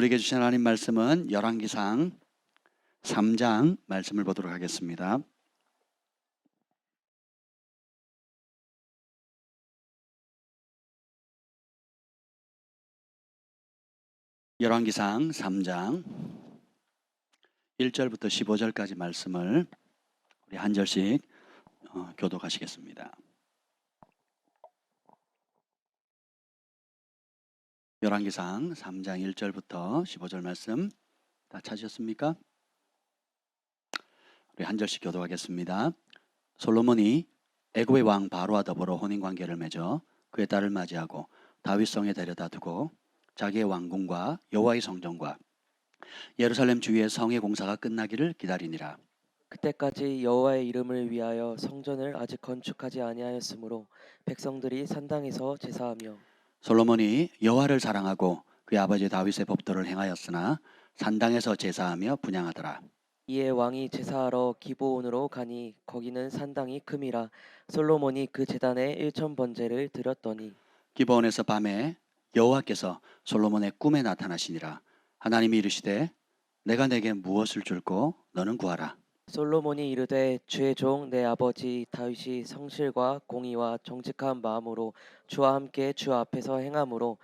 우리에게 주신 하나님 말씀은 열왕기상 3장 말씀을 보도록 하겠습니다. 열왕기상 3장 1절부터 15절까지 말씀을 우리 한 절씩 교독하시겠습니다. 열왕기상 3장 1절부터 15절 말씀 다 찾으셨습니까? 우리 한 절씩 교독하겠습니다. 솔로몬이 애굽의 왕 바로와 더불어 혼인관계를 맺어 그의 딸을 맞이하고 다윗성에 데려다 두고 자기의 왕궁과 여호와의 성전과 예루살렘 주위의 성의 공사가 끝나기를 기다리니라. 그때까지 여호와의 이름을 위하여 성전을 아직 건축하지 아니하였으므로 백성들이 산당에서 제사하며 솔로몬이 여호와를 사랑하고 그의 아버지 다윗의 법도를 행하였으나 산당에서 제사하며 분향하더라. 이에 왕이 제사하러 기브온으로 가니 거기는 산당이 큼이라 솔로몬이 그 제단에 1,000번제를 드렸더니 기브온에서 밤에 여호와께서 솔로몬의 꿈에 나타나시니라. 하나님이 이르시되 내가 내게 무엇을 줄고 너는 구하라. 솔로몬이 이르되 주의 종 내 아버지 다윗이 성실과 공의와 정직한 마음으로 주와 함께 주 앞에서 행함으로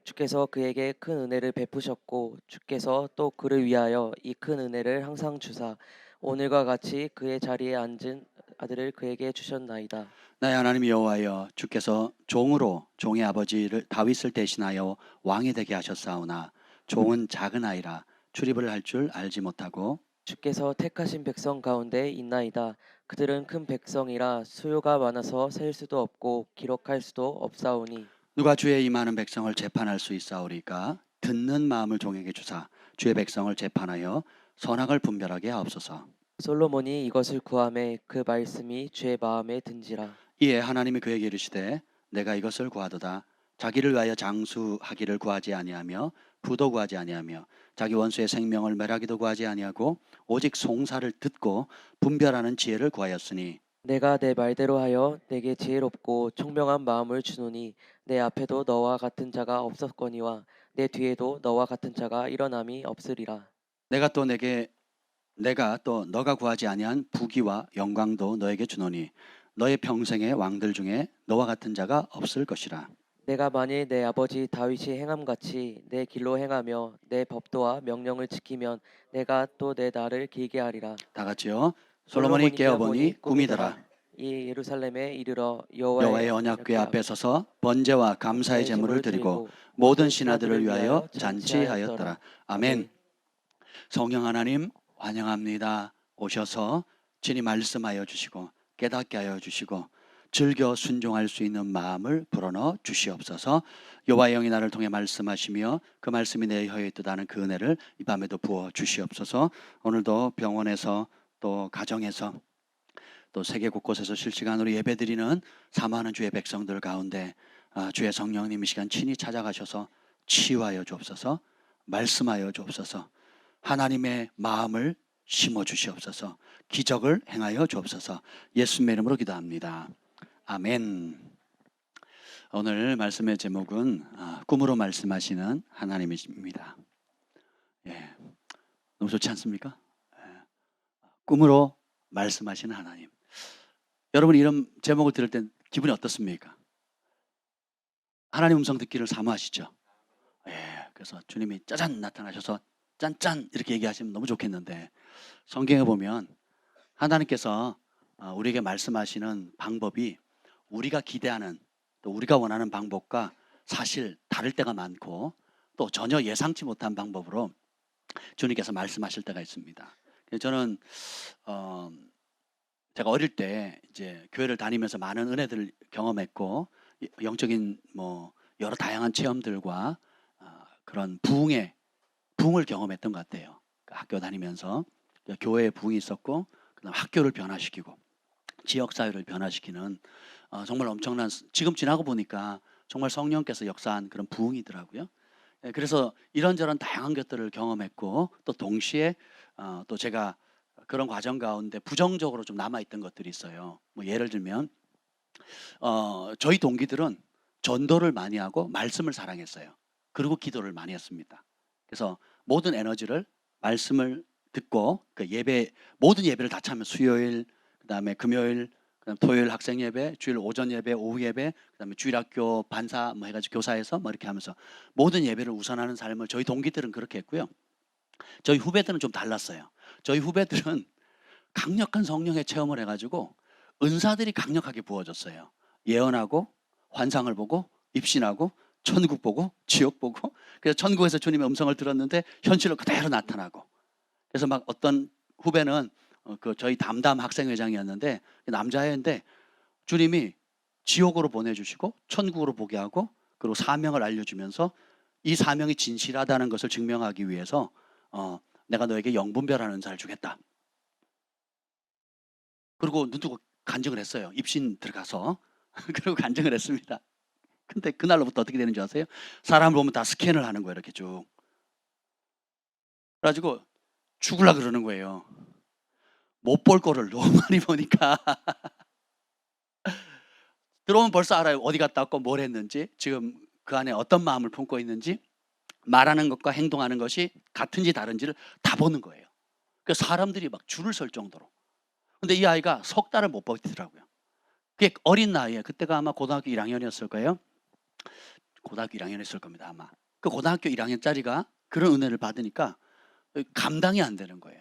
주께서 그에게 큰 은혜를 베푸셨고 주께서 또 그를 위하여 이 큰 은혜를 항상 주사 오늘과 같이 그의 자리에 앉은 아들을 그에게 주셨나이다. 나의 하나님 여호와여, 주께서 종으로 종의 아버지를 다윗을 대신하여 왕이 되게 하셨사오나 종은 작은 아이라 출입을 할 줄 알지 못하고 주께서 택하신 백성 가운데 있나이다. 그들은 큰 백성이라 수요가 많아서 셀 수도 없고 기록할 수도 없사오니 누가 주의 이 많은 백성을 재판할 수 있사오리까? 듣는 마음을 종에게 주사 주의 백성을 재판하여 선악을 분별하게 하옵소서. 솔로몬이 이것을 구하매 그 말씀이 주의 마음에 든지라. 이에 하나님이 그에게 이르시되 내가 이것을 구하도다. 자기를 위하여 장수하기를 구하지 아니하며 부도 구하지 아니하며 자기 원수의 생명을 멸하기도 구하지 아니하고 오직 송사를 듣고 분별하는 지혜를 구하였으니 내가 내 말대로 하여 내게 지혜롭고 총명한 마음을 주노니 내 앞에도 너와 같은 자가 없었거니와 내 뒤에도 너와 같은 자가 일어남이 없으리라. 내가 또 너가 구하지 아니한 부귀와 영광도 너에게 주노니 너의 평생의 왕들 중에 너와 같은 자가 없을 것이라. 내가 만일 내 아버지 다윗이 행함같이 내 길로 행하며 내 법도와 명령을 지키면 내가 또 내 날을 길게 하리라. 다 같이요. 솔로몬이 깨어보니 꿈이더라. 이 예루살렘에 이르러 여호와의 언약궤 앞에 서서 번제와 감사의 제물을 드리고 모든 신하들을 위하여 잔치하였더라. 아멘. 성령 하나님 환영합니다. 오셔서 친히 말씀하여 주시고 깨닫게 하여 주시고 즐겨 순종할 수 있는 마음을 불어넣어 주시옵소서. 여호와의 영이 나를 통해 말씀하시며 그 말씀이 내 혀에 있도다는 그 은혜를 이 밤에도 부어 주시옵소서. 오늘도 병원에서 또 가정에서 또 세계 곳곳에서 실시간으로 예배드리는 사모하는 주의 백성들 가운데 주의 성령님 이 시간 친히 찾아가셔서 치유하여 주옵소서. 말씀하여 주옵소서. 하나님의 마음을 심어 주시옵소서. 기적을 행하여 주옵소서. 예수님의 이름으로 기도합니다. 아멘. 오늘 말씀의 제목은 꿈으로 말씀하시는 하나님이십니다. 예, 너무 좋지 않습니까? 예, 꿈으로 말씀하시는 하나님. 여러분 이런 제목을 들을 때 기분이 어떻습니까? 하나님 음성 듣기를 사모하시죠? 예, 그래서 주님이 짜잔 나타나셔서 짠짠 이렇게 얘기하시면 너무 좋겠는데 성경에 보면 하나님께서 우리에게 말씀하시는 방법이 우리가 기대하는 또 우리가 원하는 방법과 사실 다를 때가 많고 또 전혀 예상치 못한 방법으로 주님께서 말씀하실 때가 있습니다. 저는 제가 어릴 때 이제 교회를 다니면서 많은 은혜들을 경험했고 영적인 여러 다양한 체험들과 그런 부흥을 경험했던 것 같아요. 학교 다니면서 교회에 부흥이 있었고 그다음 학교를 변화시키고 지역사회를 변화시키는 정말 엄청난 지금 지나고 보니까 정말 성령께서 역사한 그런 부흥이더라고요. 그래서 이런저런 다양한 것들을 경험했고 또 동시에 또 제가 그런 과정 가운데 부정적으로 좀 남아있던 것들이 있어요. 예를 들면 저희 동기들은 전도를 많이 하고 말씀을 사랑했어요. 그리고 기도를 많이 했습니다. 그래서 모든 에너지를 말씀을 듣고 그 예배 모든 예배를 다 차면 수요일, 그다음에 금요일, 그다음 토요일 학생 예배, 주일 오전 예배, 오후 예배, 그다음에 주일학교 반사 뭐 해가지고 교사에서 뭐 이렇게 하면서 모든 예배를 우선하는 삶을 저희 동기들은 그렇게 했고요. 저희 후배들은 좀 달랐어요. 저희 후배들은 강력한 성령의 체험을 해가지고 은사들이 강력하게 부어졌어요. 예언하고 환상을 보고 입신하고 천국 보고 지옥 보고 그래서 천국에서 주님의 음성을 들었는데 현실로 그대로 나타나고 그래서 막 어떤 후배는 그 저희 담담 학생회장이었는데 남자애인데 주님이 지옥으로 보내주시고 천국으로 보게 하고 그리고 사명을 알려주면서 이 사명이 진실하다는 것을 증명하기 위해서 내가 너에게 영분별하는 은사를 주겠다. 그리고 눈 뜨고 간증을 했어요. 입신 들어가서 그리고 간증을 했습니다. 근데 그날로부터 어떻게 되는 줄 아세요? 사람을 보면 다 스캔을 하는 거예요. 이렇게 쭉. 그래가지고 죽으려고 그러는 거예요. 못 볼 거를 너무 많이 보니까 들어오면 벌써 알아요. 어디 갔다 왔고 뭘 했는지, 지금 그 안에 어떤 마음을 품고 있는지, 말하는 것과 행동하는 것이 같은지 다른지를 다 보는 거예요. 그래서 사람들이 막 줄을 설 정도로. 근데 이 아이가 석 달을 못 버티더라고요. 그게 어린 나이에, 그때가 아마 고등학교 1학년이었을 거예요. 고등학교 1학년이었을 겁니다, 아마. 그 고등학교 1학년짜리가 그런 은혜를 받으니까 감당이 안 되는 거예요.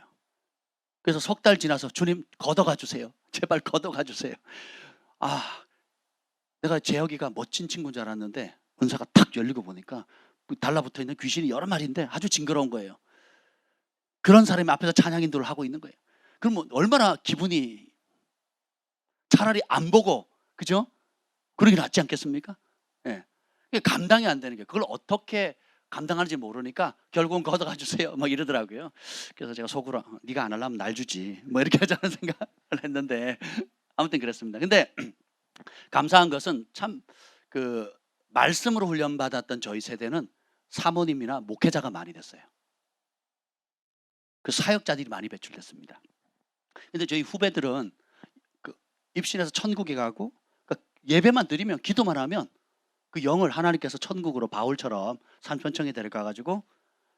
그래서 석 달 지나서 주님 걷어가 주세요. 제발 걷어가 주세요. 아, 내가 재혁이가 멋진 친구인 줄 알았는데 은사가 탁 열리고 보니까 달라붙어 있는 귀신이 여러 마리인데 아주 징그러운 거예요. 그런 사람이 앞에서 찬양 인도를 하고 있는 거예요. 그러면 얼마나 기분이, 차라리 안 보고, 그죠? 그러기 낫지 않겠습니까? 예. 그게 감당이 안 되는 게, 그걸 어떻게 감당하는지 모르니까 결국은 걷어가 주세요 막 이러더라고요. 그래서 제가 속으로 네가 안 하려면 날 주지 뭐 이렇게 하자는 생각을 했는데 아무튼 그랬습니다. 근데 감사한 것은 참 그 말씀으로 훈련받았던 저희 세대는 사모님이나 목회자가 많이 됐어요. 그 사역자들이 많이 배출됐습니다. 근데 저희 후배들은 그 입신해서 천국에 가고 그러니까 예배만 드리면, 기도만 하면 그 영을 하나님께서 천국으로 바울처럼 산편청에 데려가 가지고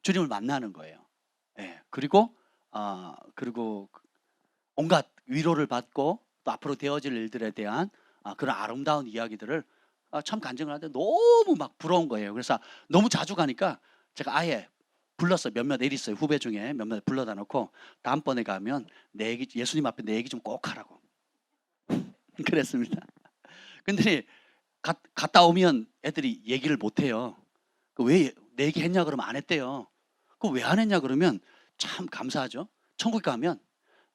주님을 만나는 거예요. 예. 그리고 그리고 온갖 위로를 받고 또 앞으로 되어질 일들에 대한 그런 아름다운 이야기들을 참 간증을 하는데 너무 막 부러운 거예요. 그래서 너무 자주 가니까 제가 아예 불렀어요. 몇몇 애리 있어요. 후배 중에 몇몇 불러다 놓고 다음번에 가면 내 얘기, 예수님 앞에 내 얘기 좀 꼭 하라고 그랬습니다. 근데 갔다 오면 애들이 얘기를 못 해요. 왜 내 얘기 했냐 그러면 안 했대요. 그 왜 안 했냐 그러면 참 감사하죠. 천국에 가면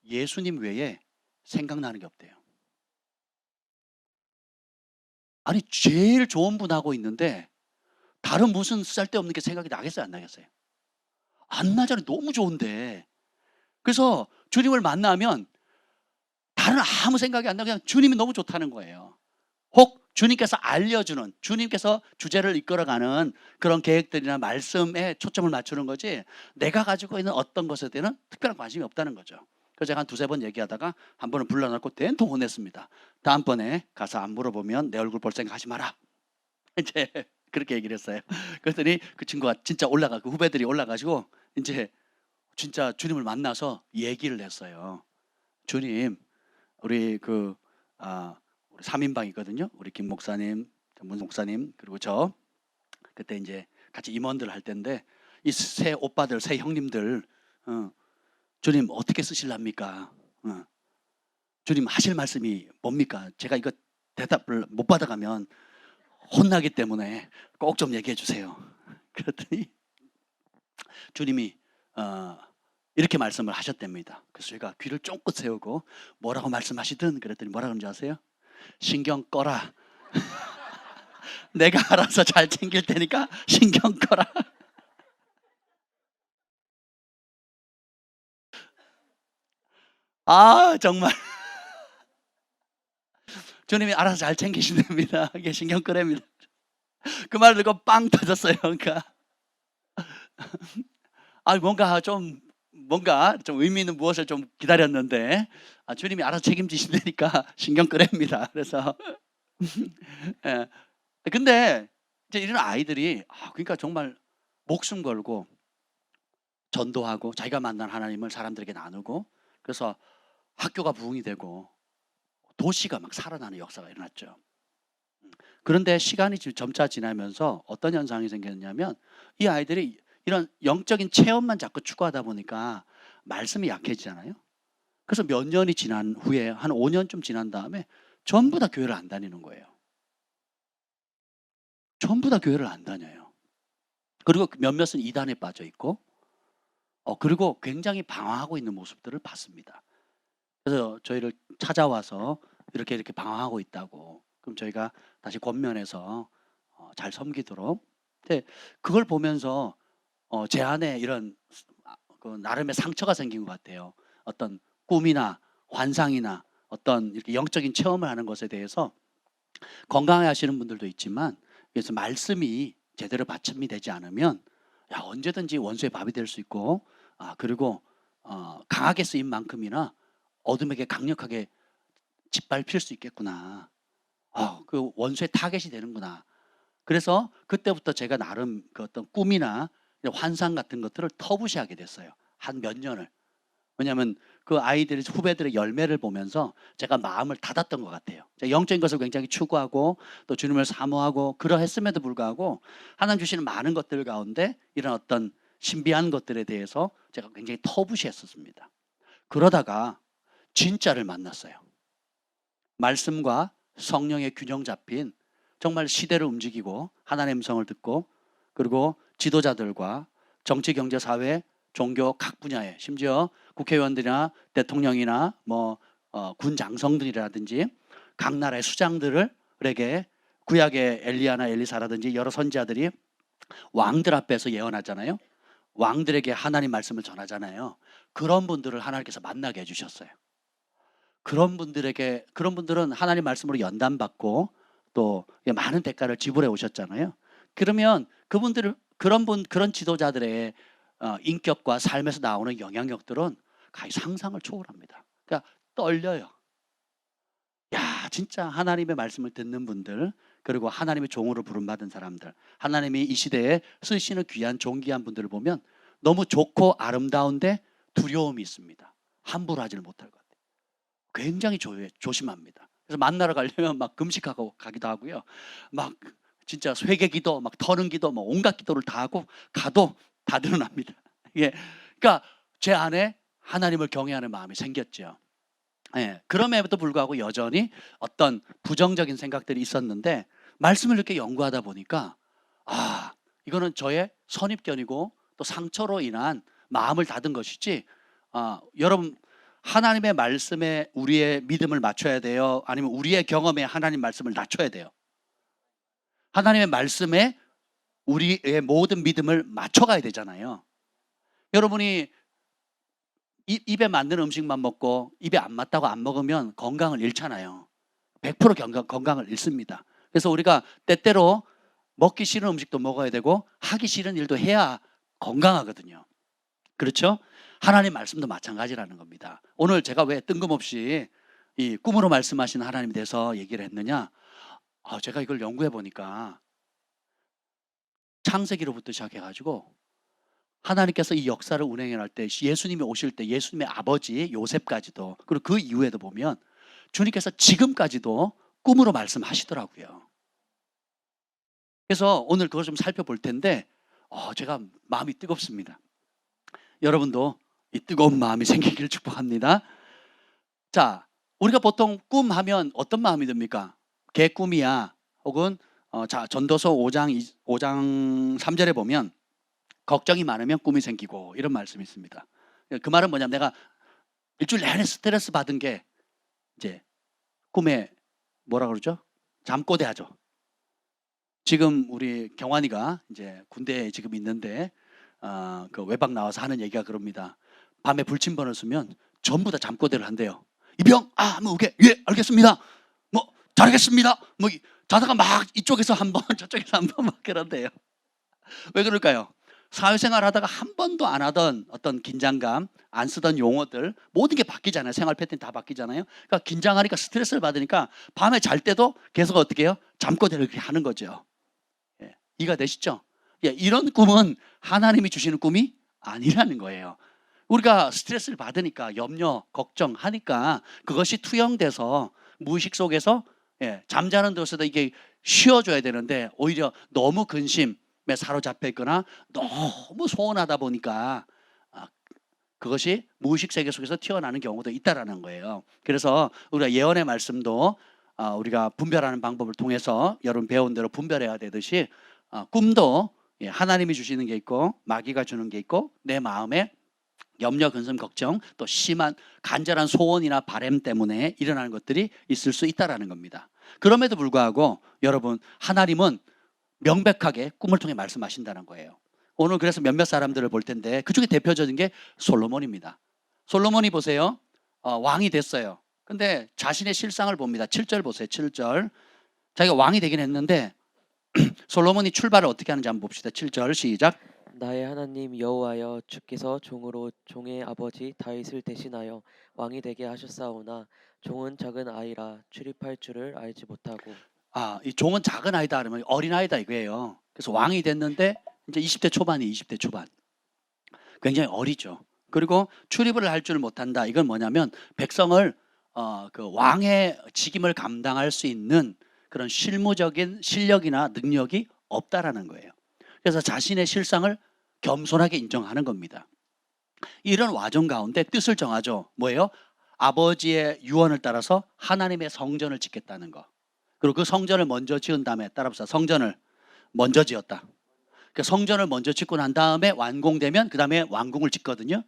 예수님 외에 생각나는 게 없대요. 아니 제일 좋은 분 하고 있는데 다른 무슨 쓸데없는 게 생각이 나겠어요, 안 나겠어요? 안 나잖아요. 너무 좋은데. 그래서 주님을 만나면 다른 아무 생각이 안 나고 그냥 주님이 너무 좋다는 거예요. 혹 주님께서 알려주는, 주님께서 주제를 이끌어가는 그런 계획들이나 말씀에 초점을 맞추는 거지 내가 가지고 있는 어떤 것에 대한 특별한 관심이 없다는 거죠. 그래서 제가 한 두세 번 얘기하다가 한 번은 불러놓고 된통 혼냈습니다. 다음번에 가서 안 물어보면 내 얼굴 볼 생각 하지 마라. 이제 그렇게 얘기를 했어요. 그랬더니 그 친구가 진짜 그 후배들이 올라가지고 이제 진짜 주님을 만나서 얘기를 했어요. 주님, 우리 우리 3인방이거든요. 우리 김 목사님, 문 목사님, 그리고 저 그때 이제 같이 임원들 할 때인데 이 새 오빠들, 새 형님들 주님 어떻게 쓰실랍니까? 주님 하실 말씀이 뭡니까? 제가 이거 대답을 못 받아가면 혼나기 때문에 꼭 좀 얘기해 주세요. 그랬더니 주님이 이렇게 말씀을 하셨답니다. 그래서 제가 귀를 쫑긋 세우고 뭐라고 말씀하시든 그랬더니 뭐라 그런지 아세요? 신경 꺼라. 내가 알아서 잘 챙길 테니까 신경 꺼라. 정말 주님이 알아서 잘 챙기신답니다. 이게 신경 끄랍니다. 그 말 듣고 빵 터졌어요. 그러니까 뭔가 좀 의미 있는 무엇을 좀 기다렸는데 주님이 알아서 책임지신다니까 신경 끄랍니다. 그래서 예. 근데 이제 이런 아이들이 그러니까 정말 목숨 걸고 전도하고 자기가 만난 하나님을 사람들에게 나누고, 그래서 학교가 부흥이 되고 도시가 막 살아나는 역사가 일어났죠. 그런데 시간이 점차 지나면서 어떤 현상이 생겼냐면, 이 아이들이 이런 영적인 체험만 자꾸 추구하다 보니까 말씀이 약해지잖아요. 그래서 몇 년이 지난 후에, 한 5년쯤 지난 다음에 전부 다 교회를 안 다니는 거예요. 전부 다 교회를 안 다녀요. 그리고 몇몇은 이단에 빠져 있고, 그리고 굉장히 방황하고 있는 모습들을 봤습니다. 그래서 저희를 찾아와서 이렇게 방황하고 있다고, 그럼 저희가 다시 권면해서 잘 섬기도록. 근데 그걸 보면서 제 안에 이런 그 나름의 상처가 생긴 것 같아요. 어떤 꿈이나 환상이나 어떤 이렇게 영적인 체험을 하는 것에 대해서 건강해 하시는 분들도 있지만, 그래서 말씀이 제대로 받침이 되지 않으면 언제든지 원수의 밥이 될 수 있고, 그리고 강하게 쓰인 만큼이나 어둠에게 강력하게 짓밟힐 수 있겠구나. 그 원수의 타겟이 되는구나. 그래서 그때부터 제가 나름 그 어떤 꿈이나 환상 같은 것들을 터부시하게 됐어요. 한 몇 년을. 왜냐하면 그 아이들의 후배들의 열매를 보면서 제가 마음을 닫았던 것 같아요. 제가 영적인 것을 굉장히 추구하고 또 주님을 사모하고 그러했음에도 불구하고 하나님 주시는 많은 것들 가운데 이런 어떤 신비한 것들에 대해서 제가 굉장히 터부시했었습니다. 그러다가 진짜를 만났어요. 말씀과 성령의 균형 잡힌, 정말 시대를 움직이고 하나님의 음성을 듣고, 그리고 지도자들과 정치, 경제, 사회, 종교 각 분야에, 심지어 국회의원들이나 대통령이나 군 장성들이라든지 각 나라의 수장들에게, 구약의 엘리야나 엘리사라든지 여러 선지자들이 왕들 앞에서 예언하잖아요. 왕들에게 하나님 말씀을 전하잖아요. 그런 분들을 하나님께서 만나게 해주셨어요. 그런 분들은 하나님 말씀으로 연단받고 또 많은 대가를 지불해 오셨잖아요. 그러면 그런 지도자들의 인격과 삶에서 나오는 영향력들은 거의 상상을 초월합니다. 그러니까 떨려요. 진짜 하나님의 말씀을 듣는 분들, 그리고 하나님의 종으로 부름받은 사람들, 하나님이 이 시대에 쓰시는 귀한 존귀한 분들을 보면 너무 좋고 아름다운데 두려움이 있습니다. 함부로 하지를 못할 것 같아요. 굉장히 조심합니다. 그래서 만나러 가려면 막 금식하고 가기도 하고요. 막 진짜 회개기도, 막 터는 기도, 온갖 기도를 다 하고 가도 다 드러납니다. 그러니까 제 안에 하나님을 경외하는 마음이 생겼죠. 그럼에도 불구하고 여전히 어떤 부정적인 생각들이 있었는데, 말씀을 이렇게 연구하다 보니까 이거는 저의 선입견이고 또 상처로 인한 마음을 닫은 것이지, 여러분, 하나님의 말씀에 우리의 믿음을 맞춰야 돼요? 아니면 우리의 경험에 하나님 말씀을 낮춰야 돼요? 하나님의 말씀에 우리의 모든 믿음을 맞춰가야 되잖아요. 여러분이 입에 맞는 음식만 먹고 입에 안 맞다고 안 먹으면 건강을 잃잖아요. 100% 건강을 잃습니다. 그래서 우리가 때때로 먹기 싫은 음식도 먹어야 되고 하기 싫은 일도 해야 건강하거든요. 그렇죠? 하나님 말씀도 마찬가지라는 겁니다. 오늘 제가 왜 뜬금없이 이 꿈으로 말씀하시는 하나님에 대해서 얘기를 했느냐? 제가 이걸 연구해 보니까 창세기로부터 시작해가지고 하나님께서 이 역사를 운행해 날 때, 예수님이 오실 때 예수님의 아버지 요셉까지도, 그리고 그 이후에도 보면 주님께서 지금까지도 꿈으로 말씀하시더라고요. 그래서 오늘 그걸 좀 살펴볼 텐데 제가 마음이 뜨겁습니다. 여러분도 이 뜨거운 마음이 생기기를 축복합니다. 자, 우리가 보통 꿈하면 어떤 마음이 듭니까? 개꿈이야. 혹은 전도서 5장 3절에 보면 걱정이 많으면 꿈이 생기고, 이런 말씀이 있습니다. 그 말은 뭐냐면, 내가 일주일 내내 스트레스 받은 게 이제 꿈에 뭐라 그러죠? 잠꼬대 하죠. 지금 우리 경환이가 이제 군대에 지금 있는데 그 외박 나와서 하는 얘기가 그럽니다. 밤에 불침번을 쓰면 전부 다 잠꼬대를 한대요. 이병, 한번 오게. 예, 알겠습니다. 잘하겠습니다. 자다가 막 이쪽에서 한 번, 저쪽에서 한 번 막 그런대요. 왜 그럴까요? 사회생활 하다가 한 번도 안 하던 어떤 긴장감, 안 쓰던 용어들, 모든 게 바뀌잖아요. 생활 패턴이 다 바뀌잖아요. 그러니까 긴장하니까 스트레스를 받으니까 밤에 잘 때도 계속 어떻게 해요? 잠꼬대를 그렇게 하는 거죠. 이해가 되시죠? 이런 꿈은 하나님이 주시는 꿈이 아니라는 거예요. 우리가 스트레스를 받으니까 염려, 걱정하니까 그것이 투영돼서 무의식 속에서 잠자는 데서도 이게 쉬어줘야 되는데 오히려 너무 근심에 사로잡혀 있거나 너무 소원하다 보니까 그것이 무의식 세계 속에서 튀어나오는 경우도 있다라는 거예요. 그래서 우리가 예언의 말씀도 우리가 분별하는 방법을 통해서 여러분 배운 대로 분별해야 되듯이 꿈도 하나님이 주시는 게 있고 마귀가 주는 게 있고 내 마음에 염려, 근심, 걱정 또 심한 간절한 소원이나 바람 때문에 일어나는 것들이 있을 수 있다라는 겁니다. 그럼에도 불구하고 여러분 하나님은 명백하게 꿈을 통해 말씀하신다는 거예요. 오늘 그래서 몇몇 사람들을 볼 텐데 그중에 대표적인 게 솔로몬입니다. 솔로몬이 보세요. 왕이 됐어요. 근데 자신의 실상을 봅니다. 7절 보세요. 7절. 자기가 왕이 되긴 했는데 솔로몬이 출발을 어떻게 하는지 한번 봅시다. 7절 시작. 나의 하나님 여호와여 주께서 종으로 종의 아버지 다윗을 대신하여 왕이 되게 하셨사오나 종은 작은 아이라 출입할 줄을 알지 못하고. 이 종은 작은 아이다 그러면 어린 아이다 이거예요. 그래서 왕이 됐는데 이제 20대 초반이 20대 초반. 굉장히 어리죠. 그리고 출입을 할 줄 못한다. 이건 뭐냐면 백성을 그 왕의 직임을 감당할 수 있는 그런 실무적인 실력이나 능력이 없다라는 거예요. 그래서 자신의 실상을 겸손하게 인정하는 겁니다. 이런 와중 가운데 뜻을 정하죠. 뭐예요? 아버지의 유언을 따라서 하나님의 성전을 짓겠다는 거. 그리고 그 성전을 먼저 지은 다음에 따라서 성전을 먼저 지었다. 그 성전을 먼저 짓고 난 다음에 완공되면 그 다음에 왕궁을 짓거든요.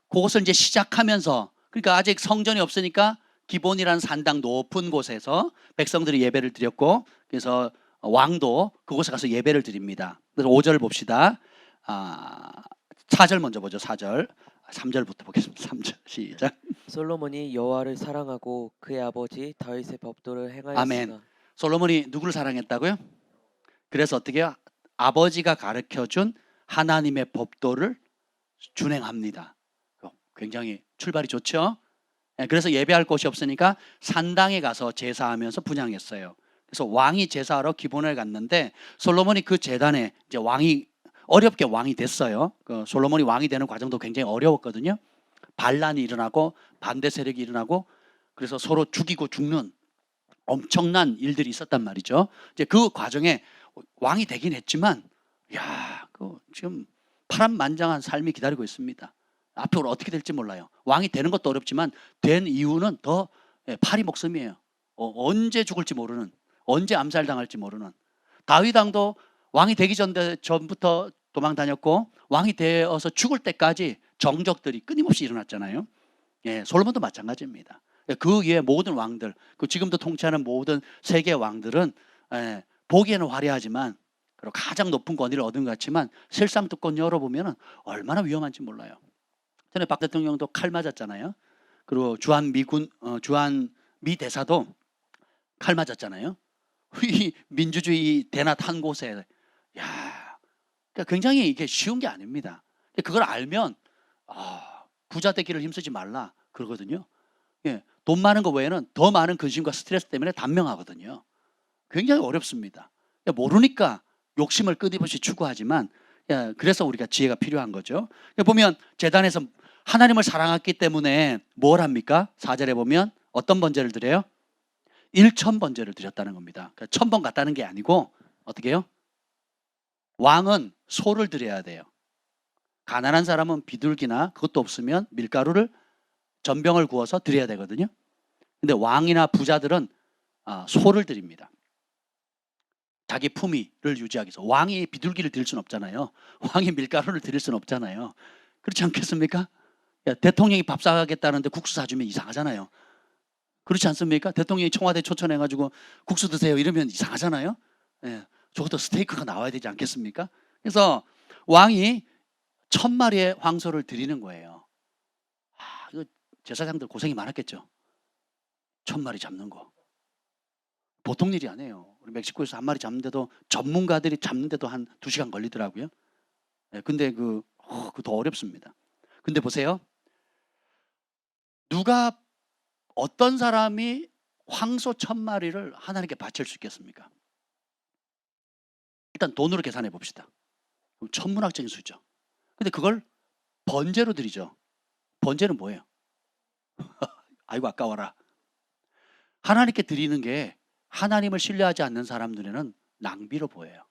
그것을 이제 시작하면서 그러니까 아직 성전이 없으니까 기본이라는 산당 높은 곳에서 백성들이 예배를 드렸고 그래서 왕도 그곳에 가서 예배를 드립니다. 그래서 5절 봅시다. 4절 먼저 보죠. 4절. 3절부터 보겠습니다. 3절 시작. 솔로몬이 여호와를 사랑하고 그의 아버지 다윗의 법도를 행하였으나. 아멘. 솔로몬이 누구를 사랑했다고요? 그래서 어떻게 해요? 아버지가 가르쳐준 하나님의 법도를 준행합니다. 굉장히 출발이 좋죠. 그래서 예배할 곳이 없으니까 산당에 가서 제사하면서 분향했어요. 그래서 왕이 제사하러 기본을 갔는데 솔로몬이 그 제단에 이제 왕이 어렵게 왕이 됐어요. 그 솔로몬이 왕이 되는 과정도 굉장히 어려웠거든요. 반란이 일어나고 반대 세력이 일어나고 그래서 서로 죽이고 죽는 엄청난 일들이 있었단 말이죠. 이제 그 과정에 왕이 되긴 했지만, 지금 파란만장한 삶이 기다리고 있습니다. 앞으로 어떻게 될지 몰라요. 왕이 되는 것도 어렵지만 된 이유는 더 파리 목숨이에요. 언제 죽을지 모르는, 언제 암살당할지 모르는. 다윗 왕도 왕이 되기 전부터 도망 다녔고 왕이 되어서 죽을 때까지 정적들이 끊임없이 일어났잖아요. 솔로몬도 마찬가지입니다. 그 위에 모든 왕들, 지금도 통치하는 모든 세계 왕들은 보기에는 화려하지만 그리고 가장 높은 권위를 얻은 것 같지만 실상 뚜껑 열어보면 얼마나 위험한지 몰라요. 전에 박 대통령도 칼 맞았잖아요. 그리고 주한 미 대사도 칼 맞았잖아요. 이 민주주의 대낮 한 곳에 그러니까 굉장히 이게 쉬운 게 아닙니다. 그걸 알면 부자 되기를 힘쓰지 말라 그러거든요. 돈 많은 거 외에는 더 많은 근심과 스트레스 때문에 단명하거든요. 굉장히 어렵습니다. 모르니까 욕심을 끊임없이 추구하지만 그래서 우리가 지혜가 필요한 거죠. 보면 제단에서 하나님을 사랑했기 때문에 뭘 합니까? 4절에 보면 어떤 번제를 드려요? 1,000번제를 드렸다는 겁니다. 그러니까 1,000번 갔다는 게 아니고 어떻게 해요? 왕은 소를 드려야 돼요. 가난한 사람은 비둘기나 그것도 없으면 밀가루를 전병을 구워서 드려야 되거든요. 근데 왕이나 부자들은 소를 드립니다. 자기 품위를 유지하기 위해서. 왕이 비둘기를 드릴 수는 없잖아요. 왕이 밀가루를 드릴 수는 없잖아요. 그렇지 않겠습니까? 대통령이 밥 사가겠다는데 국수 사주면 이상하잖아요. 그렇지 않습니까? 대통령이 청와대 초청해가지고 국수 드세요 이러면 이상하잖아요. 적어도 스테이크가 나와야 되지 않겠습니까? 그래서 왕이 1,000마리의 황소를 드리는 거예요. 이거 제사장들 고생이 많았겠죠. 1,000마리 잡는 거 보통 일이 아니에요. 우리 멕시코에서 한 마리 잡는데도 전문가들이 잡는데도 한 2시간 걸리더라고요. 근데 그거 더 어렵습니다. 근데 보세요. 어떤 사람이 황소 1,000마리를 하나님께 바칠 수 있겠습니까? 일단 돈으로 계산해 봅시다. 그럼 천문학적인 수죠. 근데 그걸 번제로 드리죠. 번제는 뭐예요? 아이고 아까워라. 하나님께 드리는 게 하나님을 신뢰하지 않는 사람 눈에는 낭비로 보여요.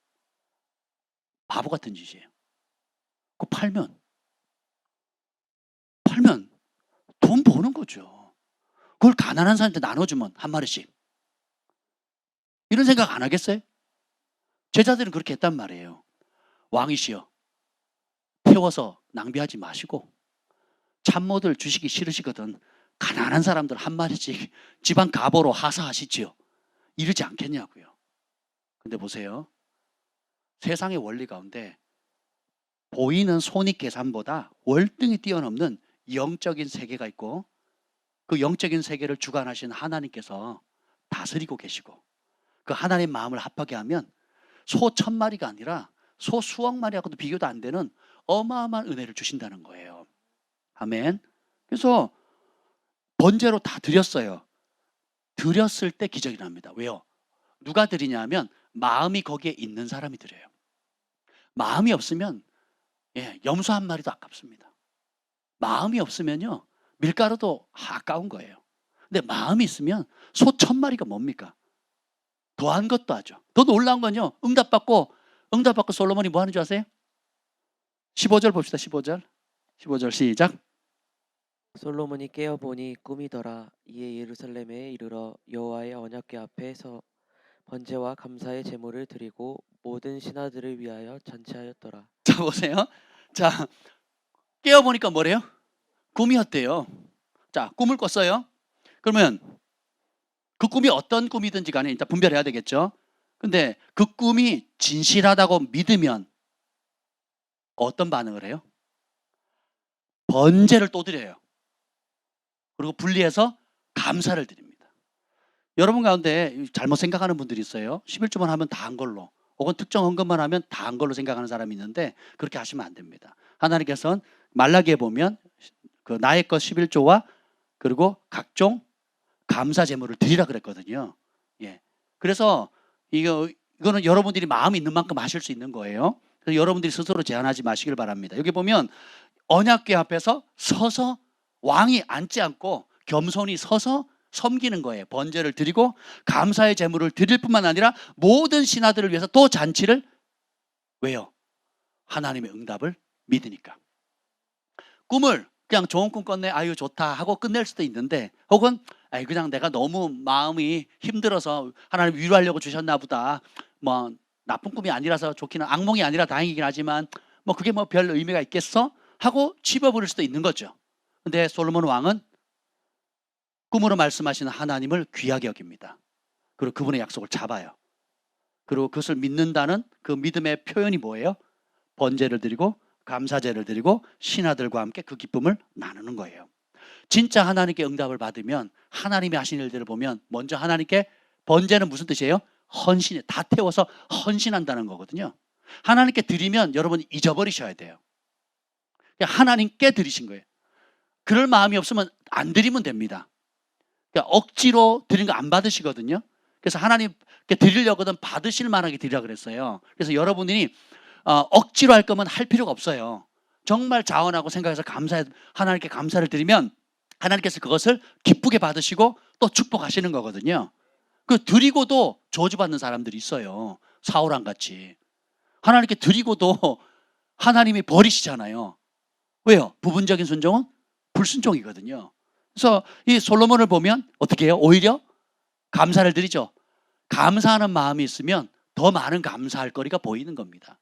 바보 같은 짓이에요. 그거 팔면 돈 버는 거죠. 그걸 가난한 사람한테 나눠주면 한 마리씩. 이런 생각 안 하겠어요? 제자들은 그렇게 했단 말이에요. 왕이시여, 태워서 낭비하지 마시고 참모들 주시기 싫으시거든 가난한 사람들 한 마리씩 집안 가보로 하사하시지요. 이러지 않겠냐고요. 근데 보세요. 세상의 원리 가운데 보이는 손익 계산보다 월등히 뛰어넘는 영적인 세계가 있고 그 영적인 세계를 주관하신 하나님께서 다스리고 계시고 그 하나님 마음을 합하게 하면 소 1000마리가 아니라 소 수억 마리하고도 비교도 안 되는 어마어마한 은혜를 주신다는 거예요. 아멘. 그래서 번제로 다 드렸어요. 드렸을 때 기적이 납니다. 왜요? 누가 드리냐면 마음이 거기에 있는 사람이 드려요. 마음이 없으면 염소 한 마리도 아깝습니다. 마음이 없으면요 밀가루도 아까운 거예요. 근데 마음이 있으면 소 1000마리가 뭡니까? 더한 것도 하죠. 더 놀라운 건요 응답받고 솔로몬이 뭐 하는 줄 아세요? 15절 봅시다. 15절 시작. 솔로몬이 깨어보니 꿈이더라. 이에 예루살렘에 이르러 여호와의 언약궤 앞에서 번제와 감사의 제물을 드리고 모든 신하들을 위하여 잔치하였더라. 자 보세요. 자 깨어보니까 뭐래요? 꿈이었대요. 자 꿈을 꿨어요. 그러면 그 꿈이 어떤 꿈이든지 간에 일단 분별해야 되겠죠. 근데 그 꿈이 진실하다고 믿으면 어떤 반응을 해요? 번제를 또 드려요. 그리고 분리해서 감사를 드립니다. 여러분 가운데 잘못 생각하는 분들이 있어요. 11조만 하면 다 한 걸로 혹은 특정 헌금만 하면 다 한 걸로 생각하는 사람이 있는데 그렇게 하시면 안 됩니다. 하나님께서는 말라기에 보면 그 나의 것 11조와 그리고 각종 감사 제물을 드리라 그랬거든요. 예. 그래서 이거는 여러분들이 마음이 있는 만큼 하실 수 있는 거예요. 그래서 여러분들이 스스로 제한하지 마시길 바랍니다. 여기 보면 언약궤 앞에서 서서 왕이 앉지 않고 겸손히 서서 섬기는 거예요. 번제를 드리고 감사의 제물을 드릴 뿐만 아니라 모든 신하들을 위해서 또 잔치를 왜요? 하나님의 응답을 믿으니까. 꿈을 그냥 좋은 꿈 꿨네 아유 좋다 하고 끝낼 수도 있는데 혹은 그냥 내가 너무 마음이 힘들어서 하나님 위로하려고 주셨나 보다 뭐 나쁜 꿈이 아니라서 좋기는 악몽이 아니라 다행이긴 하지만 뭐 그게 뭐 별 의미가 있겠어? 하고 치워버릴 수도 있는 거죠. 근데 솔로몬 왕은 꿈으로 말씀하시는 하나님을 귀하게 여깁니다. 그리고 그분의 약속을 잡아요. 그리고 그것을 믿는다는 그 믿음의 표현이 뭐예요? 번제를 드리고 감사제를 드리고 신하들과 함께 그 기쁨을 나누는 거예요. 진짜 하나님께 응답을 받으면 하나님이 하신 일들을 보면 먼저 하나님께 번제는 무슨 뜻이에요? 헌신에 다 태워서 헌신한다는 거거든요. 하나님께 드리면 여러분이 잊어버리셔야 돼요. 그냥 하나님께 드리신 거예요. 그럴 마음이 없으면 안 드리면 됩니다. 그러니까 억지로 드린 거 안 받으시거든요. 그래서 하나님께 드리려거든 받으실 만하게 드리라 그랬어요. 그래서 여러분이 억지로 할 거면 할 필요가 없어요. 정말 자원하고 생각해서 하나님께 감사를 드리면 하나님께서 그것을 기쁘게 받으시고 또 축복하시는 거거든요. 그 드리고도 저주받는 사람들이 있어요. 사울왕 같이. 하나님께 드리고도 하나님이 버리시잖아요. 왜요? 부분적인 순종은 불순종이거든요. 그래서 이 솔로몬을 보면 어떻게 해요? 오히려 감사를 드리죠. 감사하는 마음이 있으면 더 많은 감사할 거리가 보이는 겁니다.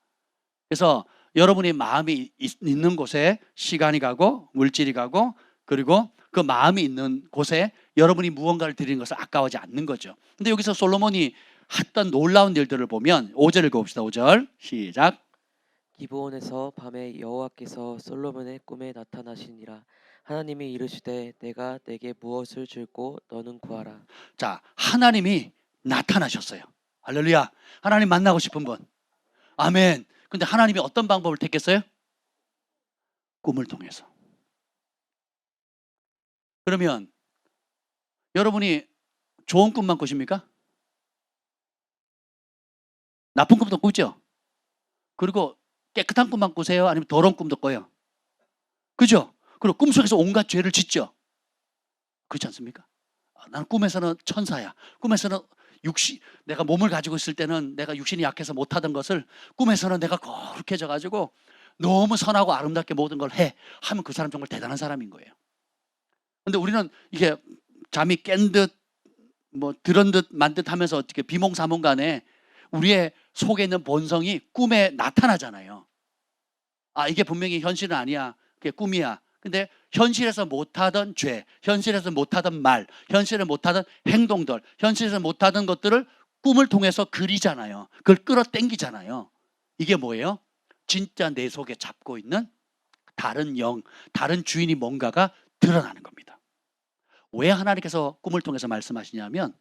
그래서 여러분의 마음이 있는 곳에 시간이 가고 물질이 가고 그리고 그 마음이 있는 곳에 여러분이 무언가를 드리는 것을 아까워하지 않는 거죠. 근데 여기서 솔로몬이 했던 놀라운 일들을 보면 5절 읽어봅시다. 5절 시작. 기브온에서 밤에 여호와께서 솔로몬의 꿈에 나타나시니라. 하나님이 이르시되 내가 내게 무엇을 줄고 너는 구하라. 자, 하나님이 나타나셨어요. 할렐루야. 하나님 만나고 싶은 분. 아멘. 근데 하나님이 어떤 방법을 택했어요? 꿈을 통해서. 그러면 여러분이 좋은 꿈만 꾸십니까? 나쁜 꿈도 꾸죠? 그리고 깨끗한 꿈만 꾸세요? 아니면 더러운 꿈도 꿔요? 그죠? 그리고 꿈속에서 온갖 죄를 짓죠? 그렇지 않습니까? 나는 꿈에서는 천사야. 꿈에서는 내가 몸을 가지고 있을 때는 내가 육신이 약해서 못하던 것을 꿈에서는 내가 거룩해져 가지고 너무 선하고 아름답게 모든 걸 해. 하면 그 사람 정말 대단한 사람인 거예요. 근데 우리는 이게 잠이 깬 듯, 뭐 들은 듯 만 듯 하면서 어떻게 비몽사몽간에 우리의 속에 있는 본성이 꿈에 나타나잖아요. 아, 이게 분명히 현실은 아니야. 그게 꿈이야. 근데 현실에서 못하던 죄, 현실에서 못하던 말, 현실에서 못하던 행동들, 현실에서 못하던 것들을 꿈을 통해서 그리잖아요. 그걸 끌어당기잖아요. 이게 뭐예요? 진짜 내 속에 잡고 있는 다른 영, 다른 주인이 뭔가가 드러나는 겁니다. 왜 하나님께서 꿈을 통해서 말씀하시냐면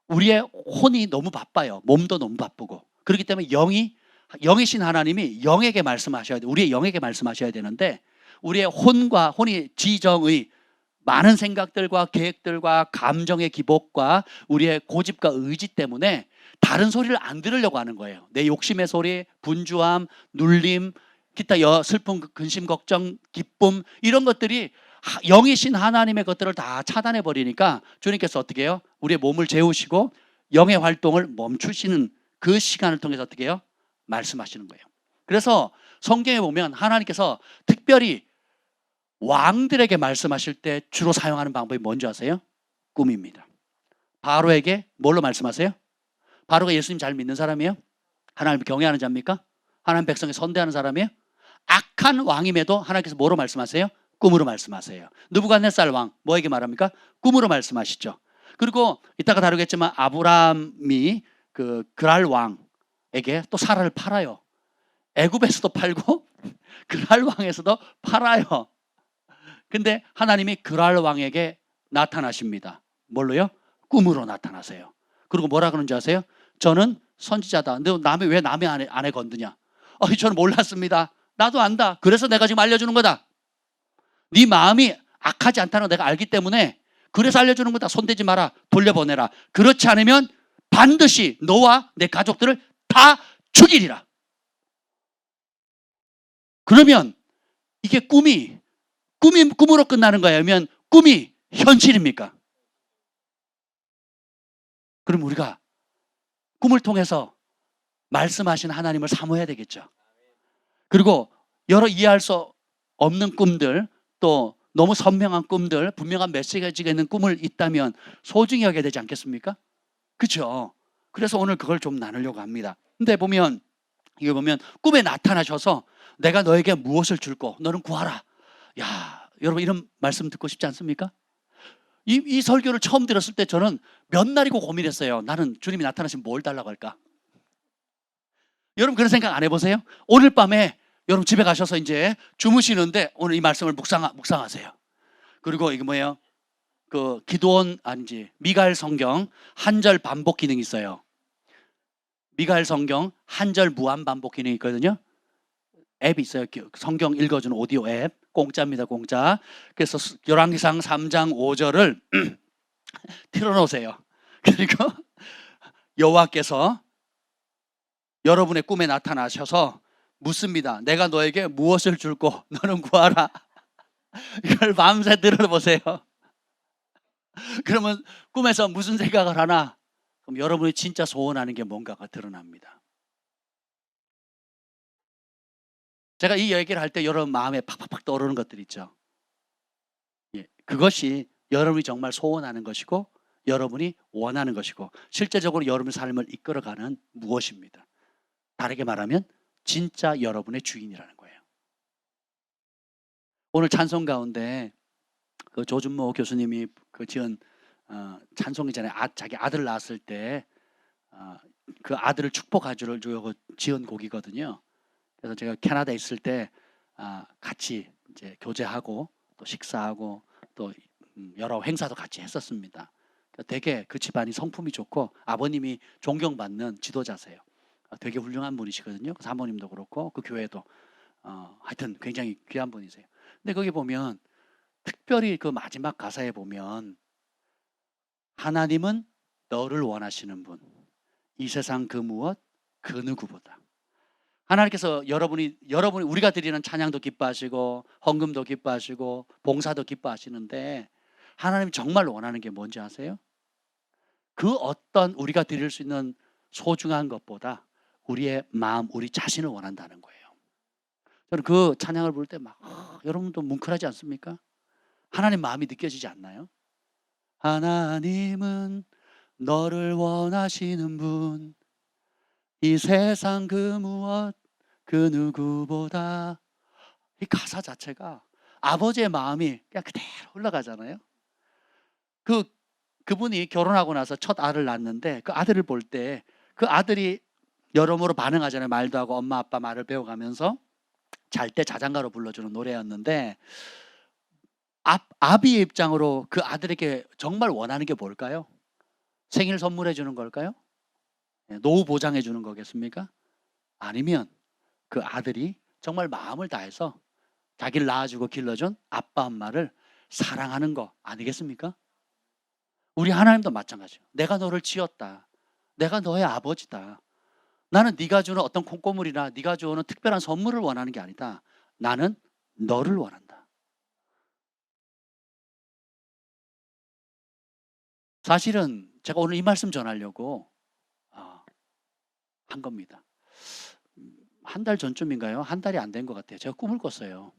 우리의 혼이 너무 바빠요. 몸도 너무 바쁘고. 그렇기 때문에 영이신 하나님이 영에게 말씀하셔야 돼. 우리의 영에게 말씀하셔야 되는데 우리의 혼이 지정의 많은 생각들과 계획들과 감정의 기복과 우리의 고집과 의지 때문에 다른 소리를 안 들으려고 하는 거예요. 내 욕심의 소리, 분주함, 눌림, 기타 슬픔, 근심, 걱정, 기쁨 이런 것들이 영이신 하나님의 것들을 다 차단해 버리니까 주님께서 어떻게 해요? 우리의 몸을 재우시고 영의 활동을 멈추시는 그 시간을 통해서 어떻게 해요? 말씀하시는 거예요. 그래서 성경에 보면 하나님께서 특별히 왕들에게 말씀하실 때 주로 사용하는 방법이 뭔지 아세요? 꿈입니다. 바로에게 뭘로 말씀하세요? 바로가 예수님 잘 믿는 사람이에요? 하나님을 경외하는 자입니까? 하나님 백성에 선대하는 사람이에요? 악한 왕임에도 하나님께서 뭐로 말씀하세요? 꿈으로 말씀하세요. 느부갓네살 왕 뭐에게 말합니까? 꿈으로 말씀하시죠. 그리고 이따가 다루겠지만 아브라함이 그 그랄 왕에게 또 사라를 팔아요. 애굽에서도 팔고 그랄 왕에서도 팔아요. 근데 하나님이 그랄 왕에게 나타나십니다. 뭘로요? 꿈으로 나타나세요. 그리고 뭐라 그러는지 아세요? 저는 선지자다. 근데 왜 남의 아내 건드냐? 저는 몰랐습니다. 나도 안다. 그래서 내가 지금 알려주는 거다. 네 마음이 악하지 않다는 걸 내가 알기 때문에 그래서 알려주는 거다. 손대지 마라. 돌려보내라. 그렇지 않으면 반드시 너와 내 가족들을 다 죽이리라. 그러면 이게 꿈으로 끝나는 거예요? 아니면 꿈이 현실입니까? 그럼 우리가 꿈을 통해서 말씀하신 하나님을 사모해야 되겠죠. 그리고 여러 이해할 수 없는 꿈들, 또 너무 선명한 꿈들, 분명한 메시지가 있는 꿈을 있다면 소중히 여겨야 되지 않겠습니까? 그렇죠. 그래서 오늘 그걸 좀 나누려고 합니다. 근데 이거 보면 꿈에 나타나셔서 내가 너에게 무엇을 줄고 너는 구하라. 야, 여러분 이런 말씀 듣고 싶지 않습니까? 이 설교를 처음 들었을 때 저는 몇 날이고 고민했어요. 나는 주님이 나타나시면 뭘 달라고 할까? 여러분 그런 생각 안 해보세요? 오늘 밤에 여러분 집에 가셔서 이제 주무시는데 오늘 이 말씀을 묵상하세요. 그리고 이게 뭐예요? 그 기도원 아닌지 미가엘 성경 한 절 반복 기능이 있어요. 미가엘 성경 한 절 무한 반복 기능이 있거든요. 앱이 있어요. 성경 읽어주는 오디오 앱. 공짜입니다. 공짜. 그래서 열왕기상 3장 5절을 틀어놓으세요. 그리고 여호와께서 여러분의 꿈에 나타나셔서 묻습니다. 내가 너에게 무엇을 줄고 너는 구하라. 이걸 밤새 들어보세요. 그러면 꿈에서 무슨 생각을 하나? 그럼 여러분이 진짜 소원하는 게 뭔가가 드러납니다. 제가 이 얘기를 할 때 여러분 마음에 팍팍팍 떠오르는 것들 있죠. 그것이 여러분이 정말 소원하는 것이고 여러분이 원하는 것이고 실제적으로 여러분의 삶을 이끌어가는 무엇입니다. 다르게 말하면 진짜 여러분의 주인이라는 거예요. 오늘 찬송 가운데 그 조준모 교수님이 그 지은 찬송이잖아요. 자기 아들 낳았을 때 그 아들을 축복하주를 주고 지은 곡이거든요. 그래서 제가 캐나다에 있을 때 같이 이제 교제하고 또 식사하고 또 여러 행사도 같이 했었습니다. 되게 그 집안이 성품이 좋고 아버님이 존경받는 지도자세요. 되게 훌륭한 분이시거든요. 그 사모님도 그렇고 그 교회도 하여튼 굉장히 귀한 분이세요. 근데 거기 보면 특별히 그 마지막 가사에 보면 하나님은 너를 원하시는 분, 이 세상 그 무엇 그 누구보다. 하나님께서 여러분이 우리가 드리는 찬양도 기뻐하시고 헌금도 기뻐하시고 봉사도 기뻐하시는데 하나님 정말 원하는 게 뭔지 아세요? 그 어떤 우리가 드릴 수 있는 소중한 것보다 우리의 마음, 우리 자신을 원한다는 거예요. 저는 그 찬양을 부를 때 막 여러분도 뭉클하지 않습니까? 하나님 마음이 느껴지지 않나요? 하나님은 너를 원하시는 분, 이 세상 그 무엇 그 누구보다. 이 가사 자체가 아버지의 마음이 그냥 그대로 흘러가잖아요. 그분이 결혼하고 나서 첫 아들을 낳았는데 그 아들을 볼 때 그 아들이 여러모로 반응하잖아요. 말도 하고 엄마 아빠 말을 배워가면서 잘 때 자장가로 불러주는 노래였는데 아비의 입장으로 그 아들에게 정말 원하는 게 뭘까요? 생일 선물해 주는 걸까요? 노후 보장해 주는 거겠습니까? 아니면 그 아들이 정말 마음을 다해서 자기를 낳아주고 길러준 아빠 엄마를 사랑하는 거 아니겠습니까? 우리 하나님도 마찬가지예요. 내가 너를 지었다. 내가 너의 아버지다. 나는 네가 주는 어떤 콩고물이나 네가 주는 특별한 선물을 원하는 게 아니다. 나는 너를 원한다. 사실은 제가 오늘 이 말씀 전하려고 한 겁니다. 한 달 전쯤인가요? 한 달이 안 된 것 같아요. 제가 꿈을 꿨어요.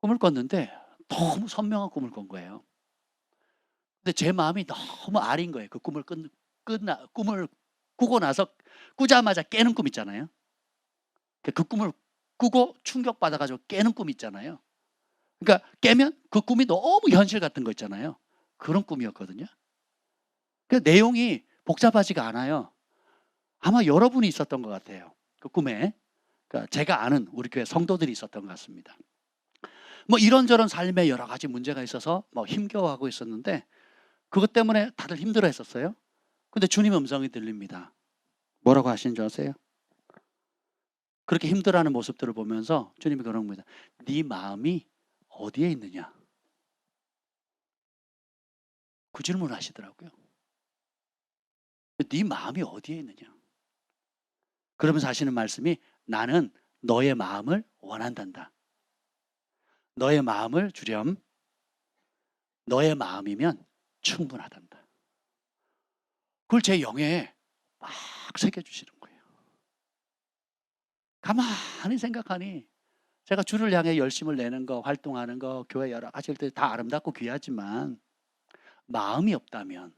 꿈을 꿨는데 너무 선명한 꿈을 꾼 거예요. 근데 제 마음이 너무 아린 거예요. 그 꿈을 꿈을 꾸고 나서 꾸자마자 깨는 꿈 있잖아요. 그 꿈을 꾸고 충격받아가지고 깨는 꿈 있잖아요. 그러니까 깨면 그 꿈이 너무 현실 같은 거 있잖아요. 그런 꿈이었거든요. 그 내용이 복잡하지가 않아요. 아마 여러분이 있었던 것 같아요. 그 꿈에. 그러니까 제가 아는 우리 교회 성도들이 있었던 것 같습니다. 뭐 이런저런 삶에 여러 가지 문제가 있어서 뭐 힘겨워하고 있었는데 그것 때문에 다들 힘들어 했었어요. 근데 주님의 음성이 들립니다. 뭐라고 하시는 줄 아세요? 그렇게 힘들어하는 모습들을 보면서 주님이 그런 겁니다. 네 마음이 어디에 있느냐? 그 질문을 하시더라고요. 네 마음이 어디에 있느냐? 그러면서 하시는 말씀이 나는 너의 마음을 원한단다. 너의 마음을 주렴. 너의 마음이면 충분하단다. 그걸 제 영에 막 새겨주시는 거예요. 가만히 생각하니 제가 주를 향해 열심을 내는 거, 활동하는 거, 교회 여러 가지 일들 다 아름답고 귀하지만 마음이 없다면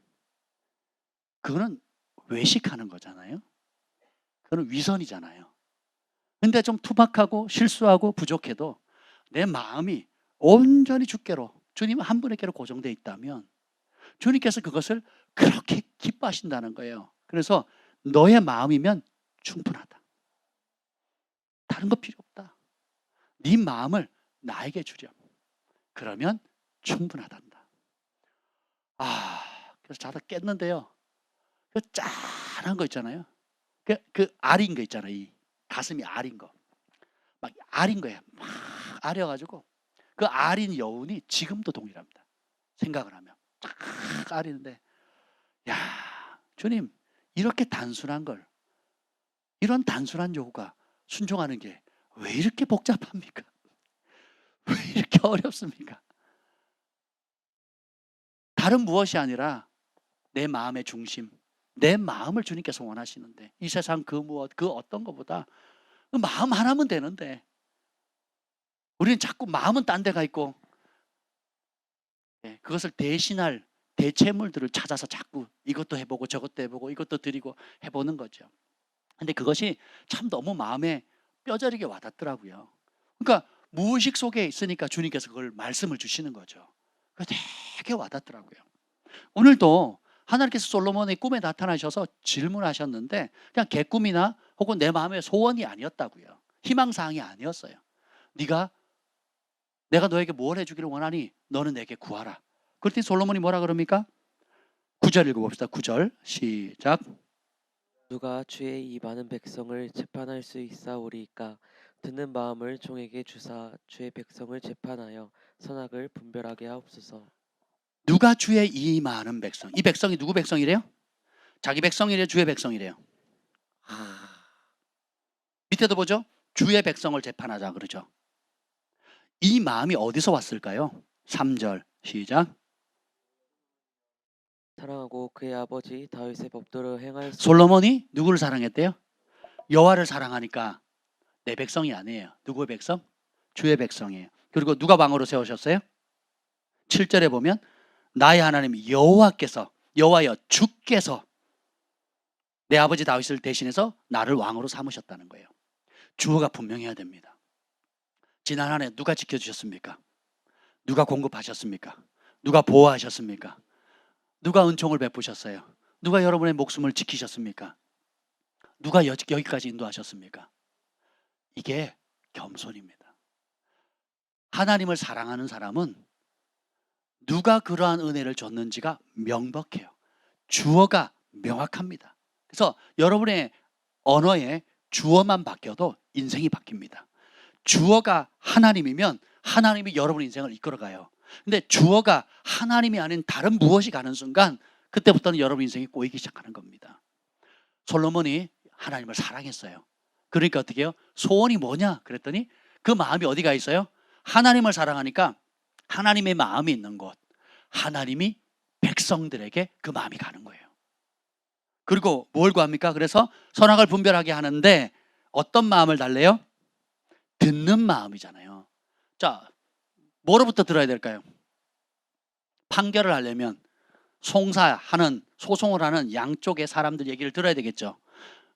그거는 외식하는 거잖아요. 그거는 위선이잖아요. 근데 좀 투박하고 실수하고 부족해도 내 마음이 온전히 주께로, 주님 한 분에게로 고정되어 있다면 주님께서 그것을 그렇게 기뻐하신다는 거예요. 그래서 너의 마음이면 충분하다. 다른 거 필요 없다. 네 마음을 나에게 주렴. 그러면 충분하단다. 그래서 자다 깼는데요. 그 짠한 거 있잖아요. 그 아린 거 있잖아요. 이 가슴이 아린 거. 막 아린 거예요. 막 아려가지고 그 아린 여운이 지금도 동일합니다. 생각을 하면 쫙 아리는데, 야, 주님 이렇게 단순한 걸, 이런 단순한 요구가 순종하는 게 왜 이렇게 복잡합니까? 왜 이렇게 어렵습니까? 다른 무엇이 아니라 내 마음의 중심, 내 마음을 주님께서 원하시는데 이 세상 그 무엇, 그 어떤 것보다 그 마음 하나면 되는데 우리는 자꾸 마음은 딴 데가 있고 그것을 대신할 대체물들을 찾아서 자꾸 이것도 해보고 저것도 해보고 이것도 드리고 해보는 거죠. 근데 그것이 참 너무 마음에 뼈저리게 와닿더라고요. 그러니까 무의식 속에 있으니까 주님께서 그걸 말씀을 주시는 거죠. 그게 되게 와닿더라고요. 오늘도 하나님께서 솔로몬의 꿈에 나타나셔서 질문하셨는데 그냥 개꿈이나 혹은 내 마음의 소원이 아니었다고요. 희망사항이 아니었어요. 내가 너에게 뭘 해주기를 원하니 너는 내게 구하라. 그랬더니 솔로몬이 뭐라 그럽니까? 9절 읽어봅시다. 9절 시작. 누가 주의 이 많은 백성을 재판할 수 있사오리이까? 듣는 마음을 종에게 주사 주의 백성을 재판하여 선악을 분별하게 하옵소서. 누가 주의 이 많은 백성, 이 백성이 누구 백성이래요? 자기 백성이래요? 주의 백성이래요? 밑에도 보죠. 주의 백성을 재판하자 그러죠. 이 마음이 어디서 왔을까요? 3절 시작. 사랑하고 그의 아버지 다윗의 법도를 행하였으니 솔로몬이 누구를 사랑했대요? 여호와를 사랑하니까 내 백성이 아니에요. 누구의 백성? 주의 백성이에요. 그리고 누가 방으로 세우셨어요? 7절에 보면 나의 하나님 여호와께서, 여호와여 주께서 내 아버지 다윗을 대신해서 나를 왕으로 삼으셨다는 거예요. 주어가 분명해야 됩니다. 지난 한 해 누가 지켜주셨습니까? 누가 공급하셨습니까? 누가 보호하셨습니까? 누가 은총을 베푸셨어요? 누가 여러분의 목숨을 지키셨습니까? 누가 여기까지 인도하셨습니까? 이게 겸손입니다. 하나님을 사랑하는 사람은 누가 그러한 은혜를 줬는지가 명백해요. 주어가 명확합니다. 그래서 여러분의 언어에 주어만 바뀌어도 인생이 바뀝니다. 주어가 하나님이면 하나님이 여러분 인생을 이끌어가요. 근데 주어가 하나님이 아닌 다른 무엇이 가는 순간 그때부터는 여러분 인생이 꼬이기 시작하는 겁니다. 솔로몬이 하나님을 사랑했어요. 그러니까 어떻게 해요? 소원이 뭐냐? 그랬더니 그 마음이 어디가 있어요? 하나님을 사랑하니까 하나님의 마음이 있는 곳, 하나님이 백성들에게 그 마음이 가는 거예요. 그리고 뭘 구합니까? 그래서 선악을 분별하게 하는데 어떤 마음을 달래요? 듣는 마음이잖아요. 자, 뭐로부터 들어야 될까요? 판결을 하려면 소송을 하는 양쪽의 사람들 얘기를 들어야 되겠죠.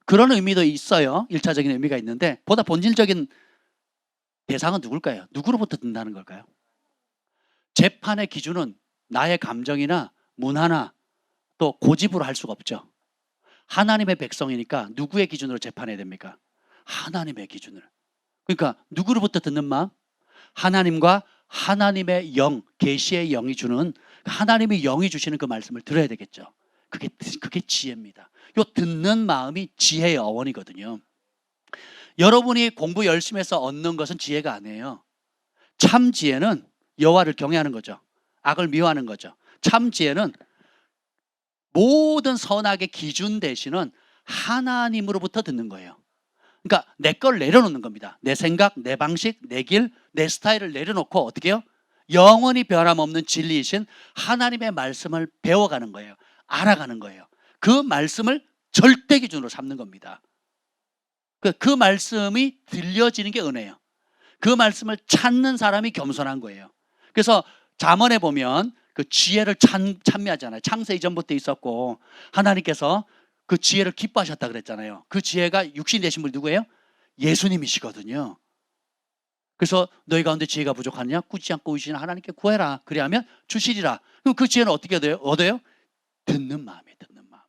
그런 의미도 있어요. 1차적인 의미가 있는데 보다 본질적인 대상은 누굴까요? 누구로부터 듣는다는 걸까요? 재판의 기준은 나의 감정이나 문화나 또 고집으로 할 수가 없죠. 하나님의 백성이니까 누구의 기준으로 재판해야 됩니까? 하나님의 기준을. 그러니까 누구로부터 듣는 마음? 하나님과 하나님의 영, 계시의 영이 주는, 하나님의 영이 주시는 그 말씀을 들어야 되겠죠. 그게 지혜입니다. 요 듣는 마음이 지혜의 어원이거든요. 여러분이 공부 열심히 해서 얻는 것은 지혜가 아니에요. 참 지혜는 여호와를 경외하는 거죠. 악을 미워하는 거죠. 참 지혜는 모든 선악의 기준 대신은 하나님으로부터 듣는 거예요. 그러니까 내 걸 내려놓는 겁니다. 내 생각, 내 방식, 내 길, 내 스타일을 내려놓고 어떻게 해요? 영원히 변함없는 진리이신 하나님의 말씀을 배워가는 거예요. 알아가는 거예요. 그 말씀을 절대 기준으로 삼는 겁니다. 그 말씀이 들려지는 게 은혜예요. 그 말씀을 찾는 사람이 겸손한 거예요. 그래서 잠언에 보면 그 지혜를 찬미하잖아요. 창세 이전부터 있었고 하나님께서 그 지혜를 기뻐하셨다 그랬잖아요. 그 지혜가 육신 되신 분 누구예요? 예수님이시거든요. 그래서 너희 가운데 지혜가 부족하느냐? 꾸짖지 않고 의지는 하나님께 구해라. 그래야면 주시리라. 그럼 그 지혜는 어떻게 얻어요? 듣는 마음이에요. 듣는 마음.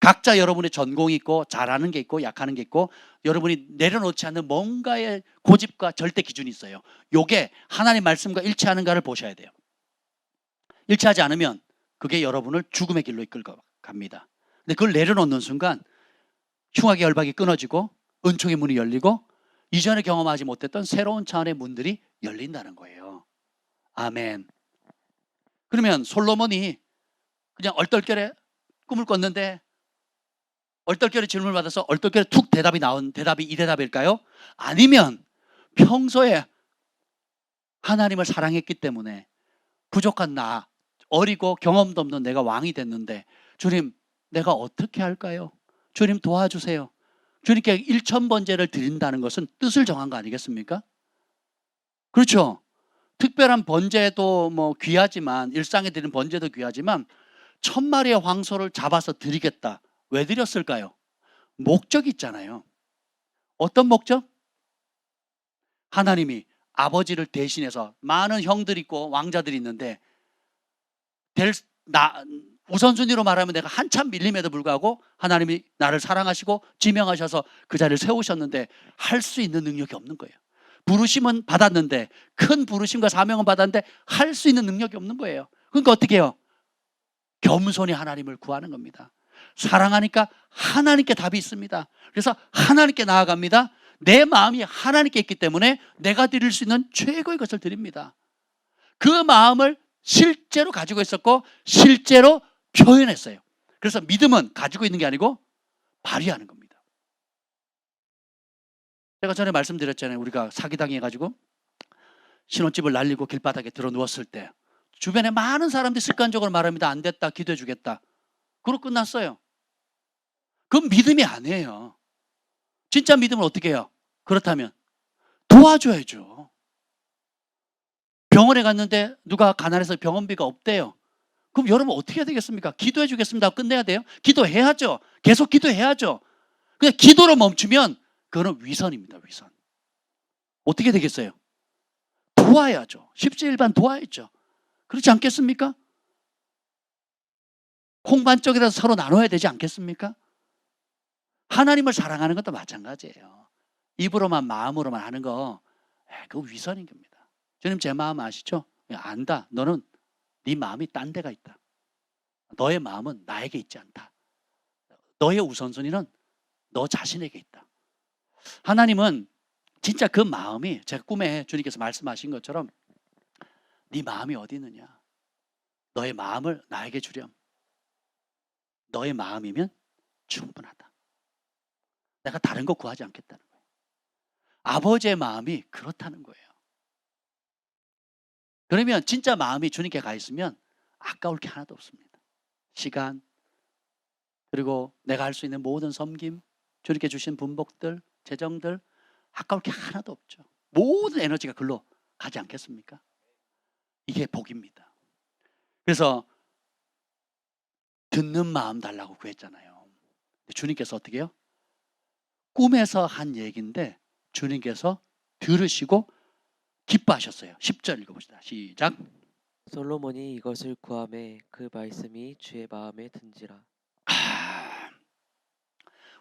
각자 여러분의 전공이 있고 잘하는 게 있고 약하는 게 있고 여러분이 내려놓지 않는 뭔가의 고집과 절대 기준이 있어요. 요게 하나님 말씀과 일치하는가를 보셔야 돼요. 일치하지 않으면 그게 여러분을 죽음의 길로 이끌고 갑니다. 근데 그걸 내려놓는 순간 흉악의 열박이 끊어지고 은총의 문이 열리고 이전에 경험하지 못했던 새로운 차원의 문들이 열린다는 거예요. 아멘. 그러면 솔로몬이 그냥 얼떨결에 꿈을 꿨는데 얼떨결에 질문을 받아서 얼떨결에 툭 대답이 나온 대답이 이 대답일까요? 아니면 평소에 하나님을 사랑했기 때문에 부족한 나, 어리고 경험도 없는 내가 왕이 됐는데 주님 내가 어떻게 할까요? 주님 도와주세요. 주님께 1000번제를 드린다는 것은 뜻을 정한 거 아니겠습니까? 그렇죠. 특별한 번제도 뭐 귀하지만 일상에 드리는 번제도 귀하지만 1000마리의 황소를 잡아서 드리겠다. 왜 드렸을까요? 목적이 있잖아요. 어떤 목적? 하나님이 아버지를 대신해서 많은 형들이 있고 왕자들이 있는데 우선순위로 말하면 내가 한참 밀림에도 불구하고 하나님이 나를 사랑하시고 지명하셔서 그 자리를 세우셨는데 할 수 있는 능력이 없는 거예요. 부르심은 받았는데 큰 부르심과 사명은 받았는데 할 수 있는 능력이 없는 거예요. 그러니까 어떻게 해요? 겸손히 하나님을 구하는 겁니다. 사랑하니까 하나님께 답이 있습니다. 그래서 하나님께 나아갑니다. 내 마음이 하나님께 있기 때문에 내가 드릴 수 있는 최고의 것을 드립니다. 그 마음을 실제로 가지고 있었고 실제로 표현했어요. 그래서 믿음은 가지고 있는 게 아니고 발휘하는 겁니다. 제가 전에 말씀드렸잖아요. 우리가 사기당해가지고 신혼집을 날리고 길바닥에 들어 누웠을 때 주변에 많은 사람들이 습관적으로 말합니다. 안 됐다, 기도해 주겠다. 그러고 끝났어요. 그건 믿음이 아니에요. 진짜 믿음은 어떻게 해요? 그렇다면 도와줘야죠. 병원에 갔는데 누가 가난해서 병원비가 없대요. 그럼 여러분 어떻게 해야 되겠습니까? 기도해 주겠습니다. 끝내야 돼요? 기도해야죠. 계속 기도해야죠. 그냥 기도로 멈추면 그거는 위선입니다. 위선. 어떻게 되겠어요? 도와야죠. 십시일반 도와야죠. 그렇지 않겠습니까? 홍반쪽이라서 서로 나눠야 되지 않겠습니까? 하나님을 사랑하는 것도 마찬가지예요. 입으로만 마음으로만 하는 거 그거 위선인 겁니다. 주님 제 마음 아시죠? 안다. 너는 네 마음이 딴 데가 있다. 너의 마음은 나에게 있지 않다. 너의 우선순위는 너 자신에게 있다. 하나님은 진짜 그 마음이 제가 꿈에 주님께서 말씀하신 것처럼 네 마음이 어디 있느냐. 너의 마음을 나에게 주렴. 너의 마음이면 충분하다. 내가 다른 거 구하지 않겠다는 거예요. 아버지의 마음이 그렇다는 거예요. 그러면 진짜 마음이 주님께 가 있으면 아까울 게 하나도 없습니다. 시간, 그리고 내가 할 수 있는 모든 섬김, 주님께 주신 분복들, 재정들 아까울 게 하나도 없죠. 모든 에너지가 글로 가지 않겠습니까? 이게 복입니다. 그래서 듣는 마음 달라고 구했잖아요. 주님께서 어떻게 해요? 꿈에서 한 얘기인데 주님께서 들으시고 기뻐하셨어요. 10절 읽어봅시다. 시작. 솔로몬이 이것을 구하매 그 말씀이 주의 마음에 든지라.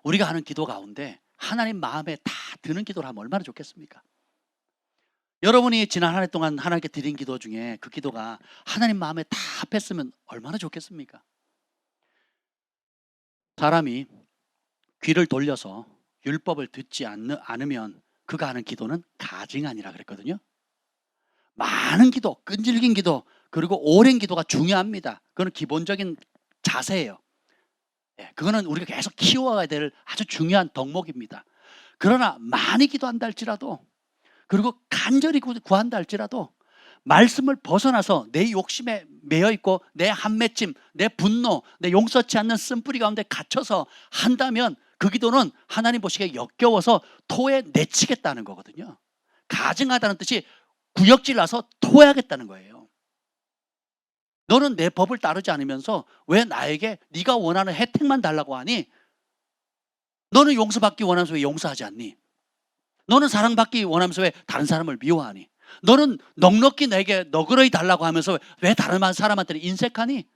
우리가 하는 기도 가운데 하나님 마음에 다 드는 기도를 하면 얼마나 좋겠습니까? 여러분이 지난 한 해 동안 하나님께 드린 기도 중에 그 기도가 하나님 마음에 다 합했으면 얼마나 좋겠습니까? 사람이 귀를 돌려서 율법을 듣지 않으면 그가 하는 기도는 가증아니라 그랬거든요. 많은 기도, 끈질긴 기도, 그리고 오랜 기도가 중요합니다. 그건 기본적인 자세예요. 그거는 우리가 계속 키워야 될 아주 중요한 덕목입니다. 그러나 많이 기도한다 할지라도, 그리고 간절히 구한다 할지라도 말씀을 벗어나서 내 욕심에 매여 있고 내 한맺힘, 내 분노, 내 용서치 않는 쓴뿌리 가운데 갇혀서 한다면 그 기도는 하나님 보시기에 역겨워서 토에 내치겠다는 거거든요. 가증하다는 뜻이 구역질 나서 토해야겠다는 거예요. 너는 내 법을 따르지 않으면서 왜 나에게 네가 원하는 혜택만 달라고 하니? 너는 용서받기 원하면서 왜 용서하지 않니? 너는 사랑받기 원하면서 왜 다른 사람을 미워하니? 너는 넉넉히 내게 너그러이 달라고 하면서 왜 다른 사람한테는 인색하니?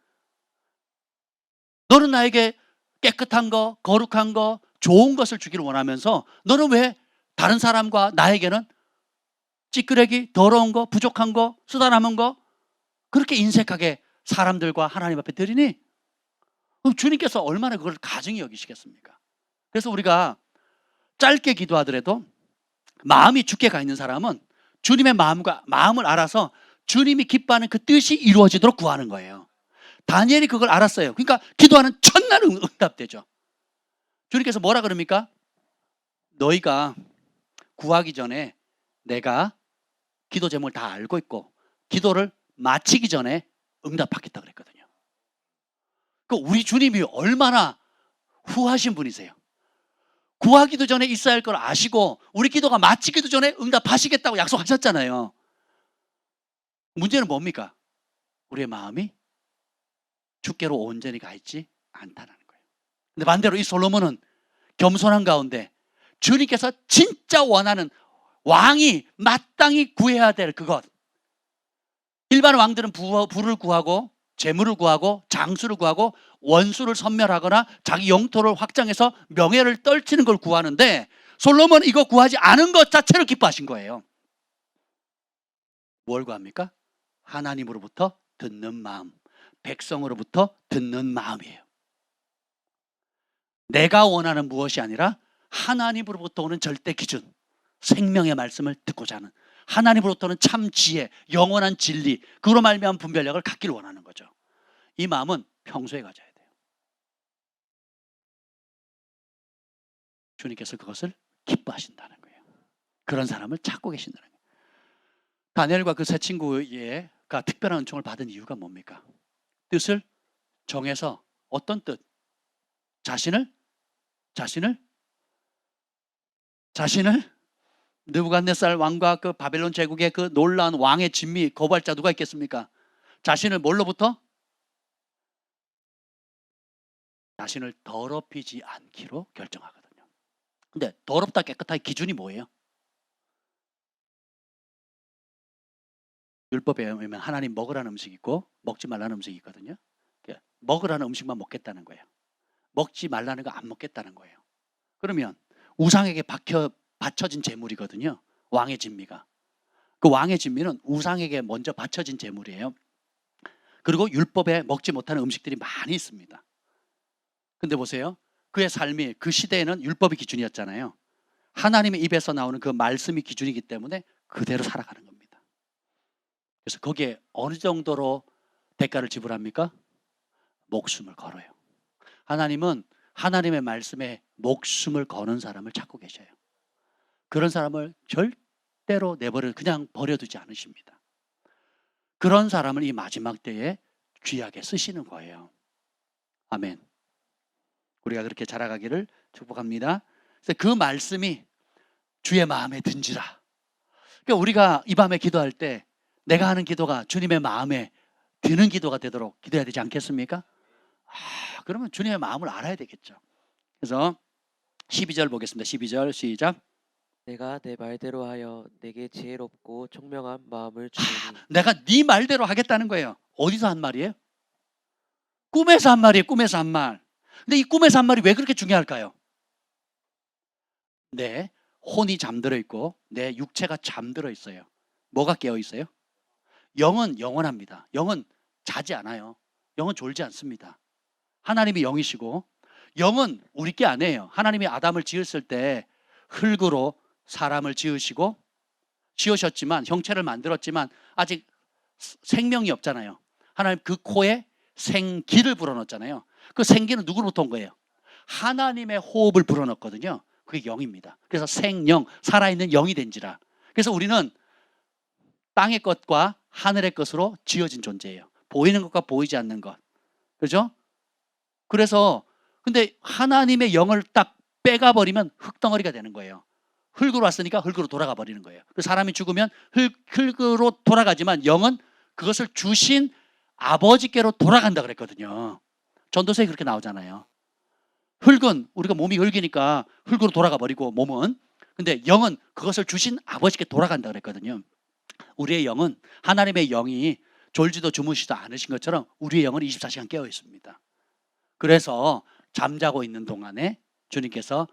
너는 나에게 깨끗한 거, 거룩한 거, 좋은 것을 주기를 원하면서 너는 왜 다른 사람과 나에게는 찌끄레기, 더러운 거, 부족한 거, 쓰다 남은 거 그렇게 인색하게 사람들과 하나님 앞에 드리니? 그럼 주님께서 얼마나 그걸 가증히 여기시겠습니까? 그래서 우리가 짧게 기도하더라도 마음이 죽게 가 있는 사람은 주님의 마음을 알아서 주님이 기뻐하는 그 뜻이 이루어지도록 구하는 거예요. 다니엘이 그걸 알았어요. 그러니까 기도하는 첫날 응답되죠. 주님께서 뭐라 그럽니까? 너희가 구하기 전에 내가 기도 제목을 다 알고 있고 기도를 마치기 전에 응답하겠다 그랬거든요. 그러니까 우리 주님이 얼마나 후하신 분이세요. 구하기도 전에 있어야 할 걸 아시고 우리 기도가 마치기도 전에 응답하시겠다고 약속하셨잖아요. 문제는 뭡니까? 우리의 마음이 주께로 온전히 가 있지 않다는 거예요. 근데 반대로 이 솔로몬은 겸손한 가운데 주님께서 진짜 원하는 왕이 마땅히 구해야 될 그것. 일반 왕들은 부를 구하고 재물을 구하고 장수를 구하고 원수를 섬멸하거나 자기 영토를 확장해서 명예를 떨치는 걸 구하는데 솔로몬은 이거 구하지 않은 것 자체를 기뻐하신 거예요. 뭘 구합니까? 하나님으로부터 듣는 마음, 백성으로부터 듣는 마음이에요. 내가 원하는 무엇이 아니라 하나님으로부터 오는 절대 기준, 생명의 말씀을 듣고자 하는 하나님으로부터는 참 지혜, 영원한 진리, 그로 말미암은 분별력을 갖기를 원하는 거죠. 이 마음은 평소에 가져야 돼요. 주님께서 그것을 기뻐하신다는 거예요. 그런 사람을 찾고 계신다는 거예요. 다니엘과 그 세 친구가 특별한 은총을 받은 이유가 뭡니까? 뜻을 정해서 어떤 뜻? 자신을 느부갓네살 왕과 그 바벨론 제국의 그 놀라운 왕의 진미 거부할 자 누가 있겠습니까? 자신을 뭘로부터? 자신을 더럽히지 않기로 결정하거든요. 근데 더럽다 깨끗하게 기준이 뭐예요? 율법에 의하면 하나님 먹으라는 음식이 있고 먹지 말라는 음식이 있거든요. 먹으라는 음식만 먹겠다는 거예요. 먹지 말라는 거 안 먹겠다는 거예요. 그러면 우상에게 바쳐진 제물이거든요. 왕의 진미가. 그 왕의 진미는 우상에게 먼저 바쳐진 제물이에요. 그리고 율법에 먹지 못하는 음식들이 많이 있습니다. 근데 보세요. 그의 삶이 그 시대에는 율법이 기준이었잖아요. 하나님의 입에서 나오는 그 말씀이 기준이기 때문에 그대로 살아가는 겁니다. 그래서 거기에 어느 정도로 대가를 지불합니까? 목숨을 걸어요. 하나님은 하나님의 말씀에 목숨을 거는 사람을 찾고 계셔요. 그런 사람을 절대로 그냥 버려두지 않으십니다. 그런 사람을 이 마지막 때에 귀하게 쓰시는 거예요. 아멘. 우리가 그렇게 자라가기를 축복합니다. 그래서 그 말씀이 주의 마음에 든지라. 그러니까 우리가 이 밤에 기도할 때 내가 하는 기도가 주님의 마음에 드는 기도가 되도록 기도해야 되지 않겠습니까? 그러면 주님의 마음을 알아야 되겠죠. 그래서 12절 보겠습니다. 12절 시작. 내가 내 말대로 하여 내게 지혜롭고 총명한 마음을 주리니 내가 네 말대로 하겠다는 거예요. 어디서 한 말이에요? 꿈에서 한 말이에요. 꿈에서 한 말. 근데 이 꿈에서 한 말이 왜 그렇게 중요할까요? 내 혼이 잠들어 있고 내 육체가 잠들어 있어요. 뭐가 깨어 있어요? 영은 영원합니다. 영은 자지 않아요. 영은 졸지 않습니다. 하나님이 영이시고 영은 우리 게 아니에요. 하나님이 아담을 지었을 때 흙으로 사람을 지으셨지만 형체를 만들었지만 아직 생명이 없잖아요. 하나님 그 코에 생기를 불어넣었잖아요. 그 생기는 누구로부터 온 거예요? 하나님의 호흡을 불어넣었거든요. 그게 영입니다. 그래서 생영, 살아있는 영이 된지라. 그래서 우리는 땅의 것과 하늘의 것으로 지어진 존재예요. 보이는 것과 보이지 않는 것. 그렇죠? 그래서 근데 하나님의 영을 딱 빼가버리면 흙덩어리가 되는 거예요. 흙으로 왔으니까 흙으로 돌아가 버리는 거예요. 사람이 죽으면 흙으로 돌아가지만 영은 그것을 주신 아버지께로 돌아간다 그랬거든요. 전도서에 그렇게 나오잖아요. 흙은 우리가 몸이 흙이니까 흙으로 돌아가 버리고 몸은, 근데 영은 그것을 주신 아버지께 돌아간다 그랬거든요. 우리의 영은 하나님의 영이 졸지도 주무시지도 않으신 것처럼 우리의 영은 24시간 깨어 있습니다. 그래서 잠자고 있는 동안에 주님께서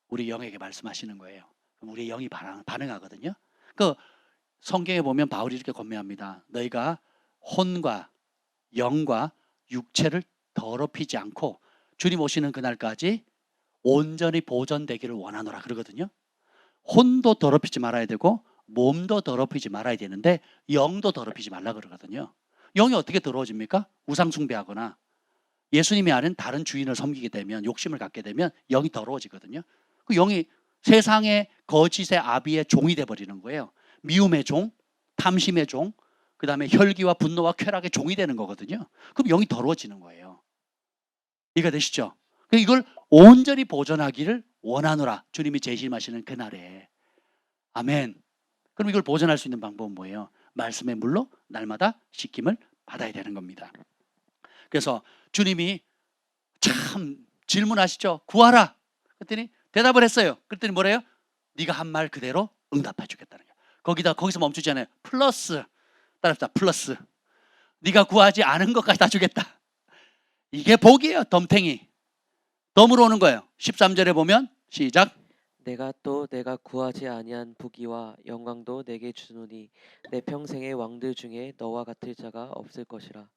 우리 영에게 말씀하시는 거예요. 그럼 우리 영이 반응하거든요. 그 성경에 보면 바울이 이렇게 권면합니다. 너희가 혼과 영과 육체를 더럽히지 않고 주님 오시는 그날까지 온전히 보존되기를 원하노라 그러거든요. 혼도 더럽히지 말아야 되고 몸도 더럽히지 말아야 되는데 영도 더럽히지 말라 그러거든요. 영이 어떻게 더러워집니까? 우상 숭배하거나 예수님이 아는 다른 주인을 섬기게 되면, 욕심을 갖게 되면 영이 더러워지거든요. 그 영이 세상의 거짓의 아비의 종이 돼버리는 거예요. 미움의 종, 탐심의 종, 그 다음에 혈기와 분노와 쾌락의 종이 되는 거거든요. 그럼 영이 더러워지는 거예요. 이해가 되시죠? 이걸 온전히 보존하기를 원하노라 주님이 재림하시는 그날에. 아멘. 그럼 이걸 보존할 수 있는 방법은 뭐예요? 말씀의 물로 날마다 씻김을 받아야 되는 겁니다. 그래서 주님이 참 질문하시죠. 구하라. 그랬더니 대답을 했어요. 그랬더니 뭐래요? 네가 한 말 그대로 응답해 주겠다는 거예요. 거기서 멈추지 않아요. 플러스. 따라합시다. 플러스. 네가 구하지 않은 것까지 다 주겠다. 이게 복이에요. 덤탱이. 덤으로 오는 거예요. 13절에 보면 시작. 내가 구하지 아니한 부귀와 영광도 내게 주노니 내 평생의 왕들 중에 너와 같을 자가 없을 것이라.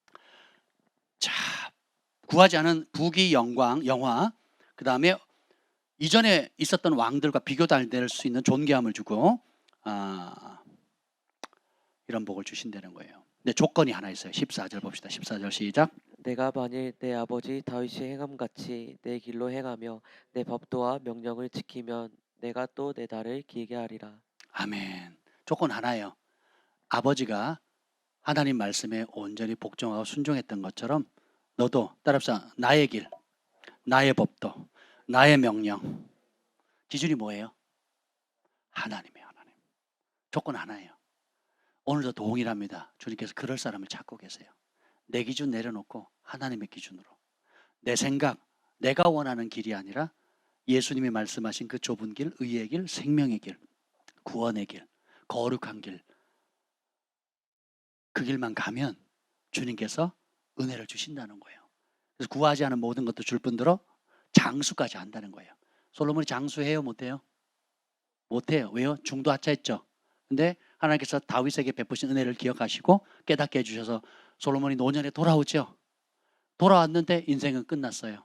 자, 구하지 않은 부귀, 영광, 영화, 그 다음에 이전에 있었던 왕들과 비교도 안 될 수 있는 존귀함을 주고 이런 복을 주신다는 거예요. 근데 조건이 하나 있어요. 14절 봅시다. 14절 시작. 내가 만일 내 아버지 다윗이 행함같이 내 길로 행하며 내 법도와 명령을 지키면 내가 또 내 달을 길게 하리라. 아멘. 조건 하나예요. 아버지가 하나님 말씀에 온전히 복종하고 순종했던 것처럼 너도 따라합시다. 나의 길, 나의 법도, 나의 명령. 기준이 뭐예요? 하나님이에요. 하나님. 조건 하나예요. 오늘도 동일합니다. 주님께서 그럴 사람을 찾고 계세요. 내 기준 내려놓고 하나님의 기준으로. 내 생각, 내가 원하는 길이 아니라 예수님이 말씀하신 그 좁은 길, 의의 길, 생명의 길, 구원의 길, 거룩한 길. 그 길만 가면 주님께서 은혜를 주신다는 거예요. 그래서 구하지 않은 모든 것도 줄 뿐더러 장수까지 한다는 거예요. 솔로몬이 장수해요? 못해요? 못해요. 왜요? 중도 하차했죠. 근데 하나님께서 다윗에게 베푸신 은혜를 기억하시고 깨닫게 해주셔서 솔로몬이 노년에 돌아오죠. 돌아왔는데 인생은 끝났어요.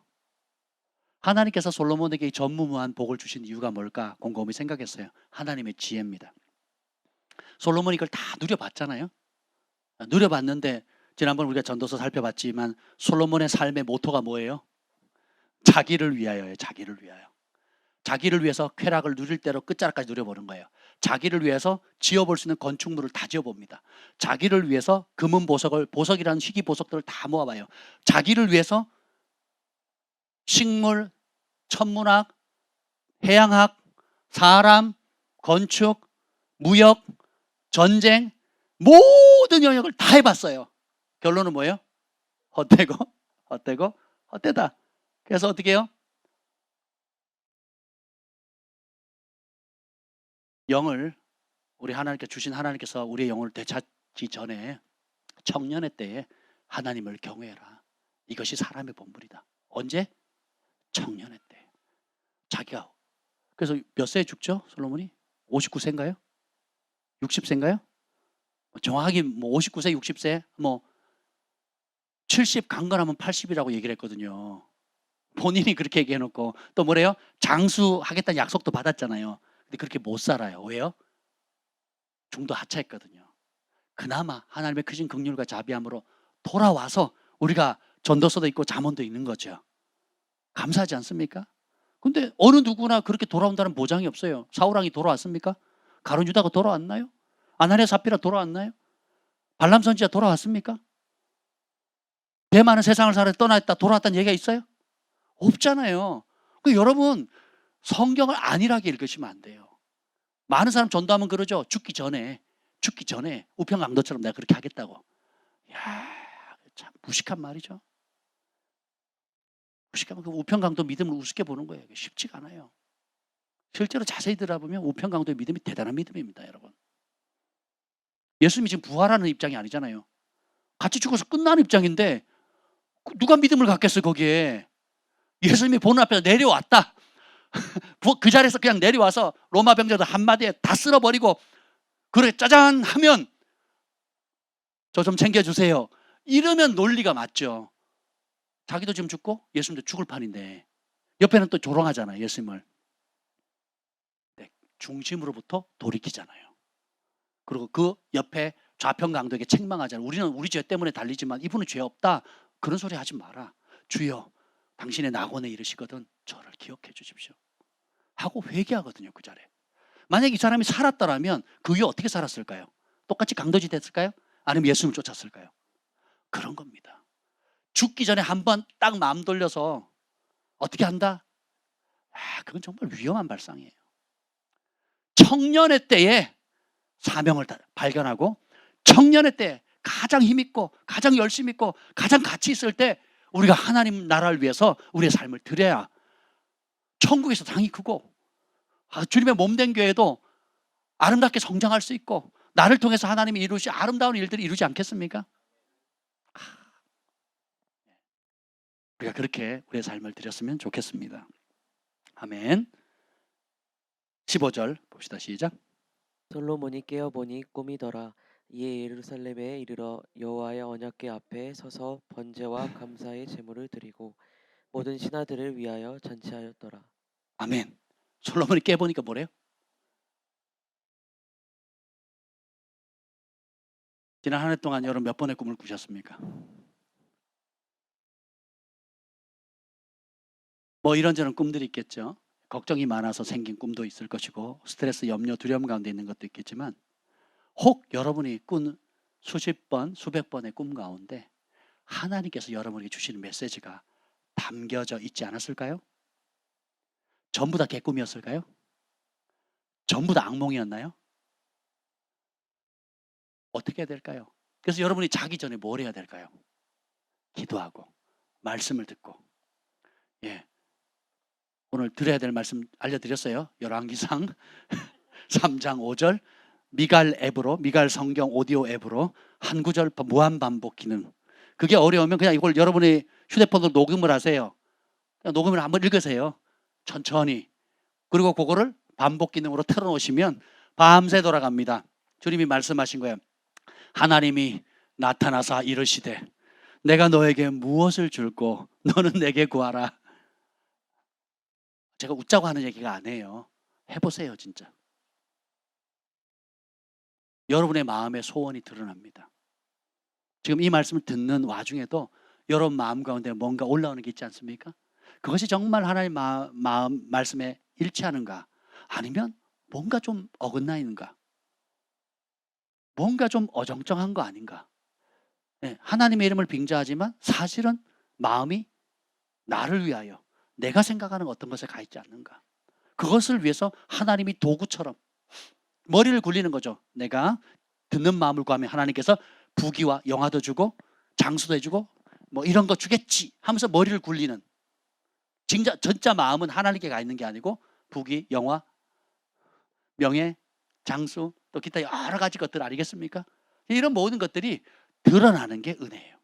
하나님께서 솔로몬에게 이 전무후무한 복을 주신 이유가 뭘까 곰곰이 생각했어요. 하나님의 지혜입니다. 솔로몬이 이걸 다 누려봤잖아요. 누려봤는데 지난번 우리가 전도서 살펴봤지만 솔로몬의 삶의 모토가 뭐예요? 자기를 위하여예요. 자기를 위하여. 자기를 위해서 쾌락을 누릴 대로 끝자락까지 누려보는 거예요. 자기를 위해서 지어볼 수 있는 건축물을 다 지어봅니다. 자기를 위해서 금은 보석을, 보석이라는 희귀 보석들을 다 모아봐요. 자기를 위해서 식물, 천문학, 해양학, 사람, 건축, 무역, 전쟁 모든 영역을 다 해봤어요. 결론은 뭐예요? 헛되고 헛되고 헛되다. 그래서 어떻게 해요? 영을 우리 하나님께 주신 하나님께서 우리의 영혼을 되찾기 전에 청년의 때에 하나님을 경외해라. 이것이 사람의 본분이다. 언제? 청년의 때. 자기가 그래서 몇 세에 죽죠? 솔로몬이? 59세인가요? 60세인가요? 정확하게 뭐 59세, 60세, 뭐 70 강건하면 80이라고 얘기를 했거든요. 본인이 그렇게 얘기해놓고 또 뭐래요? 장수하겠다는 약속도 받았잖아요. 근데 그렇게 못 살아요. 왜요? 중도 하차했거든요. 그나마 하나님의 크신 긍휼과 자비함으로 돌아와서 우리가 전도서도 있고 잠언도 있는 거죠. 감사하지 않습니까? 근데 어느 누구나 그렇게 돌아온다는 보장이 없어요. 사울왕이 돌아왔습니까? 가룟 유다가 돌아왔나요? 아나니아 삽비라 돌아왔나요? 발람 선지자 돌아왔습니까? 배 많은 세상을 살아 떠났다 돌아왔다는 얘기가 있어요? 없잖아요. 여러분 성경을 안일하게 읽으시면 안 돼요. 많은 사람 전도하면 그러죠. 죽기 전에 우편강도처럼 내가 그렇게 하겠다고. 야, 참 무식한 말이죠. 무식하면 그 우편강도 믿음을 우습게 보는 거예요. 쉽지가 않아요. 실제로 자세히 들어보면 우편강도의 믿음이 대단한 믿음입니다, 여러분. 예수님이 지금 부활하는 입장이 아니잖아요. 같이 죽어서 끝나는 입장인데 누가 믿음을 갖겠어요, 거기에. 예수님이 보는 앞에서 내려왔다. 그 자리에서 그냥 내려와서 로마 병자들 한마디에 다 쓸어버리고 그래 짜잔 하면 저 좀 챙겨주세요. 이러면 논리가 맞죠. 자기도 지금 죽고 예수님도 죽을 판인데 옆에는 또 조롱하잖아요. 예수님을. 네, 중심으로부터 돌이키잖아요. 그리고 그 옆에 좌편강도에게 책망하잖아요. 우리는 우리 죄 때문에 달리지만 이분은 죄 없다. 그런 소리 하지 마라. 주여 당신의 낙원에 이르시거든 저를 기억해 주십시오. 하고 회개하거든요. 그 자리에. 만약에 이 사람이 살았더라면 그 위에 어떻게 살았을까요? 똑같이 강도지 됐을까요? 아니면 예수님을 쫓았을까요? 그런 겁니다. 죽기 전에 한번 딱 마음 돌려서 어떻게 한다? 그건 정말 위험한 발상이에요. 청년의 때에 사명을 발견하고 청년의 때 가장 힘있고 가장 열심 있고 가장 가치 있을 때 우리가 하나님 나라를 위해서 우리의 삶을 드려야 천국에서 당이 크고 주님의 몸된 교회도 아름답게 성장할 수 있고 나를 통해서 하나님이 이루시 아름다운 일들을 이루지 않겠습니까? 우리가 그렇게 우리의 삶을 드렸으면 좋겠습니다. 아멘. 15절 봅시다. 시작. 솔로몬이 깨어보니 꿈이더라. 이에 예루살렘에 이르러 여호와의 언약궤 앞에 서서 번제와 감사의 제물을 드리고 모든 신하들을 위하여 잔치하였더라. 아멘. 솔로몬이 깨보니까 뭐래요? 지난 한 해 동안 여러분 몇 번의 꿈을 꾸셨습니까? 뭐 이런저런 꿈들이 있겠죠. 걱정이 많아서 생긴 꿈도 있을 것이고 스트레스, 염려, 두려움 가운데 있는 것도 있겠지만 혹 여러분이 꾼 수십 번, 수백 번의 꿈 가운데 하나님께서 여러분에게 주시는 메시지가 담겨져 있지 않았을까요? 전부 다 개꿈이었을까요? 전부 다 악몽이었나요? 어떻게 해야 될까요? 그래서 여러분이 자기 전에 뭘 해야 될까요? 기도하고 말씀을 듣고, 예, 오늘 들어야 될 말씀 알려드렸어요. 열왕기상 3장 5절 미갈 앱으로, 미갈 성경 오디오 앱으로 한 구절 무한 반복 기능. 그게 어려우면 그냥 이걸 여러분이 휴대폰으로 녹음을 하세요. 그냥 녹음을 한번 읽으세요. 천천히. 그리고 그거를 반복 기능으로 틀어놓으시면 밤새 돌아갑니다. 주님이 말씀하신 거예요. 하나님이 나타나사 이르시되 내가 너에게 무엇을 줄고 너는 내게 구하라. 제가 웃자고 하는 얘기가 아니에요. 해보세요, 진짜. 여러분의 마음의 소원이 드러납니다. 지금 이 말씀을 듣는 와중에도 여러분 마음 가운데 뭔가 올라오는 게 있지 않습니까? 그것이 정말 하나님의 마음 말씀에 일치하는가? 아니면 뭔가 좀 어긋나 있는가? 뭔가 좀 어정쩡한 거 아닌가? 네, 하나님의 이름을 빙자하지만 사실은 마음이 나를 위하여 내가 생각하는 어떤 것에 가 있지 않는가? 그것을 위해서 하나님이 도구처럼 머리를 굴리는 거죠. 내가 듣는 마음을 구하면 하나님께서 부귀와 영화도 주고 장수도 해주고 뭐 이런 거 주겠지 하면서 머리를 굴리는, 진짜 마음은 하나님께 가 있는 게 아니고 부귀, 영화, 명예, 장수 또 기타 여러 가지 것들 아니겠습니까? 이런 모든 것들이 드러나는 게 은혜예요.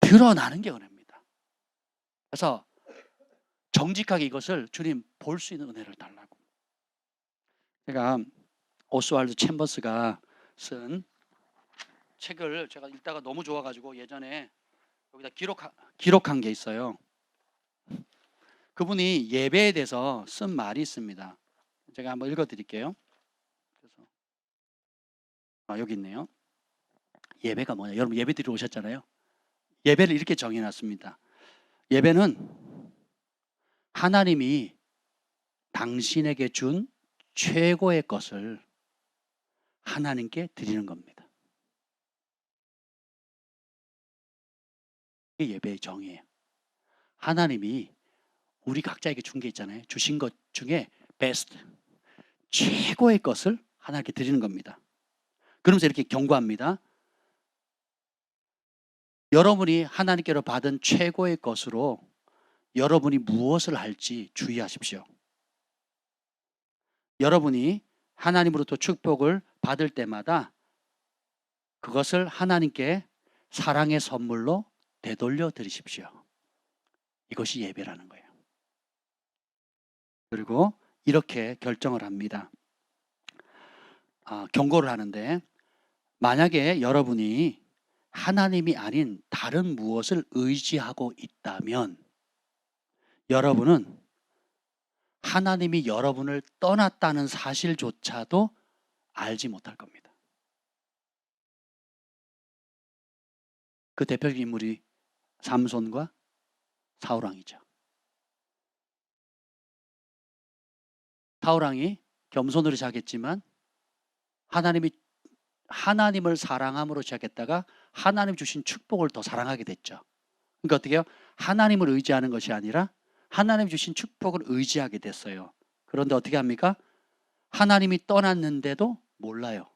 드러나는 게 은혜입니다. 그래서 정직하게 이것을 주님 볼 수 있는 은혜를 달라고. 제가 오스왈드 챔버스가 쓴 책을 제가 읽다가 너무 좋아가지고 예전에 여기다 기록한 게 있어요. 그분이 예배에 대해서 쓴 말이 있습니다. 제가 한번 읽어드릴게요. 그래서 여기 있네요. 예배가 뭐냐? 여러분 예배 드리러 오셨잖아요. 예배를 이렇게 정해놨습니다. 예배는 하나님이 당신에게 준 최고의 것을 하나님께 드리는 겁니다. 이게 예배의 정의예요. 하나님이 우리 각자에게 준 게 있잖아요. 주신 것 중에 베스트, 최고의 것을 하나님께 드리는 겁니다. 그러면서 이렇게 경고합니다. 여러분이 하나님께로 받은 최고의 것으로 여러분이 무엇을 할지 주의하십시오. 여러분이 하나님으로부터 축복을 받을 때마다 그것을 하나님께 사랑의 선물로 되돌려 드리십시오. 이것이 예배라는 거예요. 그리고 이렇게 결정을 합니다. 경고를 하는데, 만약에 여러분이 하나님이 아닌 다른 무엇을 의지하고 있다면 여러분은 하나님이 여러분을 떠났다는 사실조차도 알지 못할 겁니다. 그 대표적인 인물이 삼손과 사울왕이죠. 사울왕이 겸손으로 시작했지만 하나님을 사랑함으로 시작했다가 하나님 주신 축복을 더 사랑하게 됐죠. 그러니까 어떻게 해요? 하나님을 의지하는 것이 아니라 하나님 주신 축복을 의지하게 됐어요. 그런데 어떻게 합니까? 하나님이 떠났는데도 몰라요.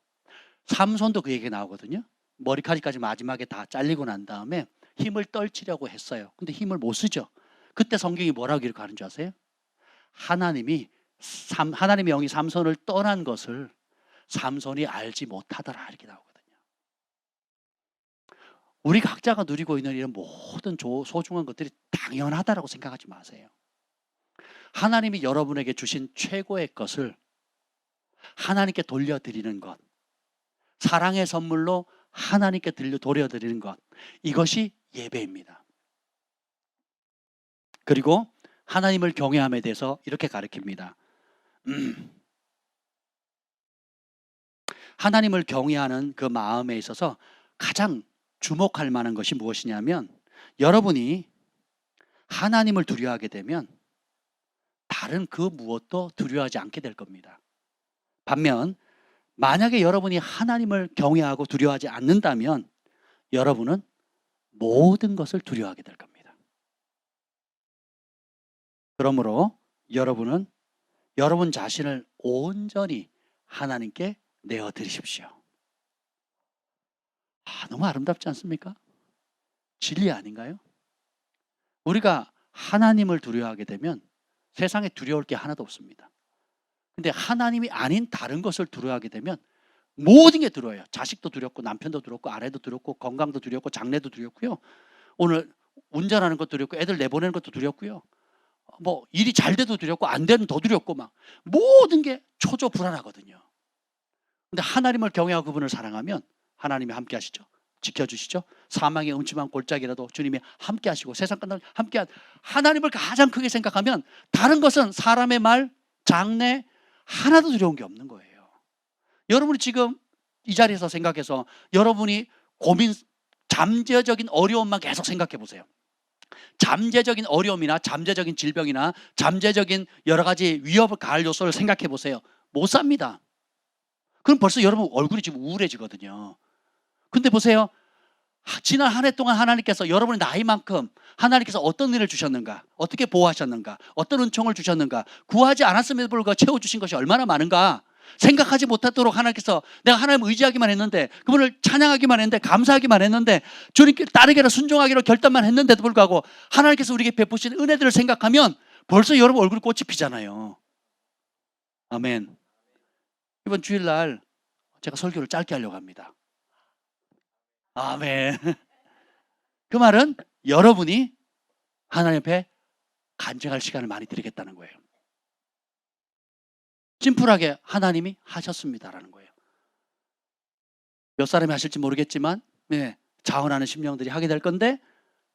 삼손도 그 얘기가 나오거든요. 머리카락까지 마지막에 다 잘리고 난 다음에 힘을 떨치려고 했어요. 근데 힘을 못 쓰죠. 그때 성경이 뭐라고 기록하는 줄 아세요? 하나님의 영이 삼손을 떠난 것을 삼손이 알지 못하더라, 이렇게 나오거든요. 우리 각자가 누리고 있는 이런 모든 소중한 것들이 당연하다라고 생각하지 마세요. 하나님이 여러분에게 주신 최고의 것을 하나님께 돌려드리는 것, 사랑의 선물로 하나님께 돌려드리는 것, 이것이 예배입니다. 그리고 하나님을 경외함에 대해서 이렇게 가르칩니다. 하나님을 경외하는 그 마음에 있어서 가장 주목할 만한 것이 무엇이냐면, 여러분이 하나님을 두려워하게 되면 다른 그 무엇도 두려워하지 않게 될 겁니다. 반면 만약에 여러분이 하나님을 경외하고 두려워하지 않는다면 여러분은 모든 것을 두려워하게 될 겁니다. 그러므로 여러분은 여러분 자신을 온전히 하나님께 내어드리십시오. 너무 아름답지 않습니까? 진리 아닌가요? 우리가 하나님을 두려워하게 되면 세상에 두려울 게 하나도 없습니다. 근데 하나님이 아닌 다른 것을 두려워하게 되면 모든 게 두려워요. 자식도 두렵고 남편도 두렵고 아내도 두렵고 건강도 두렵고 장래도 두렵고요. 오늘 운전하는 것도 두렵고 애들 내보내는 것도 두렵고요. 뭐 일이 잘 돼도 두렵고 안 되면 더 두렵고 막 모든 게 초조 불안하거든요. 근데 하나님을 경외하고 그분을 사랑하면 하나님이 함께 하시죠. 지켜주시죠. 사망의 음침한 골짜기라도 주님이 함께 하시고 세상 끝날 함께 하나님을 가장 크게 생각하면 다른 것은 사람의 말, 장래 하나도 두려운 게 없는 거예요. 여러분이 지금 이 자리에서 생각해서 여러분이 고민, 잠재적인 어려움만 계속 생각해 보세요. 잠재적인 어려움이나 잠재적인 질병이나 잠재적인 여러 가지 위협을 가할 요소를 생각해 보세요. 못 삽니다. 그럼 벌써 여러분 얼굴이 지금 우울해지거든요. 근데 보세요. 지난 한 해 동안 하나님께서 여러분의 나이만큼 하나님께서 어떤 일을 주셨는가, 어떻게 보호하셨는가, 어떤 은총을 주셨는가, 구하지 않았음에도 불구하고 채워주신 것이 얼마나 많은가 생각하지 못하도록 하나님께서 내가 하나님을 의지하기만 했는데 그분을 찬양하기만 했는데 감사하기만 했는데 주님께 따르기로 순종하기로 결단만 했는데도 불구하고 하나님께서 우리에게 베푸신 은혜들을 생각하면 벌써 여러분 얼굴이 꽃이 피잖아요. 아멘. 이번 주일날 제가 설교를 짧게 하려고 합니다. 아멘. 그 말은 여러분이 하나님 앞에 간증할 시간을 많이 드리겠다는 거예요. 심플하게 하나님이 하셨습니다라는 거예요. 몇 사람이 하실지 모르겠지만 자원하는 심령들이 하게 될 건데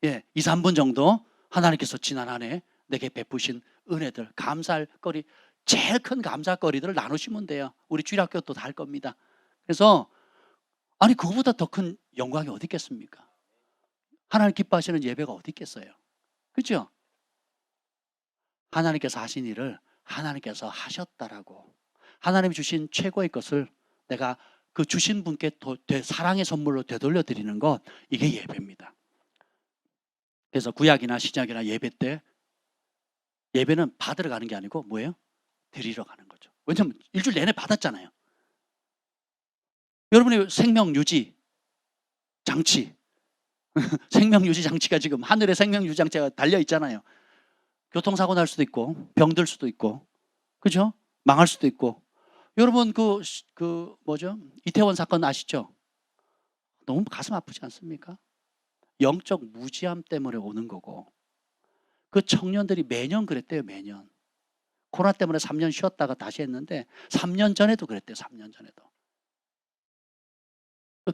2, 3분 정도 하나님께서 지난 한 해 내게 베푸신 은혜들, 감사할 거리, 제일 큰 감사거리들을 나누시면 돼요. 우리 주일학교도 다 할 겁니다. 그래서 아니 그거보다 더 큰 영광이 어디 있겠습니까? 하나님 기뻐하시는 예배가 어디 있겠어요? 그렇죠? 하나님께서 하신 일을 하나님께서 하셨다라고 하나님이 주신 최고의 것을 내가 그 주신 분께 사랑의 선물로 되돌려 드리는 것, 이게 예배입니다. 그래서 구약이나 신약이나 예배 때 예배는 받으러 가는 게 아니고 뭐예요? 드리러 가는 거죠. 왜냐하면 일주일 내내 받았잖아요. 여러분의 생명유지 장치 생명유지 장치가 지금 하늘에 생명유지 장치가 달려 있잖아요. 교통사고 날 수도 있고 병들 수도 있고 그죠? 망할 수도 있고. 여러분 그 뭐죠? 이태원 사건 아시죠? 너무 가슴 아프지 않습니까? 영적 무지함 때문에 오는 거고 그 청년들이 매년 그랬대요. 매년 코로나 때문에 3년 쉬었다가 다시 했는데 3년 전에도 그랬대요. 3년 전에도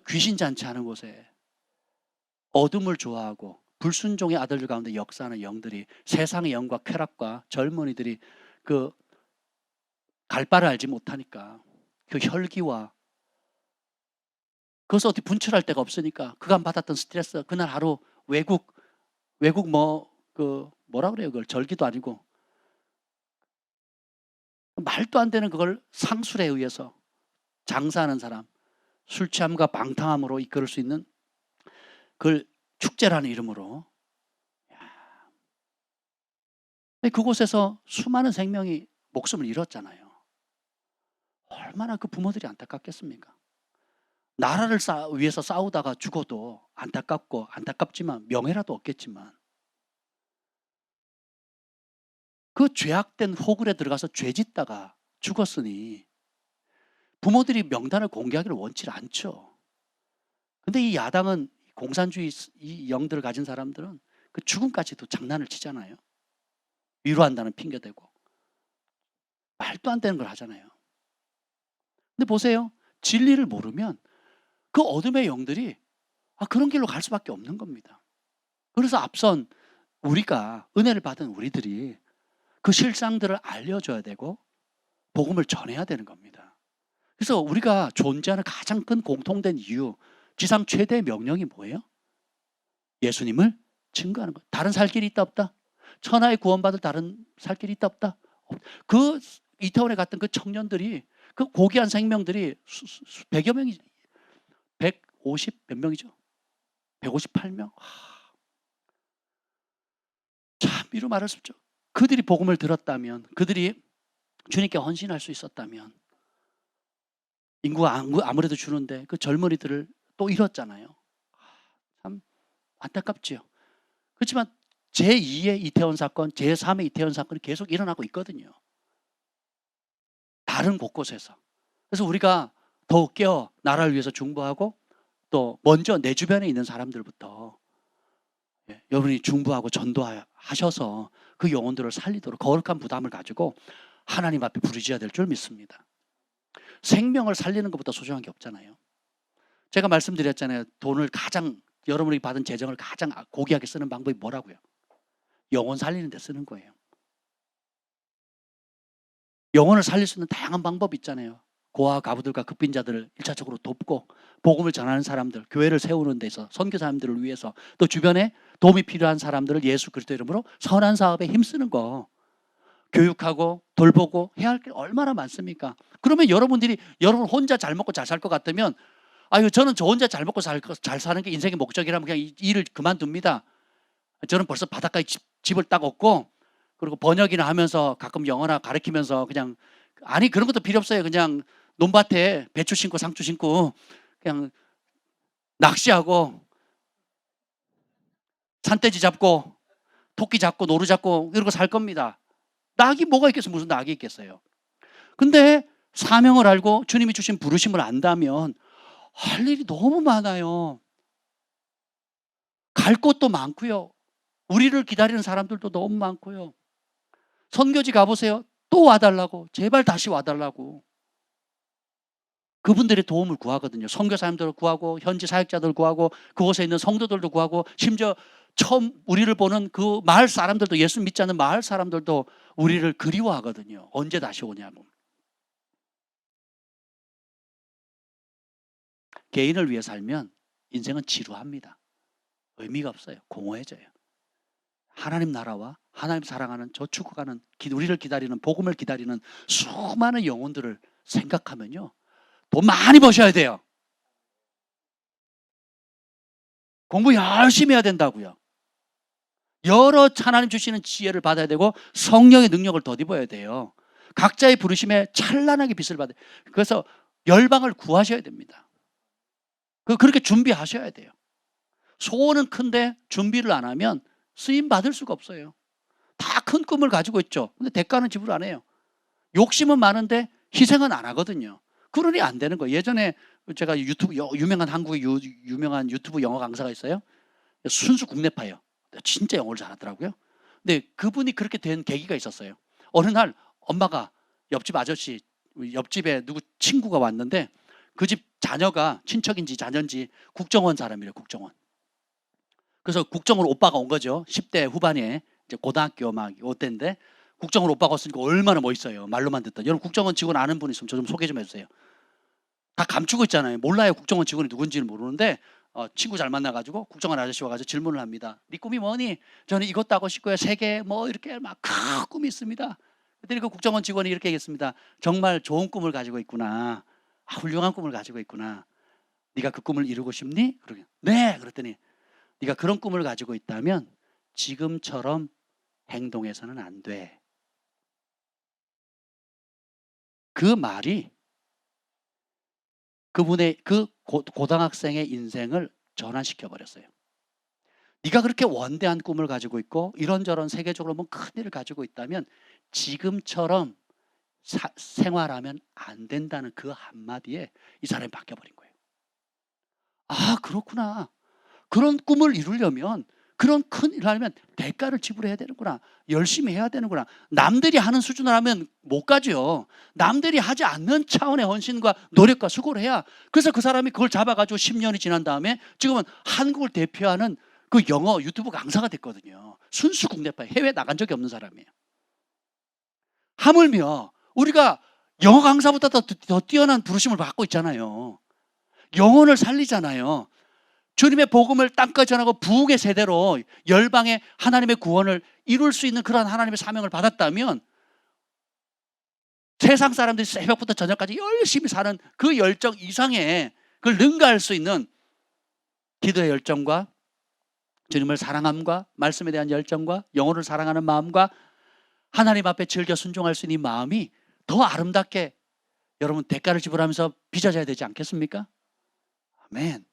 귀신 잔치하는 곳에 어둠을 좋아하고 불순종의 아들들 가운데 역사하는 영들이 세상의 영과 쾌락과 젊은이들이 그 갈 바를 알지 못하니까 그 혈기와 그것을 어떻게 분출할 데가 없으니까 그간 받았던 스트레스, 그날 하루 외국 뭐라 그래요? 그걸 절기도 아니고 말도 안 되는 그걸 상술에 의해서 장사하는 사람, 술 취함과 방탕함으로 이끌을 수 있는 그걸 축제라는 이름으로 그곳에서 수많은 생명이 목숨을 잃었잖아요. 얼마나 그 부모들이 안타깝겠습니까? 나라를 위해서 싸우다가 죽어도 안타깝지만 명예라도 없겠지만 그 죄악된 호굴에 들어가서 죄짓다가 죽었으니 부모들이 명단을 공개하기를 원치 않죠. 근데 이 야당은 공산주의 이 영들을 가진 사람들은 그 죽음까지도 장난을 치잖아요. 위로한다는 핑계 대고 말도 안 되는 걸 하잖아요. 근데 보세요. 진리를 모르면 그 어둠의 영들이 그런 길로 갈 수밖에 없는 겁니다. 그래서 앞선 우리가 은혜를 받은 우리들이 그 실상들을 알려줘야 되고 복음을 전해야 되는 겁니다. 그래서 우리가 존재하는 가장 큰 공통된 이유, 지상 최대의 명령이 뭐예요? 예수님을 증거하는 것. 다른 살 길이 있다 없다? 천하의 구원받을 다른 살 길이 있다 없다? 그 이태원에 갔던 그 청년들이, 그 고귀한 생명들이 100여 명이, 150 몇 명이죠? 158명. 참 이루 말할 수 없죠. 그들이 복음을 들었다면, 그들이 주님께 헌신할 수 있었다면, 인구가 아무래도 주는데 그 젊은이들을 또 잃었잖아요. 참 안타깝지요. 그렇지만 제2의 이태원 사건, 제3의 이태원 사건이 계속 일어나고 있거든요. 다른 곳곳에서. 그래서 우리가 더욱 깨어 나라를 위해서 중보하고, 또 먼저 내 주변에 있는 사람들부터 여러분이 중보하고 전도하셔서 그 영혼들을 살리도록 거룩한 부담을 가지고 하나님 앞에 부르짖어야 될 줄 믿습니다. 생명을 살리는 것보다 소중한 게 없잖아요. 제가 말씀드렸잖아요. 돈을 가장, 여러분이 받은 재정을 가장 고귀하게 쓰는 방법이 뭐라고요? 영혼 살리는 데 쓰는 거예요. 영혼을 살릴 수 있는 다양한 방법이 있잖아요. 고아 가부들과 급빈자들을 1차적으로 돕고, 복음을 전하는 사람들, 교회를 세우는 데서, 선교사님들을 위해서, 또 주변에 도움이 필요한 사람들을 예수 그리스도 이름으로 선한 사업에 힘쓰는 거, 교육하고 돌보고 해야 할 게 얼마나 많습니까? 그러면 여러분 혼자 잘 먹고 잘 살 것 같으면, 아유 저는 저 혼자 잘 먹고 잘 사는 게 인생의 목적이라면 그냥 일을 그만둡니다. 저는 벌써 바닷가에 집을 딱 얻고, 그리고 번역이나 하면서 가끔 영어나 가르치면서 그냥, 아니 그런 것도 필요 없어요. 그냥 논밭에 배추 심고 상추 심고 그냥 낚시하고 산돼지 잡고 토끼 잡고 노루 잡고 이러고 살 겁니다. 낙이 뭐가 있겠어요? 무슨 낙이 있겠어요? 근데 사명을 알고 주님이 주신 부르심을 안다면 할 일이 너무 많아요. 갈 곳도 많고요. 우리를 기다리는 사람들도 너무 많고요. 선교지 가보세요. 또 와달라고, 제발 다시 와달라고. 그분들의 도움을 구하거든요. 선교사님들을 구하고, 현지 사역자들 구하고, 그곳에 있는 성도들도 구하고, 심지어 처음 우리를 보는 그 마을 사람들도, 예수 믿지 않는 마을 사람들도 우리를 그리워하거든요. 언제 다시 오냐고. 개인을 위해 살면 인생은 지루합니다. 의미가 없어요. 공허해져요. 하나님 나라와 하나님 사랑하는, 저 죽어가는, 우리를 기다리는, 복음을 기다리는 수많은 영혼들을 생각하면요, 돈 많이 버셔야 돼요. 공부 열심히 해야 된다고요. 여러 하나님 주시는 지혜를 받아야 되고 성령의 능력을 덧입어야 돼요. 각자의 부르심에 찬란하게 빛을 받아요. 그래서 열방을 구하셔야 됩니다. 그렇게 준비하셔야 돼요. 소원은 큰데 준비를 안 하면 쓰임 받을 수가 없어요. 다 큰 꿈을 가지고 있죠. 근데 대가는 지불 안 해요. 욕심은 많은데 희생은 안 하거든요. 그러니 안 되는 거예요. 예전에 제가 유명한 한국의 유명한 유튜브 영어 강사가 있어요. 순수 국내파예요. 진짜 영어를 잘하더라고요. 근데 그분이 그렇게 된 계기가 있었어요. 어느 날 엄마가 옆집 아저씨, 옆집에 누구 친구가 왔는데 그 집 자녀가, 친척인지 자녀인지 국정원 사람이래요. 국정원. 그래서 국정원 오빠가 온 거죠. 10대 후반에, 이제 고등학교 막 이때인데 국정원 오빠가 왔으니까 얼마나 멋있어요. 말로만 듣던. 여러분 국정원 직원 아는 분 있으면 저 좀 소개 좀 해주세요. 다 감추고 있잖아요. 몰라요. 국정원 직원이 누군지를 모르는데 친구 잘 만나가지고 국정원 아저씨 와가지고 질문을 합니다. 네 꿈이 뭐니? 저는 이것도 하고 싶고요. 세계 뭐 이렇게 막 큰 꿈이 있습니다. 그랬더니 그 국정원 직원이 이렇게 얘기했습니다. 정말 좋은 꿈을 가지고 있구나. 훌륭한 꿈을 가지고 있구나. 네가 그 꿈을 이루고 싶니? 네. 그랬더니 네가 그런 꿈을 가지고 있다면 지금처럼 행동해서는 안 돼. 그 말이 그분의 그 고등학생의 인생을 전환시켜 버렸어요. 네가 그렇게 원대한 꿈을 가지고 있고 이런저런 세계적으로 뭐 큰 일을 가지고 있다면 지금처럼 생활하면 안 된다는 그 한마디에 이 사람이 바뀌어버린 거예요. 아, 그렇구나. 그런 꿈을 이루려면, 그런 큰 일을 하려면 대가를 지불해야 되는구나. 열심히 해야 되는구나. 남들이 하는 수준을 하면 못 가죠. 남들이 하지 않는 차원의 헌신과 노력과 수고를 해야. 그래서 그 사람이 그걸 잡아가지고 10년이 지난 다음에 지금은 한국을 대표하는 그 영어 유튜브 강사가 됐거든요. 순수 국내파, 해외 나간 적이 없는 사람이에요. 하물며 우리가 영어 강사보다 더 뛰어난 부르심을 받고 있잖아요. 영혼을 살리잖아요. 주님의 복음을 땅까지 전하고 부흥의 세대로 열방의 하나님의 구원을 이룰 수 있는 그런 하나님의 사명을 받았다면 세상 사람들이 새벽부터 저녁까지 열심히 사는 그 열정 이상의 그걸 능가할 수 있는 기도의 열정과 주님을 사랑함과 말씀에 대한 열정과 영혼을 사랑하는 마음과 하나님 앞에 즐겨 순종할 수 있는 이 마음이 더 아름답게 여러분 대가를 지불하면서 빚어져야 되지 않겠습니까? 아멘.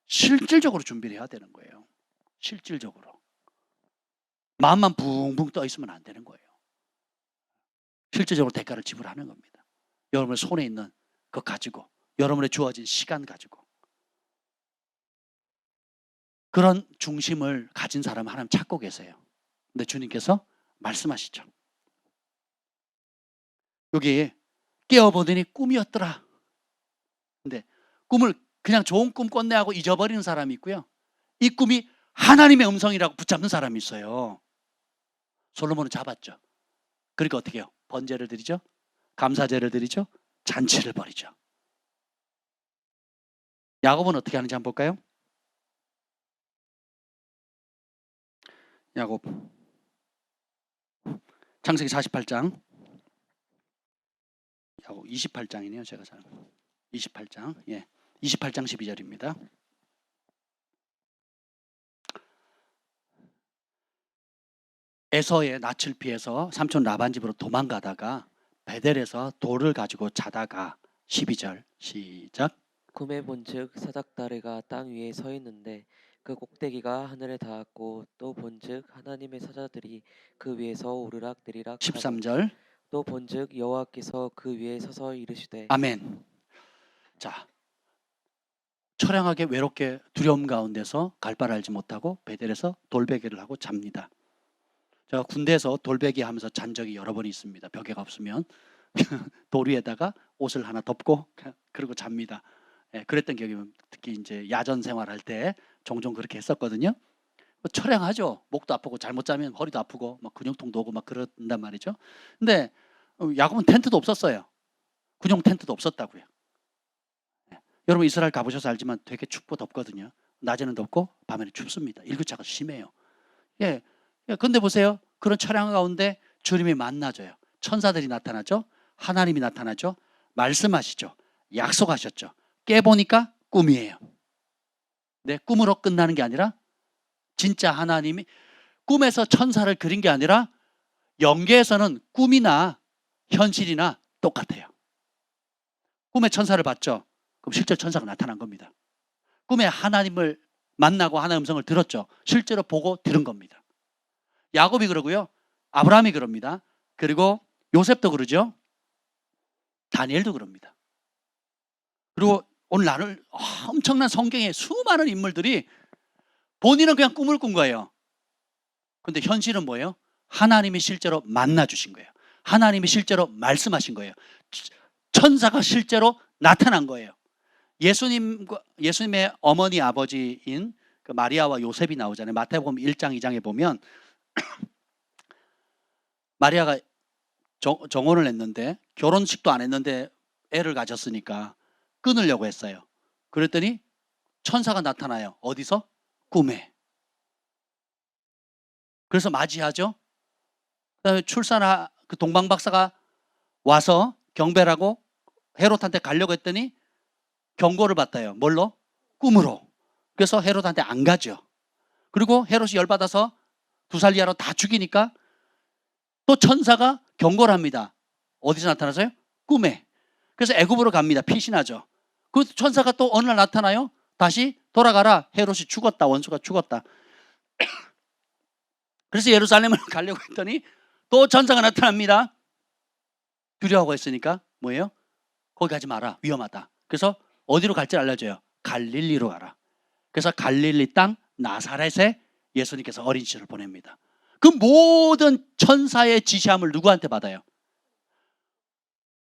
실질적으로 준비를 해야 되는 거예요. 실질적으로. 마음만 붕붕 떠 있으면 안 되는 거예요. 실질적으로 대가를 지불하는 겁니다. 여러분의 손에 있는 것 가지고, 여러분의 주어진 시간 가지고. 그런 중심을 가진 사람은 하나님 찾고 계세요. 근데 주님께서 말씀하시죠. 여기 깨어보더니 꿈이었더라. 근데 꿈을 그냥 좋은 꿈 꿨네하고 잊어버리는 사람이 있고요. 이 꿈이 하나님의 음성이라고 붙잡는 사람이 있어요. 솔로몬은 잡았죠. 그러니까 어떻게 해요? 번제를 드리죠. 감사제를 드리죠. 잔치를 벌이죠. 야곱은 어떻게 하는지 한번 볼까요? 야곱 창세기 48장 야곱 28장이네요. 제가 잘 28장 28장 12절입니다. 에서의 낯을 피해서 삼촌 라반 집으로 도망가다가 베델에서 돌을 가지고 자다가 12절 시작. 꿈에 본즉 사닥다리가 땅 위에 서 있는데 그 꼭대기가 하늘에 닿았고 또 본즉 하나님의 사자들이 그 위에서 오르락내리락 하고 13절 또 본즉 여호와께서 그 위에 서서 이르시되 아멘. 자, 처량하게 외롭게 두려움 가운데서 갈 바를 알지 못하고 베델에서 돌베개를 하고 잡니다. 제가 군대에서 돌베개 하면서 잔 적이 여러 번 있습니다. 벽에가 없으면 돌 위에다가 옷을 하나 덮고 그러고 잡니다. 그랬던 기억이, 특히 이제 야전 생활할 때 종종 그렇게 했었거든요. 처량하죠. 목도 아프고 잘못 자면 허리도 아프고 막 근육통도 오고 막 그런단 말이죠. 근데 야곱은 텐트도 없었어요. 군용 텐트도 없었다고요. 여러분 이스라엘 가보셔서 알지만 되게 춥고 덥거든요. 낮에는 덥고 밤에는 춥습니다. 일교차가 심해요. 근데 보세요. 그런 처량 가운데 주님이 만나줘요. 천사들이 나타나죠. 하나님이 나타나죠. 말씀하시죠. 약속하셨죠. 깨보니까 꿈이에요. 네, 꿈으로 끝나는 게 아니라 진짜 하나님이 꿈에서 천사를 그린 게 아니라 영계에서는 꿈이나 현실이나 똑같아요. 꿈에 천사를 봤죠. 그럼 실제로 천사가 나타난 겁니다. 꿈에 하나님을 만나고 하나님의 음성을 들었죠. 실제로 보고 들은 겁니다. 야곱이 그러고요. 아브라함이 그럽니다. 그리고 요셉도 그러죠. 다니엘도 그럽니다. 그리고 오늘 나눌 엄청난 성경의 수많은 인물들이 본인은 그냥 꿈을 꾼 거예요. 근데 현실은 뭐예요? 하나님이 실제로 만나주신 거예요. 하나님이 실제로 말씀하신 거예요. 천사가 실제로 나타난 거예요. 예수님의 어머니 아버지인 그 마리아와 요셉이 나오잖아요. 마태복음 1장 2장에 보면 마리아가 정혼을 했는데 결혼식도 안 했는데 애를 가졌으니까 끊으려고 했어요. 그랬더니 천사가 나타나요. 어디서? 꿈에. 그래서 맞이하죠. 그다음에 그 동방 박사가 와서 경배를 하고 헤롯한테 가려고 했더니 경고를 받아요. 뭘로? 꿈으로. 그래서 헤롯한테 안 가죠. 그리고 헤롯이 열받아서 두살리아로 다 죽이니까 또 천사가 경고를 합니다. 어디서 나타나서요? 꿈에. 그래서 애굽으로 갑니다. 피신하죠. 그 천사가 또 어느 날 나타나요. 다시 돌아가라. 헤롯이 죽었다. 원수가 죽었다. 그래서 예루살렘을 가려고 했더니 또 천사가 나타납니다. 두려워하고 했으니까 뭐예요? 거기 가지 마라. 위험하다. 그래서 어디로 갈지 알려줘요. 갈릴리로 가라. 그래서 갈릴리 땅 나사렛에 예수님께서 어린 시절을 보냅니다. 그 모든 천사의 지시함을 누구한테 받아요?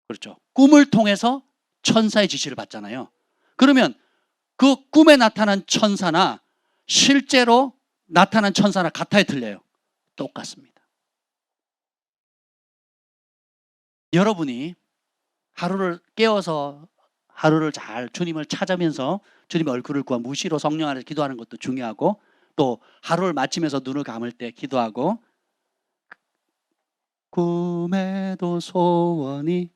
그렇죠. 꿈을 통해서 천사의 지시를 받잖아요. 그러면 그 꿈에 나타난 천사나 실제로 나타난 천사나 같아요, 틀려요? 똑같습니다. 여러분이 하루를 깨워서 하루를 잘 주님을 찾으면서 주님의 얼굴을 구하 무시로 성령 안에서 기도하는 것도 중요하고, 또 하루를 마치면서 눈을 감을 때 기도하고 꿈에도 소원이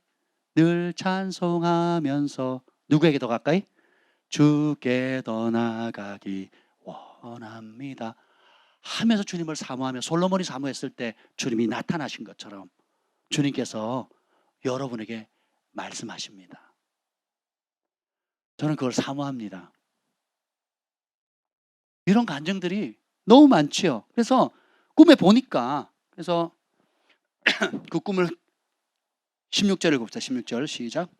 늘 찬송하면서 누구에게 더 가까이? 주께 더 나가기 원합니다 하면서 주님을 사모하며 솔로몬이 사모했을 때 주님이 나타나신 것처럼 주님께서 여러분에게 말씀하십니다. 저는 그걸 사모합니다. 이런 간증들이 너무 많지요. 그래서 꿈에 보니까 그래서 그 꿈을 16절을 봅시다. 16절 시작.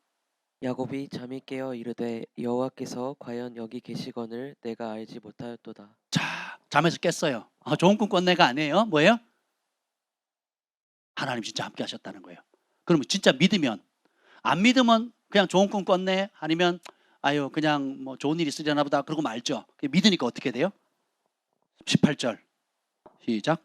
야곱이 잠이 깨어 이르되 여호와께서 과연 여기 계시거늘 내가 알지 못하였도다. 자, 잠에서 깼어요. 좋은 꿈 꿨네가 아니에요. 뭐예요? 하나님 진짜 함께 하셨다는 거예요. 그러면 진짜 믿으면, 안 믿으면 그냥 좋은 꿈 꿨네 아니면 아유 그냥 뭐 좋은 일 있으려나 보다 그러고 말죠. 믿으니까 어떻게 돼요? 18절 시작.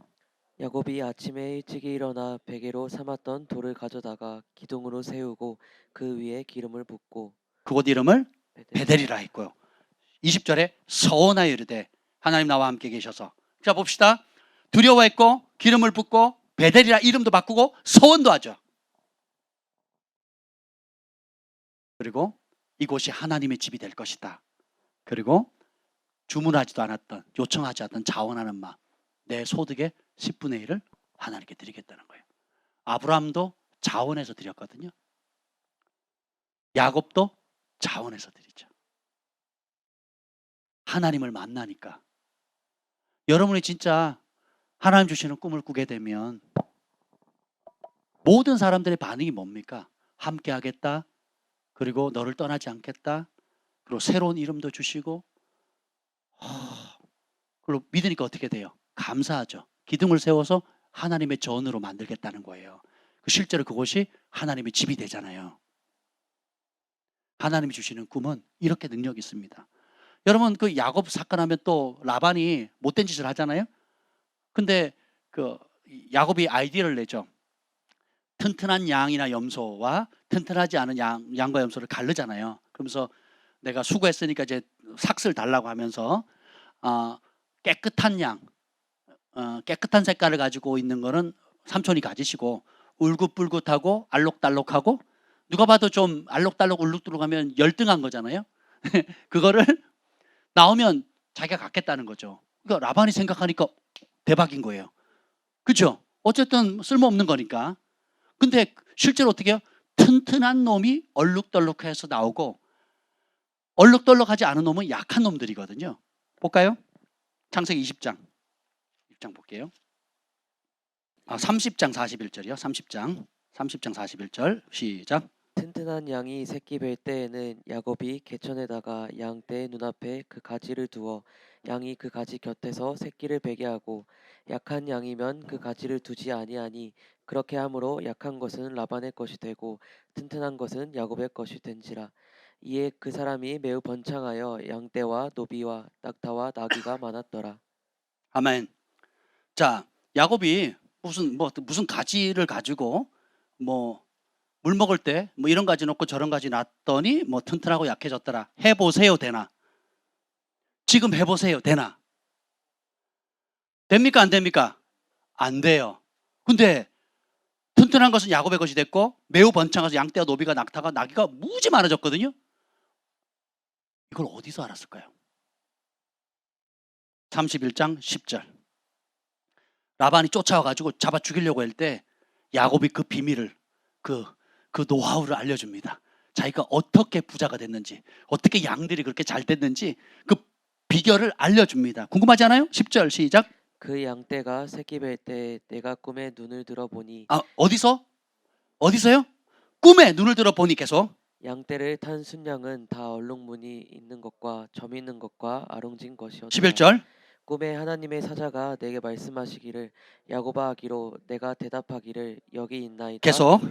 야곱이 아침에 일찍 일어나 베개로 삼았던 돌을 가져다가 기둥으로 세우고 그 위에 기름을 붓고 그곳 이름을 베델이라 했고요. 20절에 서원하여 이르되 하나님 나와 함께 계셔서. 자 봅시다. 두려워했고 기름을 붓고 베델이라 이름도 바꾸고 서원도 하죠. 그리고 이곳이 하나님의 집이 될 것이다. 그리고 주문하지도 않았던, 요청하지 않았던 자원하는 마음, 내 소득의 10분의 1을 하나님께 드리겠다는 거예요. 아브라함도 자원해서 드렸거든요. 야곱도 자원해서 드리죠. 하나님을 만나니까 여러분이 진짜 하나님 주시는 꿈을 꾸게 되면 모든 사람들의 반응이 뭡니까? 함께 하겠다. 그리고 너를 떠나지 않겠다. 그리고 새로운 이름도 주시고 그리고 믿으니까 어떻게 돼요? 감사하죠. 기둥을 세워서 하나님의 전으로 만들겠다는 거예요. 실제로 그곳이 하나님의 집이 되잖아요. 하나님이 주시는 꿈은 이렇게 능력이 있습니다. 여러분 그 야곱 사건 하면 또 라반이 못된 짓을 하잖아요. 근데 그 야곱이 아이디어를 내죠. 튼튼한 양이나 염소와 튼튼하지 않은 양과 염소를 가르잖아요. 그러면서 내가 수고했으니까 이제 삭슬 달라고 하면서 깨끗한 양, 깨끗한 색깔을 가지고 있는 거는 삼촌이 가지시고 울긋불긋하고 알록달록하고 누가 봐도 좀 알록달록 울룩들룩하면 열등한 거잖아요. 그거를 나오면 자기가 갖겠다는 거죠. 그러니까 라반이 생각하니까 대박인 거예요. 그렇죠? 어쨌든 쓸모없는 거니까. 근데 실제로 어떻게 해요? 튼튼한 놈이 얼룩덜룩해서 나오고 얼룩덜룩하지 않은 놈은 약한 놈들이거든요. 볼까요? 창세기 20장. 20장 볼게요. 30장 41절이요. 30장 41절 시작. 튼튼한 양이 새끼 뵐 때에는 야곱이 개천에다가 양 떼의 눈앞에 그 가지를 두어 양이 그 가지 곁에서 새끼를 베게 하고 약한 양이면 그 가지를 두지 아니하니 그렇게 함으로 약한 것은 라반의 것이 되고 튼튼한 것은 야곱의 것이 된지라. 이에 그 사람이 매우 번창하여 양떼와 노비와 낙타와 나귀가 많았더라. 아멘. 자, 야곱이 무슨 가지를 가지고 물 먹을 때 이런 가지 놓고 저런 가지 놨더니 튼튼하고 약해졌더라. 해보세요 되나? 지금 해보세요 되나? 됩니까 안 됩니까? 안 돼요. 근데 튼튼한 것은 야곱의 것이 됐고 매우 번창해서 양떼와 노비가 낙타가 나귀가 무지 많아졌거든요. 이걸 어디서 알았을까요? 31장 10절. 라반이 쫓아와가지고 잡아 죽이려고 할 때 야곱이 그 비밀을 그 노하우를 알려줍니다. 자기가 어떻게 부자가 됐는지, 어떻게 양들이 그렇게 잘 됐는지 그 비결을 알려줍니다. 궁금하지 않아요? 10절 시작. 그 양떼가 새끼 뵐 때 내가 꿈에 눈을 들어보니. 어디서요? 꿈에 눈을 들어보니 계속. 양떼를 탄 순양은 다 얼룩무늬 있는 것과 점 있는 것과 아롱진 것이었다. 11절. 꿈에 하나님의 사자가 내게 말씀하시기를 야곱아 하기로 내가 대답하기를 여기 있나이다. 계속.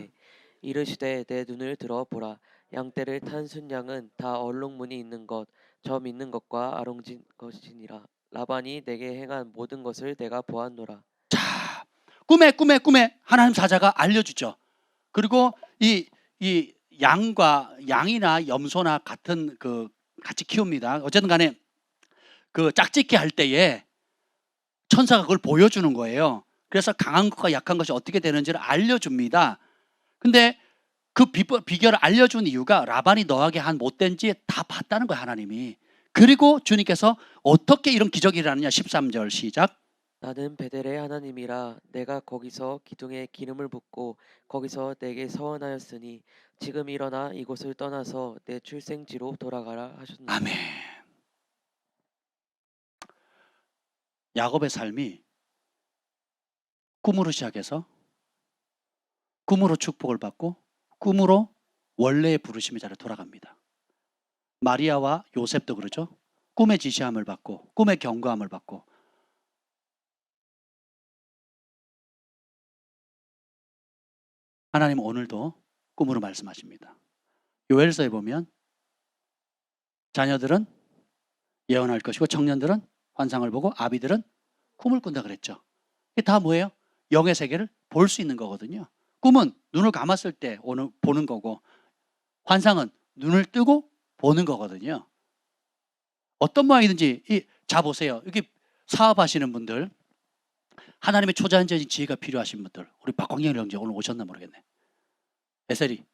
이르시되 내 눈을 들어 보라. 양떼를 탄 순양은 다 얼룩무늬 있는 것, 점 있는 것과 아롱진 것이니라. 라반이 내게 행한 모든 것을 내가 보았노라. 자, 꿈에 하나님 사자가 알려주죠. 그리고 이 양이나 염소나 같은 같이 키웁니다. 어쨌든 간에 그 짝짓기 할 때에 천사가 그걸 보여주는 거예요. 그래서 강한 것과 약한 것이 어떻게 되는지를 알려줍니다. 근데 그 비결을 알려준 이유가 라반이 너에게 한 못된 짓 다 봤다는 거예요, 하나님이. 그리고 주님께서 어떻게 이런 기적이 일어나느냐. 13절 시작. 나는 베델의 하나님이라 내가 거기서 기둥에 기름을 붓고 거기서 내게 서원하였으니 지금 일어나 이곳을 떠나서 내 출생지로 돌아가라 하셨나이다. 아멘. 야곱의 삶이 꿈으로 시작해서 꿈으로 축복을 받고 꿈으로 원래의 부르심의 자리로 돌아갑니다. 마리아와 요셉도 그러죠. 꿈의 지시함을 받고 꿈의 경고함을 받고. 하나님 오늘도 꿈으로 말씀하십니다. 요엘서에 보면 자녀들은 예언할 것이고 청년들은 환상을 보고 아비들은 꿈을 꾼다 그랬죠. 이게 다 뭐예요? 영의 세계를 볼 수 있는 거거든요. 꿈은 눈을 감았을 때 보는 거고 환상은 눈을 뜨고 보는 거거든요. 어떤 모양이든지 자 보세요. 여기 사업하시는 분들, 하나님의 초자연적인 지혜가 필요하신 분들, 우리 박광영 형제 오늘 오셨나 모르겠네. 에셀이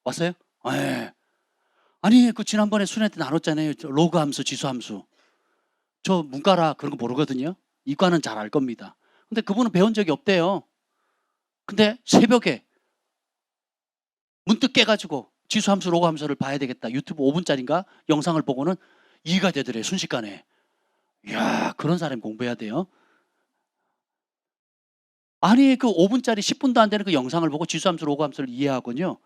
왔어요? 네. 아니 그 지난번에 수련 때 나눴잖아요. 로그 함수, 지수 함수. 저 문과라 그런 거 모르거든요. 이과는 잘 알 겁니다. 근데 그분은 배운 적이 없대요. 근데 새벽에 문득 깨가지고 지수 함수, 로그 함수를 봐야 되겠다. 유튜브 5분짜리인가 영상을 보고는 이해가 되더래요. 순식간에. 이야, 그런 사람이 공부해야 돼요. 아니 그 5분짜리 10분도 안 되는 그 영상을 보고 지수함수, 로그함수를 이해하군요.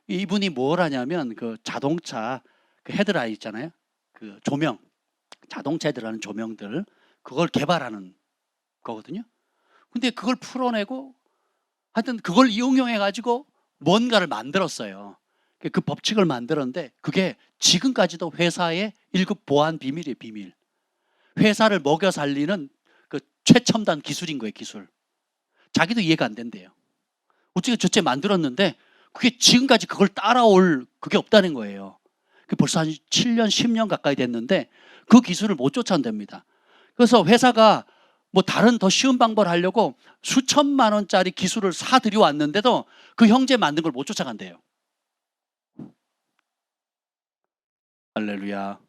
이분이 뭘 하냐면 그 자동차 그 헤드라이트 있잖아요. 그 조명, 자동차에 들어가는 조명들 그걸 개발하는 거거든요. 근데 그걸 풀어내고 하여튼 그걸 이용해 가지고 뭔가를 만들었어요. 그 법칙을 만들었는데 그게 지금까지도 회사의 1급 보안 비밀이에요. 비밀. 회사를 먹여 살리는 그 최첨단 기술인 거예요. 기술. 자기도 이해가 안 된대요. 어떻게 저체 만들었는데 그게 지금까지 그걸 따라올 그게 없다는 거예요. 그게 벌써 한 7년, 10년 가까이 됐는데 그 기술을 못 쫓아낸답니다. 그래서 회사가 뭐 다른 더 쉬운 방법을 하려고 수천만 원짜리 기술을 사들여 왔는데도 그 형제 만든 걸 못 쫓아간대요. 할렐루야.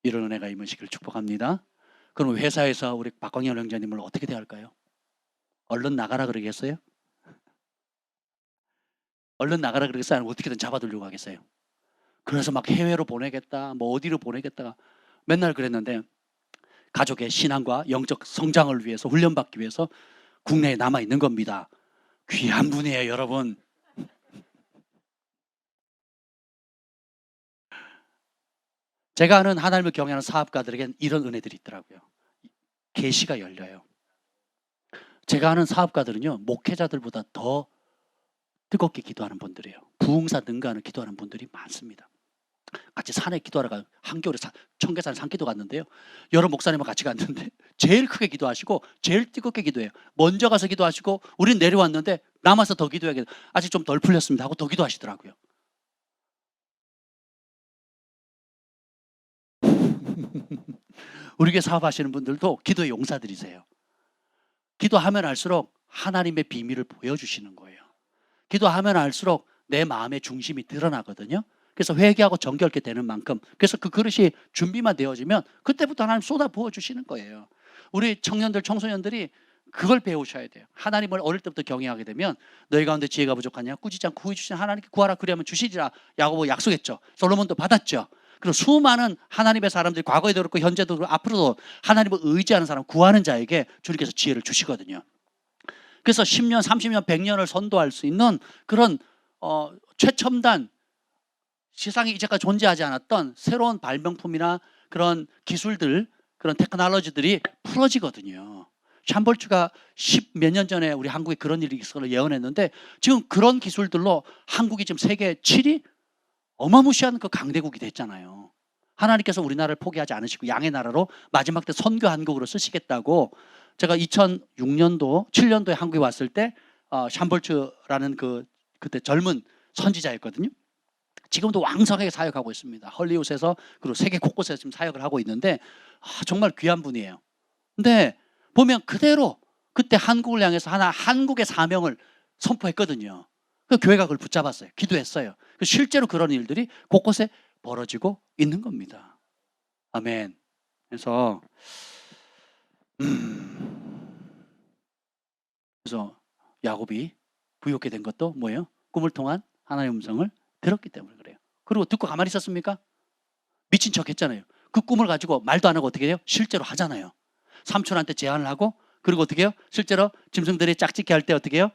이런 은혜가 임하시길 축복합니다. 그럼 회사에서 우리 박광현 형제님을 어떻게 대할까요? 얼른 나가라 그러겠어요? 얼른 나가라 그러겠어요? 아니면 어떻게든 잡아두려고 하겠어요? 그래서 막 해외로 보내겠다, 뭐 어디로 보내겠다 맨날 그랬는데 가족의 신앙과 영적 성장을 위해서 훈련받기 위해서 국내에 남아 있는 겁니다. 귀한 분이에요, 여러분. 제가 아는 하나님을 경외하는 사업가들에겐 이런 은혜들이 있더라고요. 계시가 열려요. 제가 아는 사업가들은요, 목회자들보다 더 뜨겁게 기도하는 분들이에요. 부흥사 능가하는 기도하는 분들이 많습니다. 같이 산에 기도하러 한겨울에 청계산 산기도 갔는데요. 여러 목사님과 같이 갔는데 제일 크게 기도하시고 제일 뜨겁게 기도해요. 먼저 가서 기도하시고 우린 내려왔는데 남아서 더 기도해야겠다. 아직 좀 덜 풀렸습니다 하고 더 기도하시더라고요. 우리 교회 사업하시는 분들도 기도의 용사들이세요. 기도하면 할수록 하나님의 비밀을 보여주시는 거예요. 기도하면 할수록 내 마음의 중심이 드러나거든요. 그래서 회개하고 정결케 되는 만큼, 그래서 그 그릇이 준비만 되어지면 그때부터 하나님 쏟아 부어주시는 거예요. 우리 청년들, 청소년들이 그걸 배우셔야 돼요. 하나님을 어릴 때부터 경외하게 되면 너희 가운데 지혜가 부족하냐? 꾸짖지 않고 구해주시는 하나님께 구하라 그리하면 주시리라. 야고보 약속했죠. 솔로몬도 받았죠. 그리고 수많은 하나님의 사람들이 과거에도 그렇고 현재도 그렇고 앞으로도 하나님을 의지하는 사람, 구하는 자에게 주님께서 지혜를 주시거든요. 그래서 10년, 30년, 100년을 선도할 수 있는 그런 최첨단, 세상에 이제까지 존재하지 않았던 새로운 발명품이나 그런 기술들, 그런 테크놀로지들이 풀어지거든요. 샴볼츠가 10 몇 년 전에 우리 한국에 그런 일이 있을 걸 예언했는데 지금 그런 기술들로 한국이 지금 세계 7위 어마무시한 그 강대국이 됐잖아요. 하나님께서 우리나라를 포기하지 않으시고 양의 나라로 마지막 때 선교 한국으로 쓰시겠다고. 제가 2006년도, 7년도에 한국에 왔을 때 샴볼츠라는 그때 젊은 선지자였거든요. 지금도 왕성하게 사역하고 있습니다. 헐리우드에서 그리고 세계 곳곳에서 지금 사역을 하고 있는데 정말 귀한 분이에요. 근데 보면 그대로 그때 한국을 향해서 한국의 사명을 선포했거든요. 그 교회가 그걸 붙잡았어요. 기도했어요. 실제로 그런 일들이 곳곳에 벌어지고 있는 겁니다. 아멘. 그래서 야곱이 부욕게 된 것도 뭐예요? 꿈을 통한 하나님의 음성을 들었기 때문에 그래요. 그리고 듣고 가만히 있었습니까? 미친 척 했잖아요. 그 꿈을 가지고 말도 안 하고 어떻게 해요? 실제로 하잖아요. 삼촌한테 제안을 하고, 그리고 어떻게 해요? 실제로 짐승들이 짝짓기 할 때 어떻게 해요?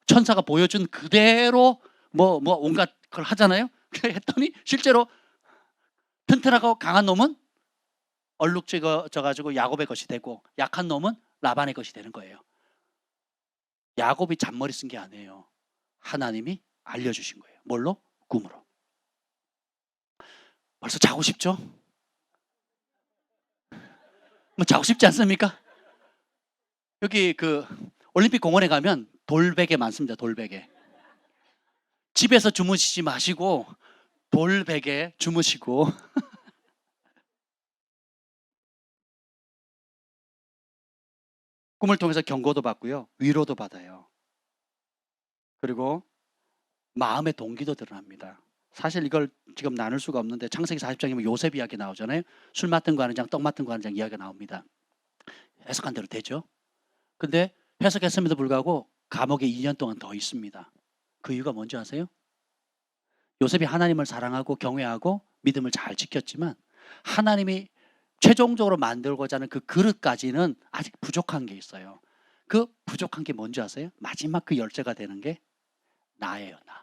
천사가 보여준 그대로 뭐 온갖 걸 하잖아요. 했더니 실제로 튼튼하고 강한 놈은 얼룩져가지고 야곱의 것이 되고, 약한 놈은 라반의 것이 되는 거예요. 야곱이 잔머리 쓴 게 아니에요. 하나님이 알려주신 거예요. 뭘로? 꿈으로. 벌써 자고 싶죠? 뭐 자고 싶지 않습니까? 여기 그 올림픽 공원에 가면 돌베개 많습니다. 돌베개. 집에서 주무시지 마시고 돌베개 주무시고. 꿈을 통해서 경고도 받고요, 위로도 받아요. 그리고 마음의 동기도 드러납니다. 사실 이걸 지금 나눌 수가 없는데 창세기 40장이면 요셉 이야기 나오잖아요. 술 맡은 거 하는 장, 떡 맡은 거 하는 장 이야기가 나옵니다. 해석한 대로 되죠. 근데 해석했음에도 불구하고 감옥에 2년 동안 더 있습니다. 그 이유가 뭔지 아세요? 요셉이 하나님을 사랑하고 경외하고 믿음을 잘 지켰지만 하나님이 최종적으로 만들고자 하는 그 그릇까지는 아직 부족한 게 있어요. 그 부족한 게 뭔지 아세요? 마지막 그 열쇠가 되는 게 나예요. 나.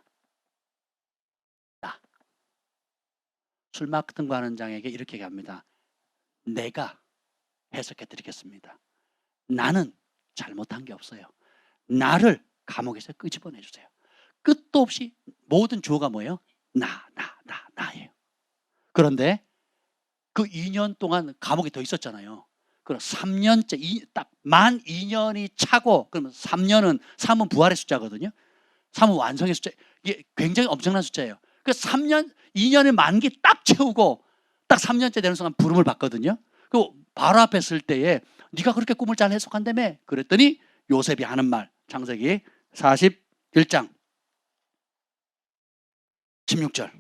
술 맡은 거 하는 장에게 이렇게 얘기합니다. 내가 해석해 드리겠습니다. 나는 잘못한 게 없어요. 나를 감옥에서 끄집어내 주세요. 끝도 없이 모든 주어가 뭐예요? 나예요. 그런데 그 2년 동안 감옥에 더 있었잖아요. 그럼 3년째, 딱 만 2년이 차고, 그러면 3은 부활의 숫자거든요. 3은 완성의 숫자. 이게 굉장히 엄청난 숫자예요. 그 2년의 만기 딱 채우고 딱 3년째 되는 순간 부름을 받거든요. 그 바로 앞에 쓸 때에 네가 그렇게 꿈을 잘 해석한다며? 그랬더니 요셉이 하는 말, 창세기 41장 16절.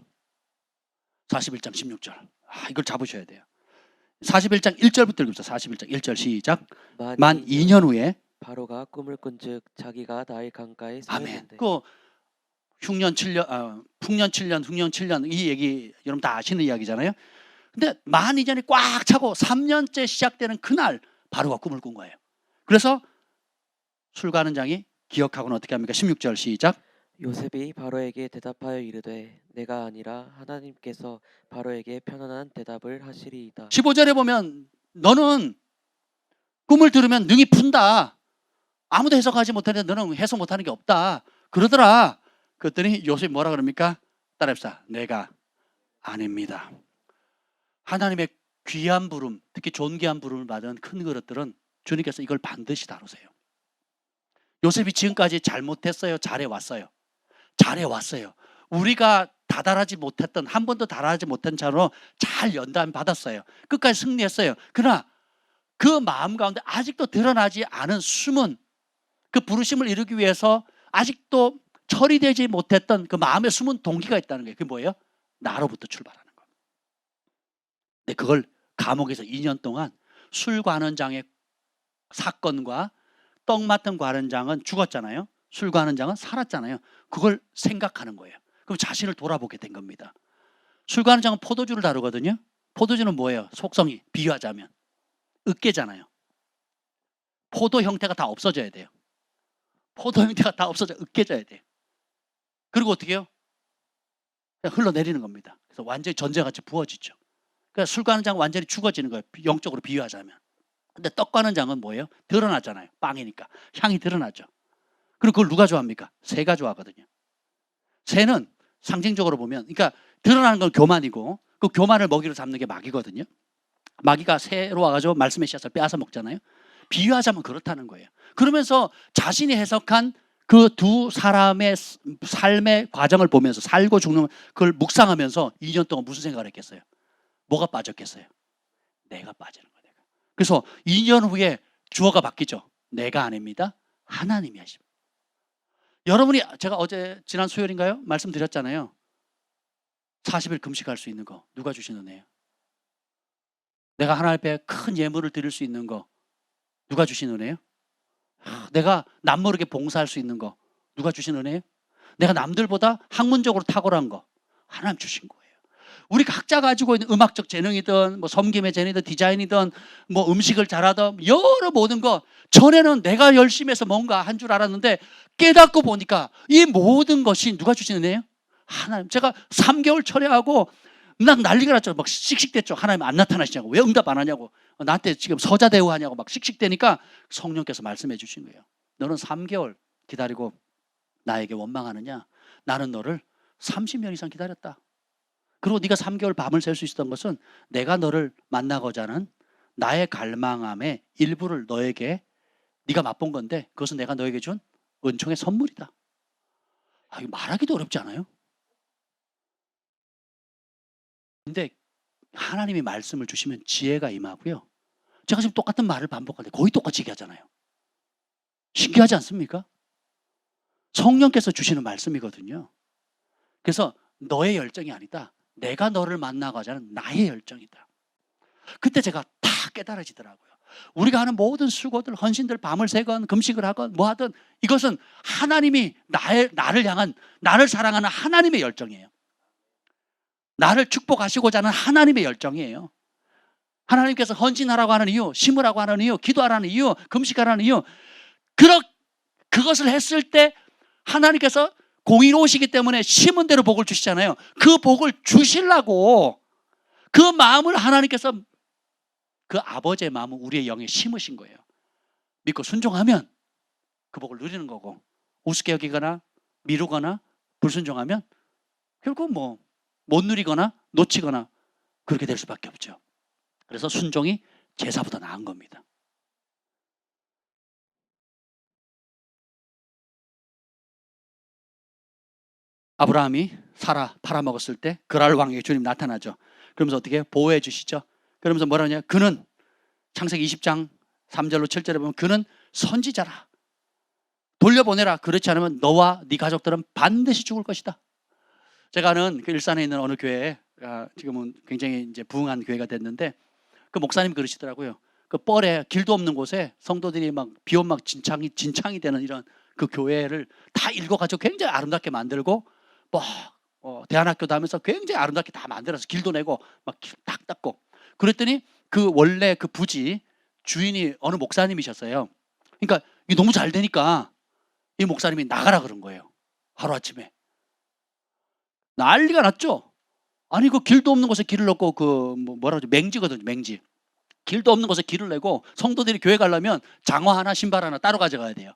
41장 16절. 이걸 잡으셔야 돼요. 41장 1절부터 읽읍시다. 41장 1절 시작. 만 2년 후에 바로가 꿈을 꾼즉 자기가 나일 강가에 서 아멘. 있는데. 그 흉년 7년, 풍년 7년, 흉년 7년 이 얘기 여러분 다 아시는 이야기잖아요. 근데 만 2년이 꽉 차고 3년째 시작되는 그날 바로가 꿈을 꾼 거예요. 그래서 술 가는 장이 기억하고는 어떻게 합니까? 16절 시작. 요셉이 바로에게 대답하여 이르되 내가 아니라 하나님께서 바로에게 편안한 대답을 하시리이다. 15절에 보면 너는 꿈을 들으면 능히 푼다. 아무도 해석하지 못하는데 너는 해석 못하는 게 없다. 그러더라. 그랬더니 요셉이 뭐라 그럽니까? 따라합시다. 내가 아닙니다. 하나님의 귀한 부름, 특히 존귀한 부름을 받은 큰 그릇들은 주님께서 이걸 반드시 다루세요. 요셉이 지금까지 잘못했어요? 잘해왔어요? 잘해왔어요. 우리가 다달하지 못했던, 한 번도 다달하지 못한 자로 잘 연단 받았어요. 끝까지 승리했어요. 그러나 그 마음 가운데 아직도 드러나지 않은 숨은 그 부르심을 이루기 위해서 아직도 처리되지 못했던 그 마음의 숨은 동기가 있다는 거예요. 그게 뭐예요? 나로부터 출발하는 거예요. 근데 그걸 감옥에서 2년 동안 술 관원장의 사건과 떡 맡은 관원장은 죽었잖아요. 술 관원장은 살았잖아요. 그걸 생각하는 거예요. 그럼 자신을 돌아보게 된 겁니다. 술 관원장은 포도주를 다루거든요. 포도주는 뭐예요? 속성이 비유하자면 으깨잖아요. 포도 형태가 다 없어져야 돼요. 포도 형태가 다 없어져 으깨져야 돼요. 그리고 어떻게 해요? 그냥 흘러내리는 겁니다. 그래서 완전히 전쟁같이 부어지죠. 그러니까 술 관원장은 완전히 죽어지는 거예요. 영적으로 비유하자면. 근데 떡 관원장은 뭐예요? 드러나잖아요. 빵이니까. 향이 드러나죠. 그리고 그걸 누가 좋아합니까? 새가 좋아하거든요. 새는 상징적으로 보면, 그러니까 드러나는 건 교만이고 그 교만을 먹이로 잡는 게 마귀거든요. 마귀가 새로 와가지고 말씀의 씨앗을 빼앗아 먹잖아요. 비유하자면 그렇다는 거예요. 그러면서 자신이 해석한 그 두 사람의 삶의 과정을 보면서 살고 죽는 그걸 묵상하면서 2년 동안 무슨 생각을 했겠어요? 뭐가 빠졌겠어요? 내가 빠지는 거예요. 그래서 2년 후에 주어가 바뀌죠. 내가 아닙니다. 하나님이 하십니다. 여러분이 제가 어제 지난 수요일인가요? 말씀드렸잖아요. 40일 금식할 수 있는 거 누가 주신 은혜예요? 내가 하나님 앞에 큰 예물을 드릴 수 있는 거 누가 주신 은혜예요? 내가 남모르게 봉사할 수 있는 거 누가 주신 은혜예요? 내가 남들보다 학문적으로 탁월한 거 하나님 주신 거예요. 우리 각자 가지고 있는 음악적 재능이든 뭐 섬김의 재능이든 디자인이든 뭐 음식을 잘하든 여러 모든 거 전에는 내가 열심히 해서 뭔가 한 줄 알았는데 깨닫고 보니까 이 모든 것이 누가 주신 은혜예요? 하나님. 제가 3개월 철회하고 막 난리가 났죠. 막 씩씩댔죠. 하나님 안 나타나시냐고. 왜 응답 안 하냐고. 나한테 지금 서자 대우하냐고 막 씩씩대니까 성령께서 말씀해 주신 거예요. 너는 3개월 기다리고 나에게 원망하느냐? 나는 너를 30년 이상 기다렸다. 그리고 네가 3개월 밤을 샐 수 있었던 것은 내가 너를 만나고자 하는 나의 갈망함의 일부를 너에게 네가 맛본 건데 그것은 내가 너에게 준 은총의 선물이다. 이거 말하기도 어렵지 않아요? 근데 하나님이 말씀을 주시면 지혜가 임하고요. 제가 지금 똑같은 말을 반복할 때 거의 똑같이 얘기하잖아요. 신기하지 않습니까? 성령께서 주시는 말씀이거든요. 그래서 너의 열정이 아니다. 내가 너를 만나고자 하는 나의 열정이다. 그때 제가 다 깨달아지더라고요. 우리가 하는 모든 수고들, 헌신들, 밤을 새건 금식을 하건 뭐 하든 이것은 하나님이 나를 향한, 나를 사랑하는 하나님의 열정이에요. 나를 축복하시고자 하는 하나님의 열정이에요. 하나님께서 헌신하라고 하는 이유, 심으라고 하는 이유, 기도하라는 이유, 금식하라는 이유, 그것을 했을 때 하나님께서 공의로우시기 때문에 심은 대로 복을 주시잖아요. 그 복을 주시려고 그 마음을 하나님께서 그 아버지의 마음을 우리의 영에 심으신 거예요. 믿고 순종하면 그 복을 누리는 거고, 우습게 여기거나 미루거나 불순종하면 결국 뭐 못 누리거나 놓치거나 그렇게 될 수밖에 없죠. 그래서 순종이 제사보다 나은 겁니다. 아브라함이 사라 팔아먹었을 때 그랄 왕에게 주님 나타나죠. 그러면서 어떻게 보호해 주시죠. 그러면서 뭐라 하냐, 그는 창세기 20장 3절로 7절에 보면 그는 선지자라, 돌려보내라. 그렇지 않으면 너와 네 가족들은 반드시 죽을 것이다. 제가 아는 그 일산에 있는 어느 교회에 지금은 굉장히 이제 부흥한 교회가 됐는데 그 목사님이 그러시더라고요. 그 뻘에 길도 없는 곳에 성도들이 막 비온 막 진창이 되는 이런 그 교회를 다 읽어가지고 굉장히 아름답게 만들고 뭐 대안학교도 하면서 굉장히 아름답게 다 만들어서 길도 내고 막 딱 닦고 그랬더니 그 원래 그 부지 주인이 어느 목사님이셨어요. 그러니까 이게 너무 잘 되니까 이 목사님이 나가라 그런 거예요. 하루아침에. 난리가 났죠. 아니 그 길도 없는 곳에 길을 넣고 그 뭐라 그러죠, 맹지거든요. 맹지. 길도 없는 곳에 길을 내고 성도들이 교회 가려면 장화 하나 신발 하나 따로 가져가야 돼요.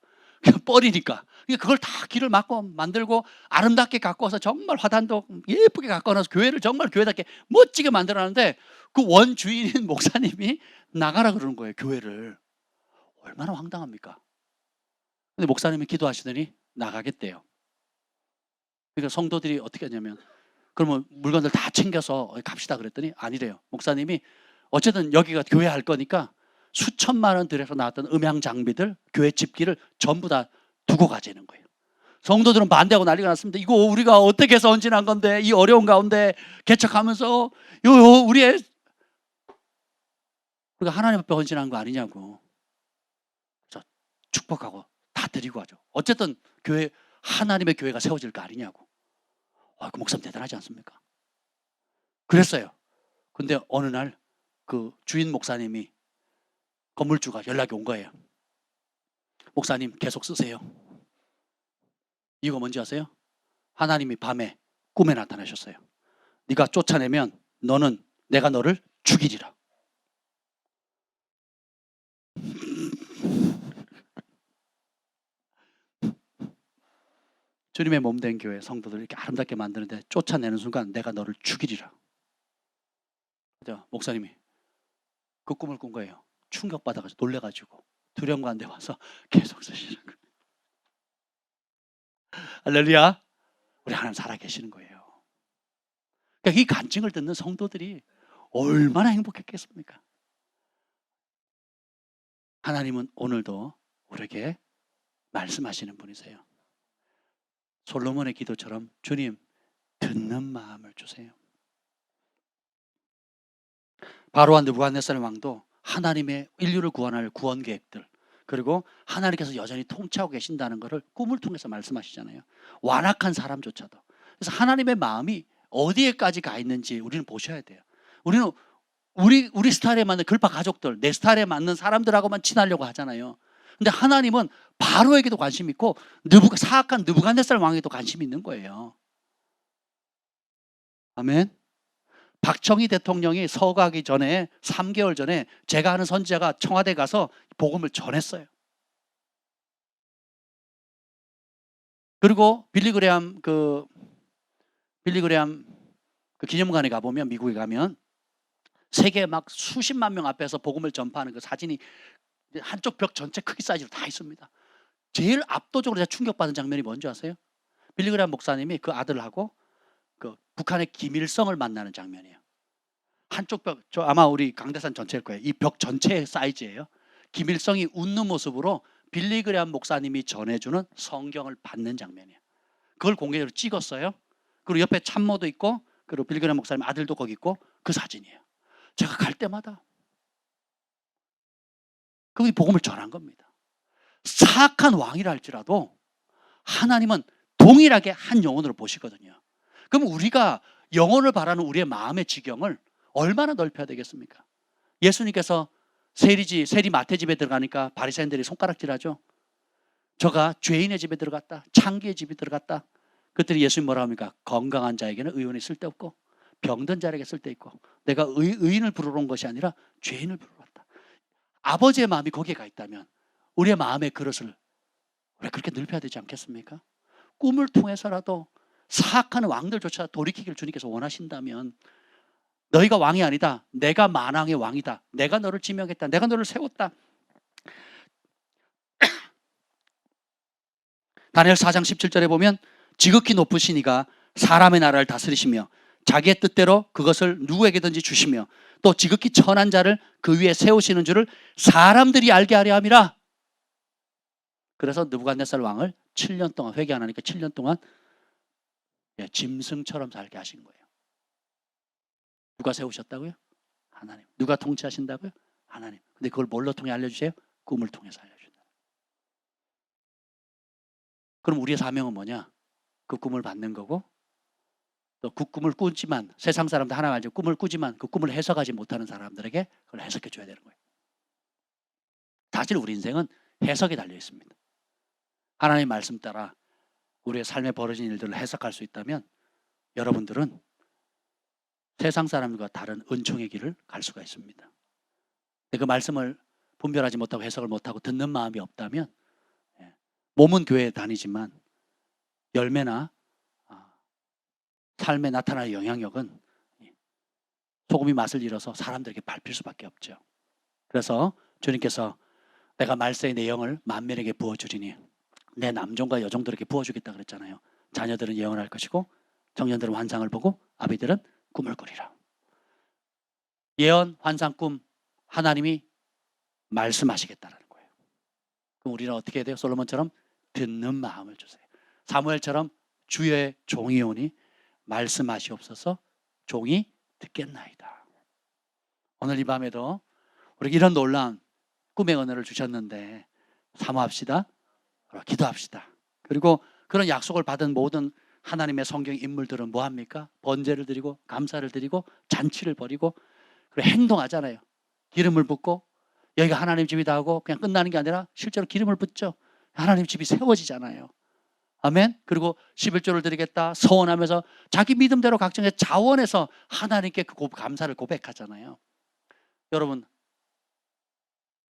뻘이니까. 그걸 다 길을 막고 만들고 아름답게 갖고 와서 정말 화단도 예쁘게 갖고 와서 교회를 정말 교회답게 멋지게 만들어놨는데 그 원주인인 목사님이 나가라 그러는 거예요. 교회를. 얼마나 황당합니까? 근데 목사님이 기도하시더니 나가겠대요. 그러니까 성도들이 어떻게 하냐면 그러면 물건들 다 챙겨서 갑시다 그랬더니 아니래요. 목사님이 어쨌든 여기가 교회 할 거니까 수천만 원 들여서 나왔던 음향 장비들, 교회 집기를 전부 다 두고 가자는 거예요. 성도들은 반대하고 난리가 났습니다. 이거 우리가 어떻게 해서 헌신한 건데 이 어려운 가운데 개척하면서 우리의 우리가 하나님 앞에 헌신한 거 아니냐고. 그래서 축복하고 다 드리고 하죠. 어쨌든 교회, 하나님의 교회가 세워질 거 아니냐고. 그 목사님 대단하지 않습니까? 그랬어요. 근데 어느 날 그 주인 목사님이, 건물주가 연락이 온 거예요. 목사님 계속 쓰세요. 이유가 뭔지 아세요? 하나님이 밤에 꿈에 나타나셨어요. 네가 쫓아내면 내가 너를 죽이리라. 주님의 몸된 교회 성도들 이렇게 아름답게 만드는데 쫓아내는 순간 내가 너를 죽이리라. 목사님이 그 꿈을 꾼 거예요. 충격받아가지고 놀래가지고 두려움 가운데 와서 계속 쓰시는 거예요. 할렐루야. 우리 하나님 살아계시는 거예요. 그러니까 이 간증을 듣는 성도들이 얼마나 행복했겠습니까? 하나님은 오늘도 그렇게 말씀하시는 분이세요. 솔로몬의 기도처럼 주님 듣는 마음을 주세요. 바로와 느부갓네살 왕도 하나님의 인류를 구원할 구원 계획들, 그리고 하나님께서 여전히 통치하고 계신다는 것을 꿈을 통해서 말씀하시잖아요. 완악한 사람조차도. 그래서 하나님의 마음이 어디에까지 가 있는지 우리는 보셔야 돼요. 우리는 우리 스타일에 맞는 글파 가족들, 내 스타일에 맞는 사람들하고만 친하려고 하잖아요. 근데 하나님은 바로에게도 관심 있고 사악한 느부갓네살 왕에게도 관심 있는 거예요. 아멘. 박정희 대통령이 서가기 전에 3개월 전에 제가 아는 선지자가 청와대 가서 복음을 전했어요. 그리고 빌리그레암 그 기념관에 가보면, 미국에 가면 세계 막 수십만 명 앞에서 복음을 전파하는 그 사진이 한쪽 벽 전체 크기 사이즈로 다 있습니다. 제일 압도적으로 제가 충격받은 장면이 뭔지 아세요? 빌리그레암 목사님이 그 아들하고 그 북한의 김일성을 만나는 장면이에요. 한쪽 벽, 저 아마 우리 강대산 전체일 거예요. 이 벽 전체의 사이즈예요. 김일성이 웃는 모습으로 빌리그레암 목사님이 전해주는 성경을 받는 장면이에요. 그걸 공개적으로 찍었어요. 그리고 옆에 참모도 있고, 그리고 빌리그레암 목사님 아들도 거기 있고, 그 사진이에요. 제가 갈 때마다 그분이 복음을 전한 겁니다. 사악한 왕이라 할지라도 하나님은 동일하게 한 영혼으로 보시거든요. 그럼 우리가 영혼을 바라는 우리의 마음의 지경을 얼마나 넓혀야 되겠습니까? 예수님께서 세리 마태 집에 들어가니까 바리새인들이 손가락질하죠. 저가 죄인의 집에 들어갔다, 창기의 집에 들어갔다. 그랬더니 예수님 뭐라 합니까? 건강한 자에게는 의원이 쓸데없고 병든 자에게 쓸데있고, 내가 의인을 부르러 온 것이 아니라 죄인을 부르러 왔다. 아버지의 마음이 거기에 가 있다면 우리의 마음의 그릇을 우리가 그렇게 넓혀야 되지 않겠습니까? 꿈을 통해서라도 사악한 왕들조차 돌이키기를 주님께서 원하신다면, 너희가 왕이 아니다, 내가 만왕의 왕이다, 내가 너를 지명했다, 내가 너를 세웠다. 다니엘 4장 17절에 보면 지극히 높으신 이가 사람의 나라를 다스리시며 자기의 뜻대로 그것을 누구에게든지 주시며 또 지극히 천한 자를 그 위에 세우시는 줄을 사람들이 알게 하려 함이라. 그래서 느부갓네살 왕을 7년 동안, 회개 안 하니까 7년 동안 짐승처럼 살게 하신 거예요. 누가 세우셨다고요? 하나님. 누가 통치하신다고요? 하나님. 근데 그걸 뭘로 통해 알려주세요? 꿈을 통해서 알려준다. 그럼 우리의 사명은 뭐냐? 그 꿈을 받는 거고, 또 그 꿈을 꾸지만, 세상 사람들 하나 알죠. 꿈을 꾸지만 그 꿈을 해석하지 못하는 사람들에게 그걸 해석해 줘야 되는 거예요. 사실 우리 인생은 해석에 달려 있습니다. 하나님의 말씀 따라 우리의 삶에 벌어진 일들을 해석할 수 있다면 여러분들은 세상 사람들과 다른 은총의 길을 갈 수가 있습니다. 그 말씀을 분별하지 못하고 해석을 못하고 듣는 마음이 없다면, 몸은 교회에 다니지만 열매나 삶에 나타나는 영향력은 소금이 맛을 잃어서 사람들에게 밟힐 수밖에 없죠. 그래서 주님께서 내가 말세의 내 영을 만민에게 부어주리니 내 남종과 여종들에게 부어주겠다 그랬잖아요. 자녀들은 예언할 것이고 청년들은 환상을 보고 아비들은 꿈을 꾸리라. 예언, 환상, 꿈 하나님이 말씀하시겠다는 거예요. 그럼 우리는 어떻게 해야 돼요? 솔로몬처럼 듣는 마음을 주세요. 사무엘처럼 주의 종이 오니 말씀하시옵소서, 종이 듣겠나이다. 오늘 이 밤에도 우리 이런 놀라운 꿈의 은혜를 주셨는데 사모합시다. 기도합시다. 그리고 그런 약속을 받은 모든 하나님의 성경 인물들은 뭐합니까? 번제를 드리고 감사를 드리고 잔치를 벌이고 그리고 행동하잖아요. 기름을 붓고, 여기가 하나님 집이다 하고 그냥 끝나는 게 아니라 실제로 기름을 붓죠. 하나님 집이 세워지잖아요. 아멘. 그리고 11조를 드리겠다 서원하면서 자기 믿음대로 각종의 자원해서 하나님께 그 감사를 고백하잖아요. 여러분,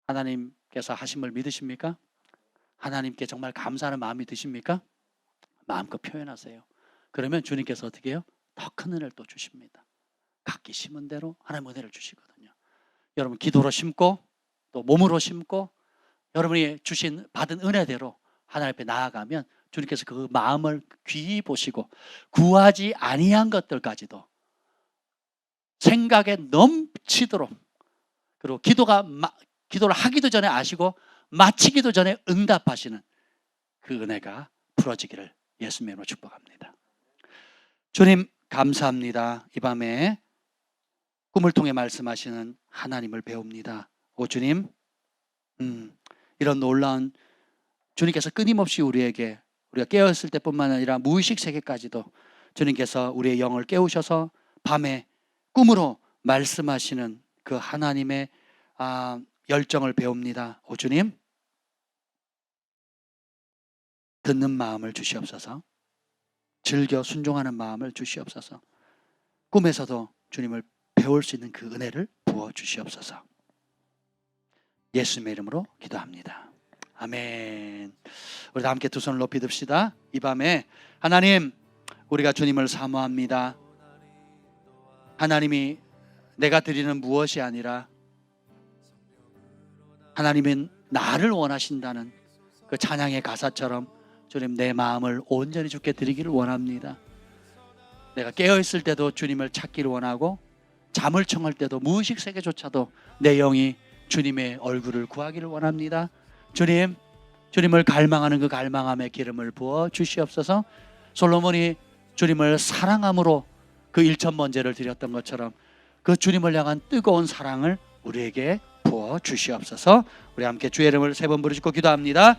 하나님께서 하심을 믿으십니까? 하나님께 정말 감사하는 마음이 드십니까? 마음껏 표현하세요. 그러면 주님께서 어떻게 해요? 더 큰 은혜를 또 주십니다. 각기 심은 대로 하나님 은혜를 주시거든요. 여러분, 기도로 심고 또 몸으로 심고 여러분이 받은 은혜대로 하나님 앞에 나아가면 주님께서 그 마음을 귀히 보시고 구하지 아니한 것들까지도 생각에 넘치도록, 그리고 기도를 하기도 전에 아시고 마치기도 전에 응답하시는 그 은혜가 풀어지기를 예수님의 이름으로 축복합니다. 주님 감사합니다. 이 밤에 꿈을 통해 말씀하시는 하나님을 배웁니다. 오 주님, 이런 놀라운 주님께서 끊임없이 우리에게 우리가 깨어있을 때뿐만 아니라 무의식 세계까지도 주님께서 우리의 영을 깨우셔서 밤에 꿈으로 말씀하시는 그 하나님의 열정을 배웁니다. 오 주님, 듣는 마음을 주시옵소서. 즐겨 순종하는 마음을 주시옵소서. 꿈에서도 주님을 배울 수 있는 그 은혜를 부어 주시옵소서. 예수님의 이름으로 기도합니다. 아멘. 우리 다 함께 두 손을 높이 듭시다. 이 밤에 하나님, 우리가 주님을 사모합니다. 하나님이 내가 드리는 무엇이 아니라 하나님은 나를 원하신다는 그 찬양의 가사처럼 주님, 내 마음을 온전히 주께 드리기를 원합니다. 내가 깨어있을 때도 주님을 찾기를 원하고 잠을 청할 때도 무의식 세계조차도 내 영이 주님의 얼굴을 구하기를 원합니다. 주님, 주님을 갈망하는 그 갈망함의 기름을 부어 주시옵소서. 솔로몬이 주님을 사랑함으로 그 1,000번제를 드렸던 것처럼 그 주님을 향한 뜨거운 사랑을 우리에게 부어 주시옵소서. 우리 함께 주의 이름을 3번 부르시고 기도합니다.